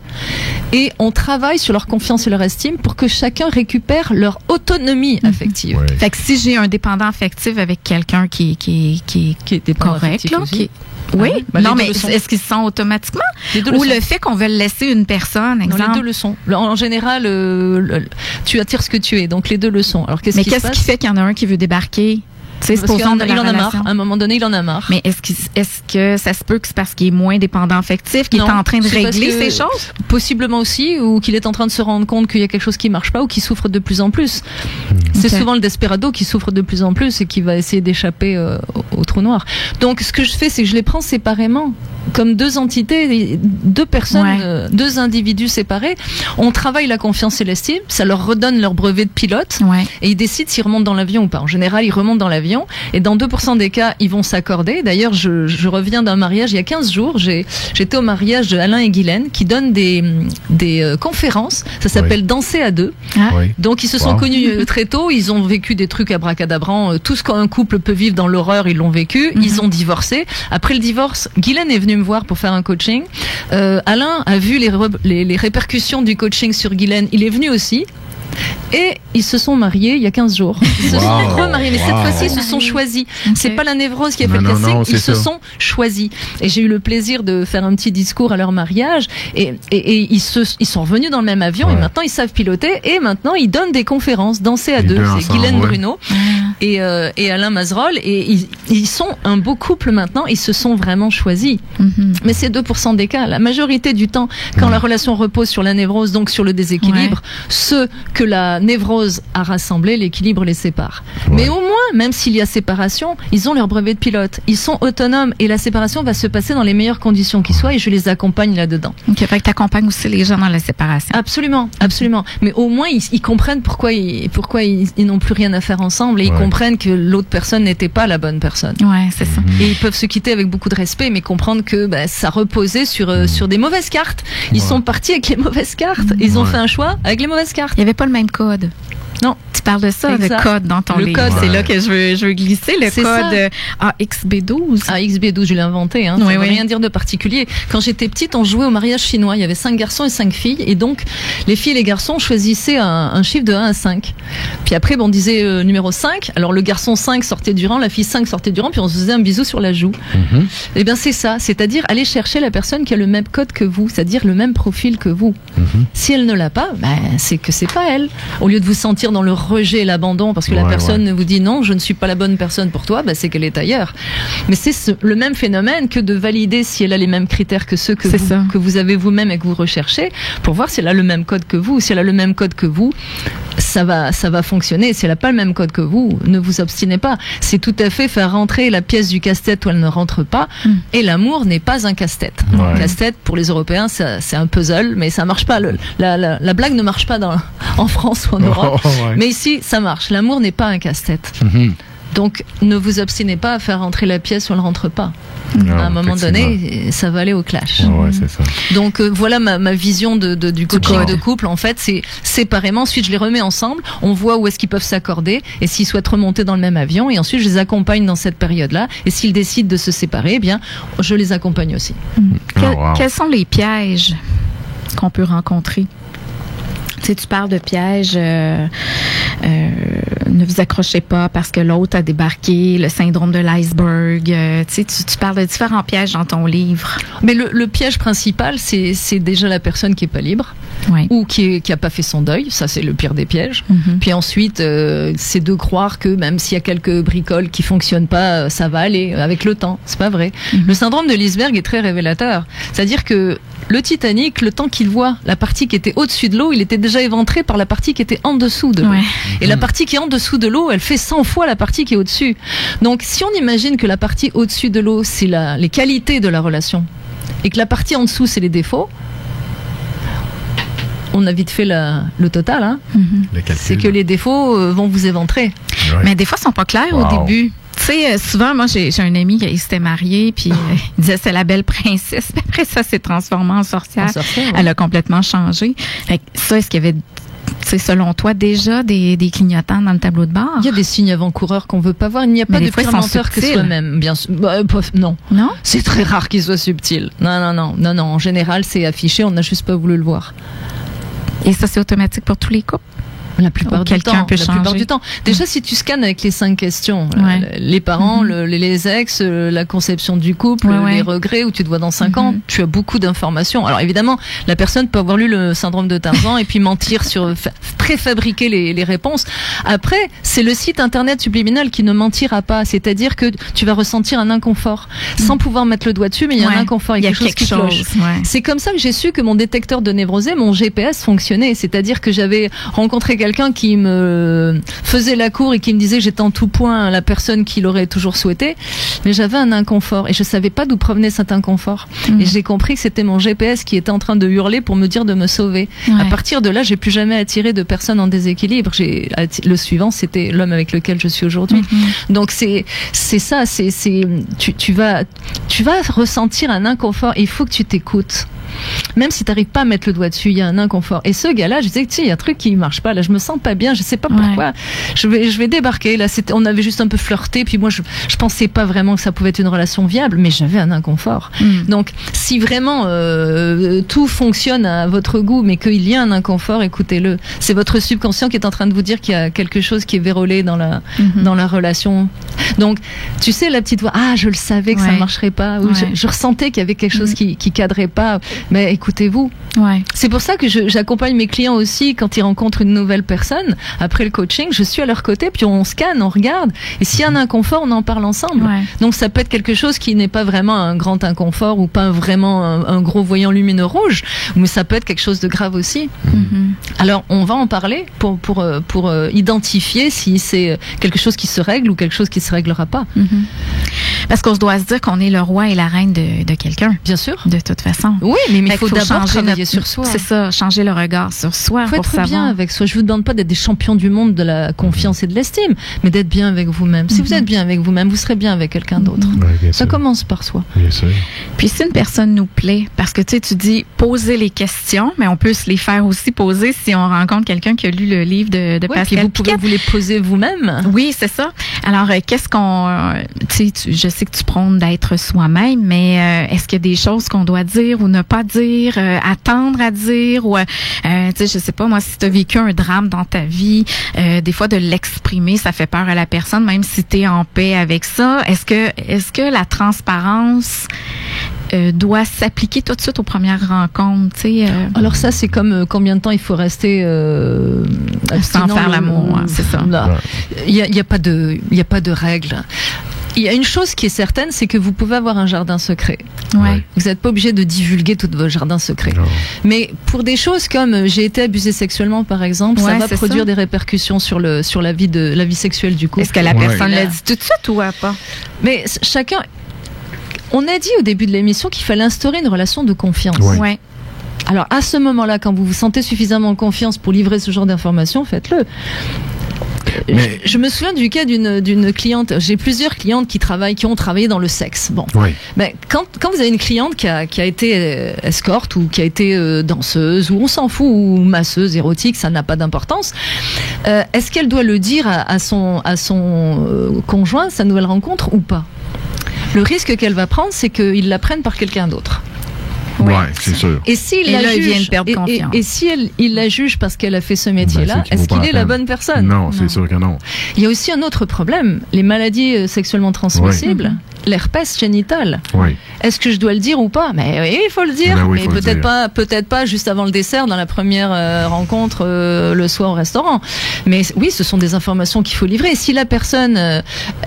et on travaille sur leur confiance et leur estime pour que chacun récupère leur autonomie affective. Fait que si j'ai un dépendant affectif avec quelqu'un qui est correct, là, non, mais est-ce qu'ils se sont automatiquement? Ou le fait qu'on veut laisser une personne, exemple? Non, les deux le sont. En général, tu attires ce que tu es, donc les deux le sont. Alors qu'est-ce qui fait qu'il y en a un qui veut débarquer? Il en a marre. À un moment donné, il en a marre. Mais est-ce que ça se peut que c'est parce qu'il est moins dépendant affectif, qu'il est en train de régler ces choses? Possiblement aussi, ou qu'il est en train de se rendre compte qu'il y a quelque chose qui marche pas ou qu'il souffre de plus en plus. C'est souvent le desperado qui souffre de plus en plus et qui va essayer d'échapper au trou noir. Donc, ce que je fais, c'est que je les prends séparément, comme deux entités, deux personnes, deux individus séparés. On travaille la confiance et l'estime, ça leur redonne leur brevet de pilote, et ils décident s'ils remontent dans l'avion ou pas. En général, ils remontent dans l'avion. Et dans 2% des cas, ils vont s'accorder. D'ailleurs, je reviens d'un mariage il y a 15 jours. J'étais au mariage de Alain et Guylaine qui donnent des conférences. Ça s'appelle Danser à deux. Donc, ils se sont connus très tôt. Ils ont vécu des trucs abracadabrants. Tout ce qu'un couple peut vivre dans l'horreur, ils l'ont vécu. Ils ont divorcé. Après le divorce, Guylaine est venue me voir pour faire un coaching. Alain a vu les répercussions du coaching sur Guylaine. Il est venu aussi. Et ils se sont mariés il y a 15 jours. Ils se sont remariés, mais cette fois-ci, ils se sont choisis. C'est pas la névrose qui a fait le casting, ils se sont choisis. Et j'ai eu le plaisir de faire un petit discours à leur mariage. Et ils sont revenus dans le même avion, et maintenant ils savent piloter, et maintenant ils donnent des conférences, Danser à deux. C'est Guylaine Bruno et Alain Mazerolle, et ils sont un beau couple maintenant, ils se sont vraiment choisis. Mais c'est 2% des cas. La majorité du temps, quand la relation repose sur la névrose, donc sur le déséquilibre, ceux que la névrose a rassemblé, l'équilibre les sépare. Mais au moins, même s'il y a séparation, ils ont leur brevet de pilote. Ils sont autonomes et la séparation va se passer dans les meilleures conditions qui soient, et je les accompagne là-dedans. OK, fait que tu accompagnes aussi les gens dans la séparation. Absolument, absolument. Mais au moins, ils comprennent pourquoi ils n'ont plus rien à faire ensemble, et ils comprennent que l'autre personne n'était pas la bonne personne. Ouais, c'est ça. Et ils peuvent se quitter avec beaucoup de respect, mais comprendre que ça reposait sur des mauvaises cartes. Ils sont partis avec les mauvaises cartes. Ils ont fait un choix avec les mauvaises cartes. Il n'y avait pas le même code. Non. Tu parles de ça, le code dans ton livre. C'est là que je veux glisser, le code AXB12. AXB12, je l'ai inventé. Ça ne veut rien dire de particulier. Quand j'étais petite, on jouait au mariage chinois. Il y avait 5 garçons et 5 filles. Et donc, les filles et les garçons choisissaient un chiffre de 1 à 5. Puis après, on disait numéro 5. Alors, le garçon 5 sortait du rang, la fille 5 sortait du rang, puis on se faisait un bisou sur la joue. Et bien, c'est ça. C'est-à-dire aller chercher la personne qui a le même code que vous, c'est-à-dire le même profil que vous. Si elle ne l'a pas, c'est que c'est pas elle. Au lieu de vous sentir partir dans le rejet et l'abandon parce que la personne vous dit non, je ne suis pas la bonne personne pour toi, c'est qu'elle est ailleurs. Mais c'est le même phénomène que de valider si elle a les mêmes critères que ceux que vous avez vous-même et que vous recherchez, pour voir si elle a le même code que vous. Si elle a le même code que vous, ça va fonctionner. Si elle n'a pas le même code que vous, ne vous obstinez pas. C'est tout à fait faire rentrer la pièce du casse-tête où elle ne rentre pas. Et l'amour n'est pas un casse-tête. Casse-tête, pour les Européens, c'est un puzzle, mais ça marche pas. La blague ne marche pas en France ou en Europe. Mais ici, ça marche. L'amour n'est pas un casse-tête. Donc, ne vous obstinez pas à faire rentrer la pièce où elle ne rentre pas. À un moment donné, ça va aller au clash. C'est ça. Donc, voilà ma vision du coaching de couple. En fait, c'est séparément. Ensuite, je les remets ensemble. On voit où est-ce qu'ils peuvent s'accorder et s'ils souhaitent remonter dans le même avion. Et ensuite, je les accompagne dans cette période-là. Et s'ils décident de se séparer, je les accompagne aussi. Quels sont les pièges qu'on peut rencontrer? Tu parles de pièges, ne vous accrochez pas parce que l'autre a débarqué, le syndrome de l'iceberg. Tu parles de différents pièges dans ton livre. Mais le piège principal, c'est déjà la personne qui est pas libre ou qui a pas fait son deuil. Ça, c'est le pire des pièges. Puis ensuite, c'est de croire que même s'il y a quelques bricoles qui fonctionnent pas, ça va aller avec le temps. C'est pas vrai. Le syndrome de l'iceberg est très révélateur. C'est-à-dire que le Titanic, le temps qu'il voit la partie qui était au-dessus de l'eau, il était déjà éventré par la partie qui était en dessous de l'eau. Et la partie qui est en dessous de l'eau, elle fait 100 fois la partie qui est au-dessus. Donc, si on imagine que la partie au-dessus de l'eau, c'est les qualités de la relation, et que la partie en dessous, c'est les défauts, on a vite fait le total. C'est que les défauts vont vous éventrer. Mais des fois, ils sont pas clairs au début. Tu sais, souvent, moi, j'ai un ami qui s'était marié, puis il disait c'est la belle princesse. Puis après ça, s'est transformée en sorcière. Elle a complètement changé. Fait que ça, est-ce qu'il y avait, selon toi, déjà des clignotants dans le tableau de bord? Il y a des signes avant-coureurs qu'on veut pas voir. Il n'y a pas de pire menteur que soi-même. Bien sûr. Non. C'est très rare qu'il soit subtil. Non. En général, c'est affiché. On n'a juste pas voulu le voir. Et ça, c'est automatique pour tous les couples? La plupart du temps. Déjà, si tu scannes avec les 5 questions, les parents, les ex, la conception du couple, les regrets, où tu te vois dans 5 ans, tu as beaucoup d'informations. Alors évidemment, la personne peut avoir lu le syndrome de Tarzan et puis mentir préfabriquer les réponses. Après, c'est le site internet subliminal qui ne mentira pas. C'est-à-dire que tu vas ressentir un inconfort sans pouvoir mettre le doigt dessus, mais il y a un inconfort, il y a quelque chose qui cloche. C'est comme ça que j'ai su que mon détecteur de névrosé, mon GPS fonctionnait. C'est-à-dire que j'avais rencontré quelqu'un qui me faisait la cour et qui me disait que j'étais en tout point la personne qu'il aurait toujours souhaité, mais j'avais un inconfort et je savais pas d'où provenait cet inconfort. Et j'ai compris que c'était mon GPS qui était en train de hurler pour me dire de me sauver. À partir de là, j'ai plus jamais attiré de personnes en déséquilibre. Le suivant, c'était l'homme avec lequel je suis aujourd'hui. Donc c'est ça, tu vas ressentir un inconfort et il faut que tu t'écoutes. Même si t'arrives pas à mettre le doigt dessus, il y a un inconfort. Et ce gars-là, je disais, il y a un truc qui marche pas, là, je me sens pas bien, je sais pas pourquoi. Je vais débarquer, là, on avait juste un peu flirté, puis moi, je pensais pas vraiment que ça pouvait être une relation viable, mais j'avais un inconfort. Donc, si vraiment, tout fonctionne à votre goût, mais qu'il y a un inconfort, écoutez-le. C'est votre subconscient qui est en train de vous dire qu'il y a quelque chose qui est vérolé dans la relation. Donc, tu sais, la petite voix, je le savais que ça marcherait pas, ou je ressentais qu'il y avait quelque chose qui cadrait pas. Mais écoutez-vous. C'est pour ça que j'accompagne mes clients aussi quand ils rencontrent une nouvelle personne. Après le coaching, je suis à leur côté, puis on scanne, on regarde. Et s'il y a un inconfort, on en parle ensemble. Donc ça peut être quelque chose qui n'est pas vraiment un grand inconfort ou pas vraiment un gros voyant lumineux rouge, mais ça peut être quelque chose de grave aussi. Alors on va en parler pour identifier si c'est quelque chose qui se règle ou quelque chose qui se réglera pas. Parce qu'on doit se dire qu'on est le roi et la reine de quelqu'un. Bien sûr. De toute façon. Oui, mais il faut d'abord travailler sur soi. C'est ça, changer le regard sur soi. Il faut être bien avec soi. Je vous demande pas d'être des champions du monde de la confiance et de l'estime, mais d'être bien avec vous-même. Si vous êtes bien avec vous-même, vous serez bien avec quelqu'un d'autre. Ça commence par soi. Bien sûr. Puis si une personne nous plaît, parce que tu dis poser les questions, mais on peut se les faire aussi poser si on rencontre quelqu'un qui a lu le livre de Pascal puis vous pouvez vous les poser vous-même. Oui, c'est ça. Alors, qu'est-ce qu'on... je sais que tu prônes d'être soi-même, mais est-ce qu'il y a des choses qu'on doit dire ou ne pas dire, attendre à dire, ou je sais pas, moi, si tu as vécu un drame dans ta vie, des fois de l'exprimer, ça fait peur à la personne, même si tu es en paix avec ça. Est-ce que la transparence doit s'appliquer tout de suite aux premières rencontres, tu sais. Alors ça, c'est comme combien de temps il faut rester sans faire l'amour, c'est ça. Il y a pas de règles. Il y a une chose qui est certaine, c'est que vous pouvez avoir un jardin secret. Ouais. Vous n'êtes pas obligé de divulguer tous vos jardins secrets. Non. Mais pour des choses comme j'ai été abusée sexuellement, par exemple, ça va produire des répercussions sur la vie sexuelle du couple. Est-ce que la personne l'a dit tout de suite ou pas? Mais chacun... On a dit au début de l'émission qu'il fallait instaurer une relation de confiance. Ouais. Alors à ce moment-là, quand vous vous sentez suffisamment en confiance pour livrer ce genre d'informations, faites-le. Mais... Je me souviens du cas d'une cliente. J'ai plusieurs clientes qui ont travaillé dans le sexe. Bon, mais quand vous avez une cliente qui a été escorte ou qui a été danseuse ou on s'en fout ou masseuse érotique, ça n'a pas d'importance. Est-ce qu'elle doit le dire à son conjoint, sa nouvelle rencontre ou pas? Le risque qu'elle va prendre, c'est qu'il la prenne par quelqu'un d'autre. Ouais, c'est sûr. Et s'il la juge, et si il la juge parce qu'elle a fait ce métier-là, est-ce qu'il est la bonne personne? Non, c'est sûr que non. Il y a aussi un autre problème, les maladies sexuellement transmissibles, l'herpès génital. Oui. Est-ce que je dois le dire ou pas? Mais oui, il faut le dire. Ben oui, mais peut-être pas juste avant le dessert, dans la première rencontre le soir au restaurant. Mais oui, ce sont des informations qu'il faut livrer. Et si la personne,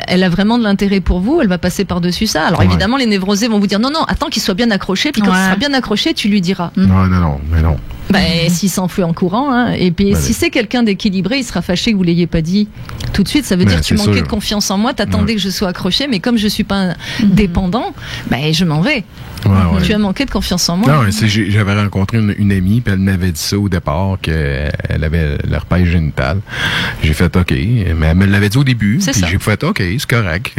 elle a vraiment de l'intérêt pour vous, elle va passer par-dessus ça. Alors évidemment, les névrosés vont vous dire non, attends qu'il soit bien accroché, puis quand il sera bien accroché, tu lui diras. Non. S'il s'enfuit en courant, hein. Et puis si c'est quelqu'un d'équilibré, il sera fâché que vous l'ayez pas dit tout de suite. Ça veut dire que tu manquais de confiance en moi, t'attendais que je sois accroché, mais comme je suis pas dépendant, je m'en vais. Tu as manqué de confiance en moi. Non, j'avais rencontré une amie, puis elle m'avait dit ça au départ, qu'elle avait l'herpès génital. J'ai fait OK, mais elle me l'avait dit au début, puis j'ai fait OK, c'est correct.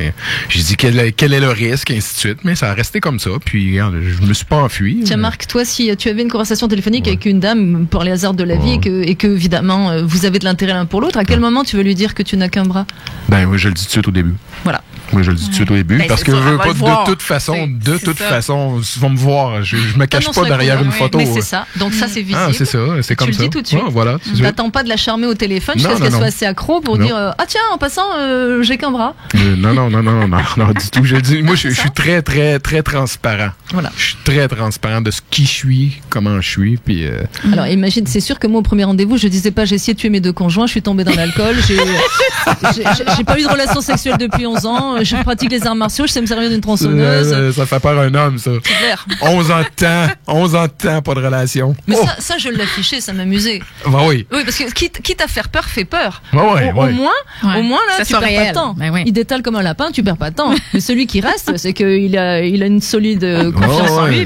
J'ai dit quel est le risque, ainsi de suite, mais ça a resté comme ça, puis regarde, je me suis pas enfui. Tiens, Marc, toi, si tu avais une conversation téléphonique avec une dame pour les hasards de la vie et que évidemment vous avez de l'intérêt l'un pour l'autre, à quel moment tu veux lui dire que tu n'as qu'un bras? Oui, je le dis tout de suite au début. Voilà. Oui, je le dis tout de suite au début, parce que je veux pas de toute façon, ils vont me voir. Je me cache pas derrière une photo. Mais c'est ça. Donc ça, c'est visible. C'est ça. C'est comme ça. Tu le dis tout de suite. Voilà. T'attends pas de la charmer au téléphone jusqu'à ce qu'elle soit assez accro pour dire tiens, en passant, j'ai qu'un bras. Non, du tout. Moi, je suis très, très, très transparent. Voilà. Je suis très transparent de qui je suis, comment je suis, puis. Alors imagine, c'est sûr que moi au premier rendez-vous, je disais pas j'ai essayé de tuer mes 2 conjoints, je suis tombée dans l'alcool, j'ai pas eu de relation sexuelle depuis 11 ans, je pratique les arts martiaux, je sais me servir d'une tronçonneuse. Ça fait peur à un homme, ça. C'est clair. 11 ans de temps, pas de relation. Mais ça je l'affichais, ça m'amusait. Oui. Oui, parce que quitte à faire peur, fait peur. Au moins là, tu perds pas de temps. Il détale comme un lapin, tu perds pas de temps. Mais celui qui reste, c'est qu'il a une solide confiance en lui,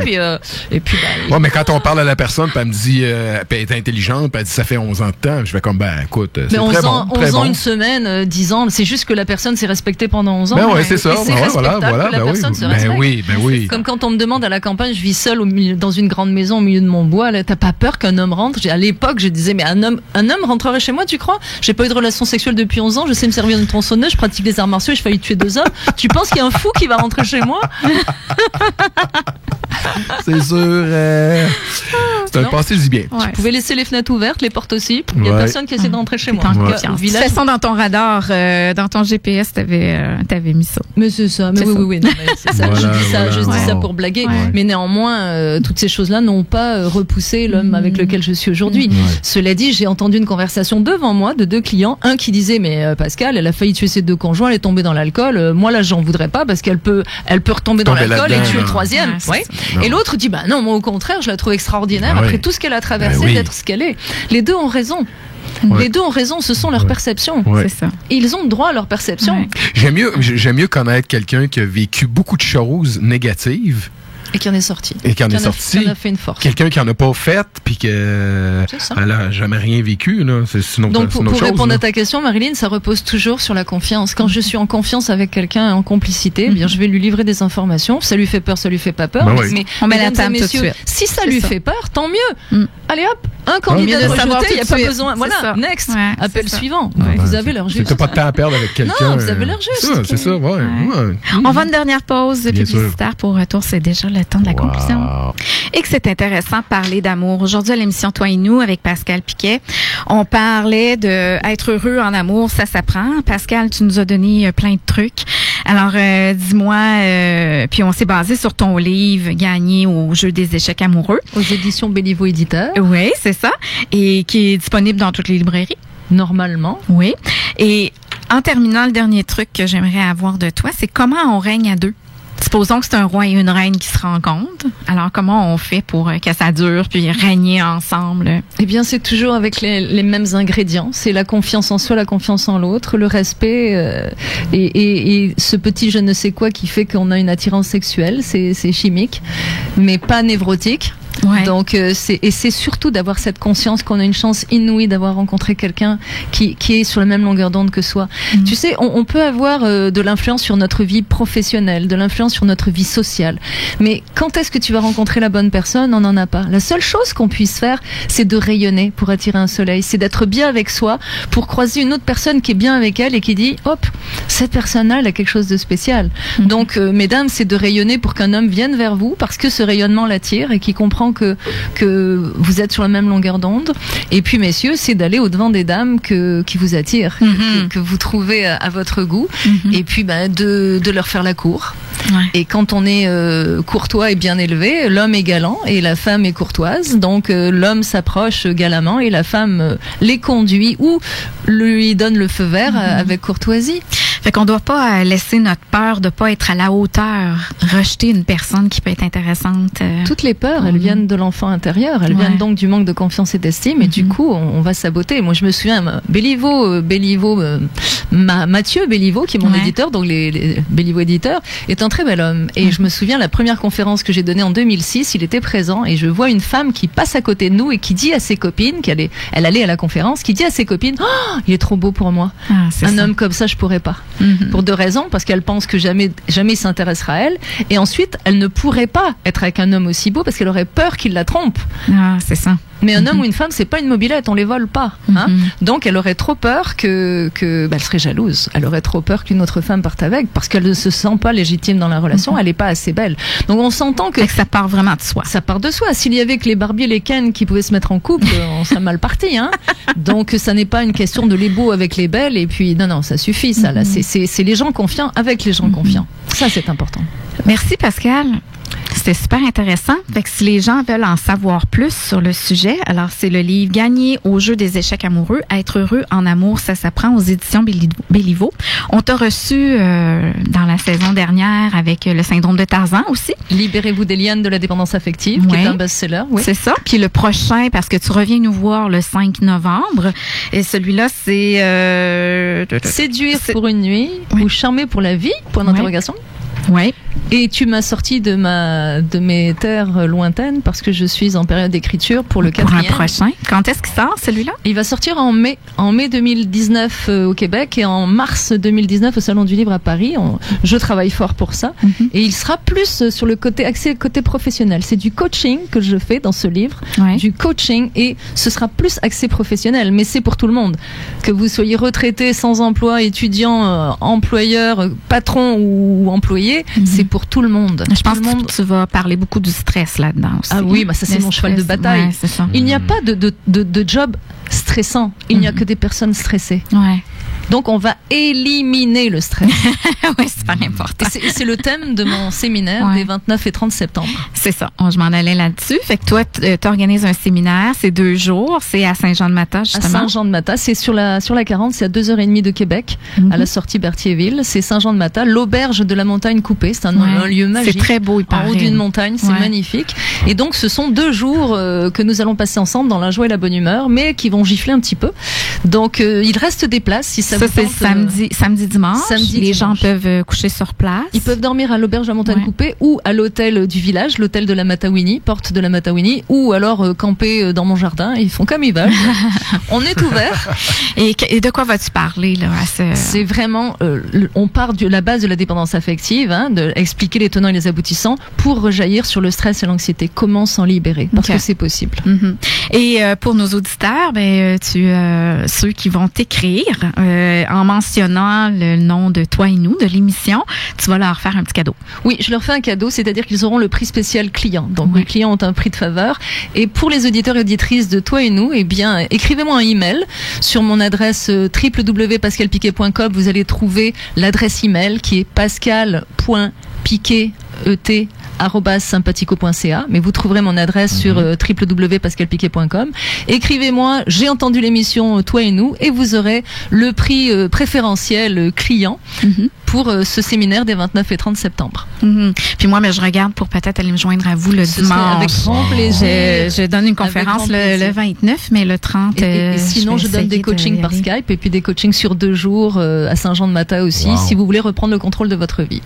et puis mais quand on parle à la personne, puis elle me dit, puis elle est intelligente, puis elle dit ça fait 11 ans de temps, je vais comme écoute, c'est très bon. 11 ans, une semaine, 10 ans, c'est juste que la personne s'est respectée pendant 11 ans. C'est ça. C'est respectable que la personne se respecte. Oui. Comme quand on me demande à la campagne, je vis seule dans une grande maison au milieu de mon bois, là, t'as pas peur qu'un homme rentre? À l'époque, je disais, mais un homme rentrerait chez moi, tu crois? J'ai pas eu de relation sexuelle depuis 11 ans, je sais me servir d'une tronçonneuse, je pratique les arts martiaux et je failli tuer 2 hommes. Tu penses qu'il y a un fou qui va rentrer chez moi? C'est sûr. C'est un passé, je dis bien. Tu pouvais laisser les fenêtres ouvertes, les portes aussi. Il n'y a personne qui essaie d'entrer chez moi. De toute façon, dans ton radar, dans ton GPS, t'avais mis ça. Mais c'est ça. Mais oui. Non, mais c'est ça. Je dis ça pour blaguer. Ouais. Mais néanmoins, toutes ces choses-là n'ont pas repoussé l'homme avec lequel je suis aujourd'hui. Cela dit, j'ai entendu une conversation devant moi de 2 clients. Un qui disait, mais Pascal, elle a failli tuer ses 2 conjoints, elle est tombée dans l'alcool. Moi, là, j'en voudrais pas parce qu'elle peut retomber dans l'alcool et tuer le 3e. Et l'autre dit, non, moi, au contraire, je la trouve extraordinaire après tout ce qu'elle a traversé d'être ce qu'elle est. Les deux ont raison. Les deux ont raison, ce sont leurs perceptions. C'est ça. Ils ont droit à leur perception. J'aime mieux connaître quelqu'un qui a vécu beaucoup de choses négatives. Et qui en est sorti. Qui en a fait une force. Quelqu'un qui en a pas fait, puis qu'elle a jamais rien vécu, là. Donc, pour répondre à ta question, Marilyn, ça repose toujours sur la confiance. Quand je suis en confiance avec quelqu'un, en complicité, bien, je vais lui livrer des informations. Ça lui fait peur, ça lui fait pas peur. Mais on met la table tout de suite. Si ça lui fait peur, tant mieux. Allez hop, un candidat rejeté, il n'y a pas besoin. Voilà, next. Appel suivant. Vous avez l'heure juste. T'as pas de temps à perdre avec quelqu'un. Non, vous avez l'heure juste. C'est ça, On va une dernière pause publicitaire pour retour. C'est déjà le temps de la conclusion. Et que c'est intéressant de parler d'amour. Aujourd'hui, à l'émission Toi et nous, avec Pascal Piquet, on parlait de être heureux en amour, ça s'apprend. Pascal, tu nous as donné plein de trucs. Alors, dis-moi, puis on s'est basé sur ton livre Gagner au jeu des échecs amoureux. Aux éditions Béliveau Éditeur. Oui, c'est ça. Et qui est disponible dans toutes les librairies. Normalement. Oui. Et en terminant, le dernier truc que j'aimerais avoir de toi, c'est comment on règne à deux. Supposons que c'est un roi et une reine qui se rencontrent. Alors, comment on fait pour que ça dure puis régner ensemble? Eh bien, c'est toujours avec les mêmes ingrédients. C'est la confiance en soi, la confiance en l'autre, le respect et ce petit je ne sais quoi qui fait qu'on a une attirance sexuelle. C'est chimique, mais pas névrotique. Ouais. Donc c'est surtout d'avoir cette conscience qu'on a une chance inouïe d'avoir rencontré quelqu'un qui est sur la même longueur d'onde que soi. Tu sais, on peut avoir de l'influence sur notre vie professionnelle, de l'influence sur notre vie sociale. Mais quand est-ce que tu vas rencontrer la bonne personne? On n'en a pas. La seule chose qu'on puisse faire, c'est de rayonner pour attirer un soleil. C'est d'être bien avec soi pour croiser une autre personne qui est bien avec elle et qui dit, hop, cette personne-là, elle a quelque chose de spécial. Donc, mesdames, c'est de rayonner pour qu'un homme vienne vers vous parce que ce rayonnement l'attire et qu'il comprend que vous êtes sur la même longueur d'onde. Et puis, messieurs, c'est d'aller au-devant des dames qui vous attirent, que vous trouvez à votre goût. Et puis, de leur faire la cour. Ouais. Et quand on est courtois et bien élevé, l'homme est galant et la femme est courtoise. Donc, l'homme s'approche galamment et la femme les conduit ou lui donne le feu vert avec courtoisie. Fait qu'on doit pas laisser notre peur de pas être à la hauteur, rejeter une personne qui peut être intéressante. Toutes les peurs, elles viennent de l'enfant intérieur. Elles viennent donc du manque de confiance et d'estime. Et du coup, on va saboter. Moi, je me souviens, Mathieu Béliveau, qui est mon éditeur, donc les Béliveau éditeurs, est un très bel homme. Et je me souviens, la première conférence que j'ai donnée en 2006, il était présent et je vois une femme qui passe à côté de nous et qui dit à ses copines, elle allait à la conférence, qui dit à ses copines, oh, il est trop beau pour moi. Un homme comme ça, je pourrais pas. Pour deux raisons, parce qu'elle pense que jamais il s'intéressera à elle, et ensuite elle ne pourrait pas être avec un homme aussi beau parce qu'elle aurait peur qu'il la trompe. Ah, c'est ça. Mais un homme ou une femme, c'est pas une mobilette, on les vole pas. Hein. Donc elle aurait trop peur elle serait jalouse. Elle aurait trop peur qu'une autre femme parte avec parce qu'elle ne se sent pas légitime dans la relation. Elle est pas assez belle. Donc on s'entend que ça part vraiment de soi. Ça part de soi. S'il y avait que les Barbie et les Ken qui pouvaient se mettre en couple, on serait mal parti. Hein. Donc ça n'est pas une question de les beaux avec les belles et puis non, ça suffit. Ça là, c'est les gens confiants avec les gens confiants. Ça c'est important. Merci Pascal. C'était super intéressant. Fait que si les gens veulent en savoir plus sur le sujet, alors c'est le livre Gagner au jeu des échecs amoureux, être heureux en amour, ça s'apprend aux éditions Béliveau. On t'a reçu dans la saison dernière avec le syndrome de Tarzan aussi. Libérez-vous des lianes de la dépendance affective, qui est un best-seller. Oui. C'est ça. Puis le prochain, parce que tu reviens nous voir le 5 novembre, et celui-là, c'est... Séduire pour une nuit ou charmer pour la vie, point d'interrogation. Oui. Et tu m'as sorti de mes terres lointaines parce que je suis en période d'écriture pour le 4e. Pour un prochain. Quand est-ce qu'il sort, celui-là? Il va sortir en mai 2019 au Québec et en mars 2019 au Salon du Livre à Paris. Je travaille fort pour ça. Et il sera plus sur le côté axé côté professionnel. C'est du coaching que je fais dans ce livre. Du coaching et ce sera plus axé professionnel. Mais c'est pour tout le monde. Que vous soyez retraité, sans emploi, étudiant, employeur, patron ou employé, c'est pour tout le monde. Je pense que tu vas parler beaucoup du stress là-dedans aussi. Ah oui, ça c'est mon cheval de bataille. Ouais, c'est ça. Il n'y a pas de job stressant. Il n'y a que des personnes stressées. Ouais. Donc on va éliminer le stress. Oui, c'est pas important. Et c'est le thème de mon séminaire des 29 et 30 septembre. C'est ça. Je m'en allais là-dessus. Fait que toi, tu organises un séminaire. C'est 2 jours. C'est à Saint-Jean-de-Mata, justement. À Saint-Jean-de-Mata. C'est sur la 40. C'est à 2h30 de Québec, à la sortie Berthierville. C'est Saint-Jean-de-Mata, l'auberge de la montagne coupée. C'est un lieu magique. C'est très beau, il paraît. En haut d'une montagne. C'est magnifique. Et donc, ce sont 2 jours que nous allons passer ensemble dans la joie et la bonne humeur, mais qui vont gifler un petit peu. Donc, il reste des places si ça vous c'est samedi, dimanche. Les gens peuvent coucher sur place. Ils peuvent dormir à l'auberge de la montagne coupée ou à l'hôtel du village, l'hôtel de la Matawini, porte de la Matawini, ou alors camper dans mon jardin. Ils font comme ils veulent. On est ouvert. Et de quoi vas-tu parler là? C'est vraiment, on part de la base de la dépendance affective, de expliquer les tenants et les aboutissants pour rejaillir sur le stress et l'anxiété. Comment s'en libérer? Parce que c'est possible. Et pour nos auditeurs, ceux qui vont t'écrire, en mentionnant le nom de Toi et nous, de l'émission, tu vas leur faire un petit cadeau. Oui, je leur fais un cadeau, c'est-à-dire qu'ils auront le prix spécial client. Donc Oui. les clients ont un prix de faveur. Et pour les auditeurs et auditrices de Toi et nous, eh bien, écrivez-moi un email sur mon adresse www.pascalpiquet.com. Vous allez trouver l'adresse email qui est pascal.piquet@sympathico.ca, mais vous trouverez mon adresse sur www.pascalpiquet.com. Écrivez-moi, j'ai entendu l'émission Toi et nous, et vous aurez le prix préférentiel client pour ce séminaire des 29 et 30 septembre. Puis moi, je regarde pour peut-être aller me joindre à vous le Ce serait dimanche. avec grand plaisir. Je donne une conférence grand plaisir. le 29, mais le 30, Et sinon, je donne vais des essayer coachings d'y par aller. Skype et puis des coachings sur 2 jours à Saint-Jean-de-Mata aussi, Wow. si vous voulez reprendre le contrôle de votre vie.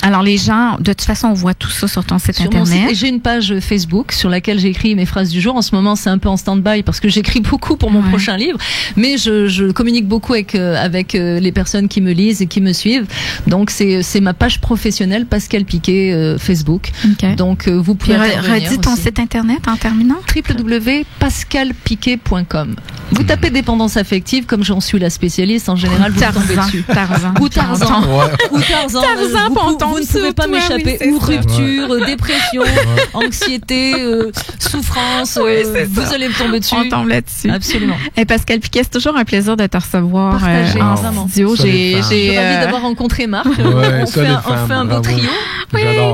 Alors, les gens, de toute façon, on voit tout ça sur ton site Sur mon Internet. site, et j'ai une page Facebook sur laquelle j'écris mes phrases du jour. En ce moment, c'est un peu en stand-by parce que j'écris beaucoup pour mon Ouais. prochain livre, mais je communique beaucoup avec les personnes qui me lisent et qui me suivent. Donc, c'est ma page professionnelle Pascal Piquet Facebook. OK. Donc, vous Puis pouvez intervenir redis ton aussi. site Internet en terminant. www.pascalpiquet.com. Vous tapez dépendance affective, comme j'en suis la spécialiste, en général, vous tombez dessus. Tarzan. Ou Tarzan. Ouais. Ou Tarzan. Tarzan, vous, on vous tombe ne sur pouvez pas toi, m'échapper. oui, Ou c'est ça. rupture, dépression, anxiété, souffrance. Oui, c'est vous ça. allez me tomber dessus. On tombe là-dessus. Absolument. Et Pascal Piquet, c'est toujours un plaisir de te recevoir Partagé, en vraiment. studio. Solide femme. Je suis ravie d'avoir rencontré Marc. Ouais, on solide fait un femme, beau bravo. trio.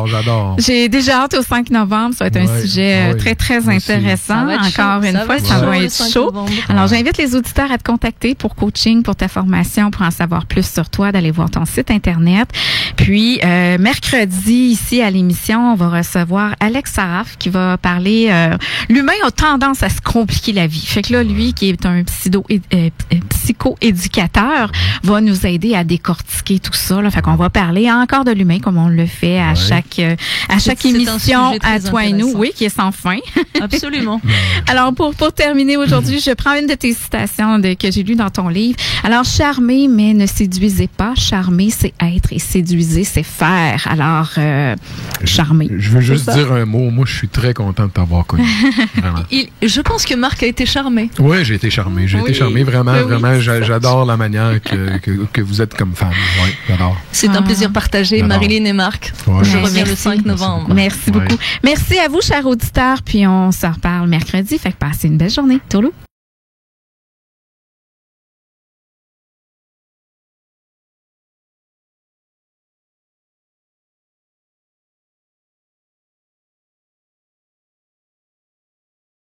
J'adore. J'ai déjà hâte au 5 novembre. Ça va être un Ouais, sujet ouais. très, très Moi aussi. intéressant. Ça va être Encore chaud. une fois, ça va le être 5 chaud. novembre. Alors, j'invite les auditeurs à te contacter pour coaching, pour ta formation, pour en savoir plus sur toi, d'aller voir ton site Internet. Puis, mercredi, ici à l'émission, on va recevoir Alex Saraf qui va parler... l'humain a tendance à se compliquer la vie. Fait que là, lui, qui est un psycho-éducateur, va nous aider à décortiquer tout ça. Là. Fait qu'on va parler encore de l'humain, comme on le fait à chaque C'est un émission, sujet très à toi et nous. intéressant. Oui, qui est sans fin. Absolument. Alors, pour terminer aujourd'hui, je prends une de tes citations que j'ai lues dans ton livre. Alors, charmer, mais ne séduisez pas. Charmer, c'est être et séduisez, c'est faire. Alors, charmer. Je veux juste C'est ça. dire un mot. Moi, je suis très content de t'avoir connu. Vraiment. Je pense que Marc a été charmé. Oui, j'ai été charmé. J'ai Oui. été charmé, vraiment, Oui, vraiment. c'est ça. J'adore la manière que vous êtes comme femme. Oui, j'adore. C'est un plaisir partagé, J'adore. Marilyn et Marc. Ouais. Je Ouais, reviens le merci. 5 novembre. Merci Ouais. beaucoup. Merci à vous, chers auditeurs. Puis on se reparle mercredi. Fait que passez une belle journée. Tourlou.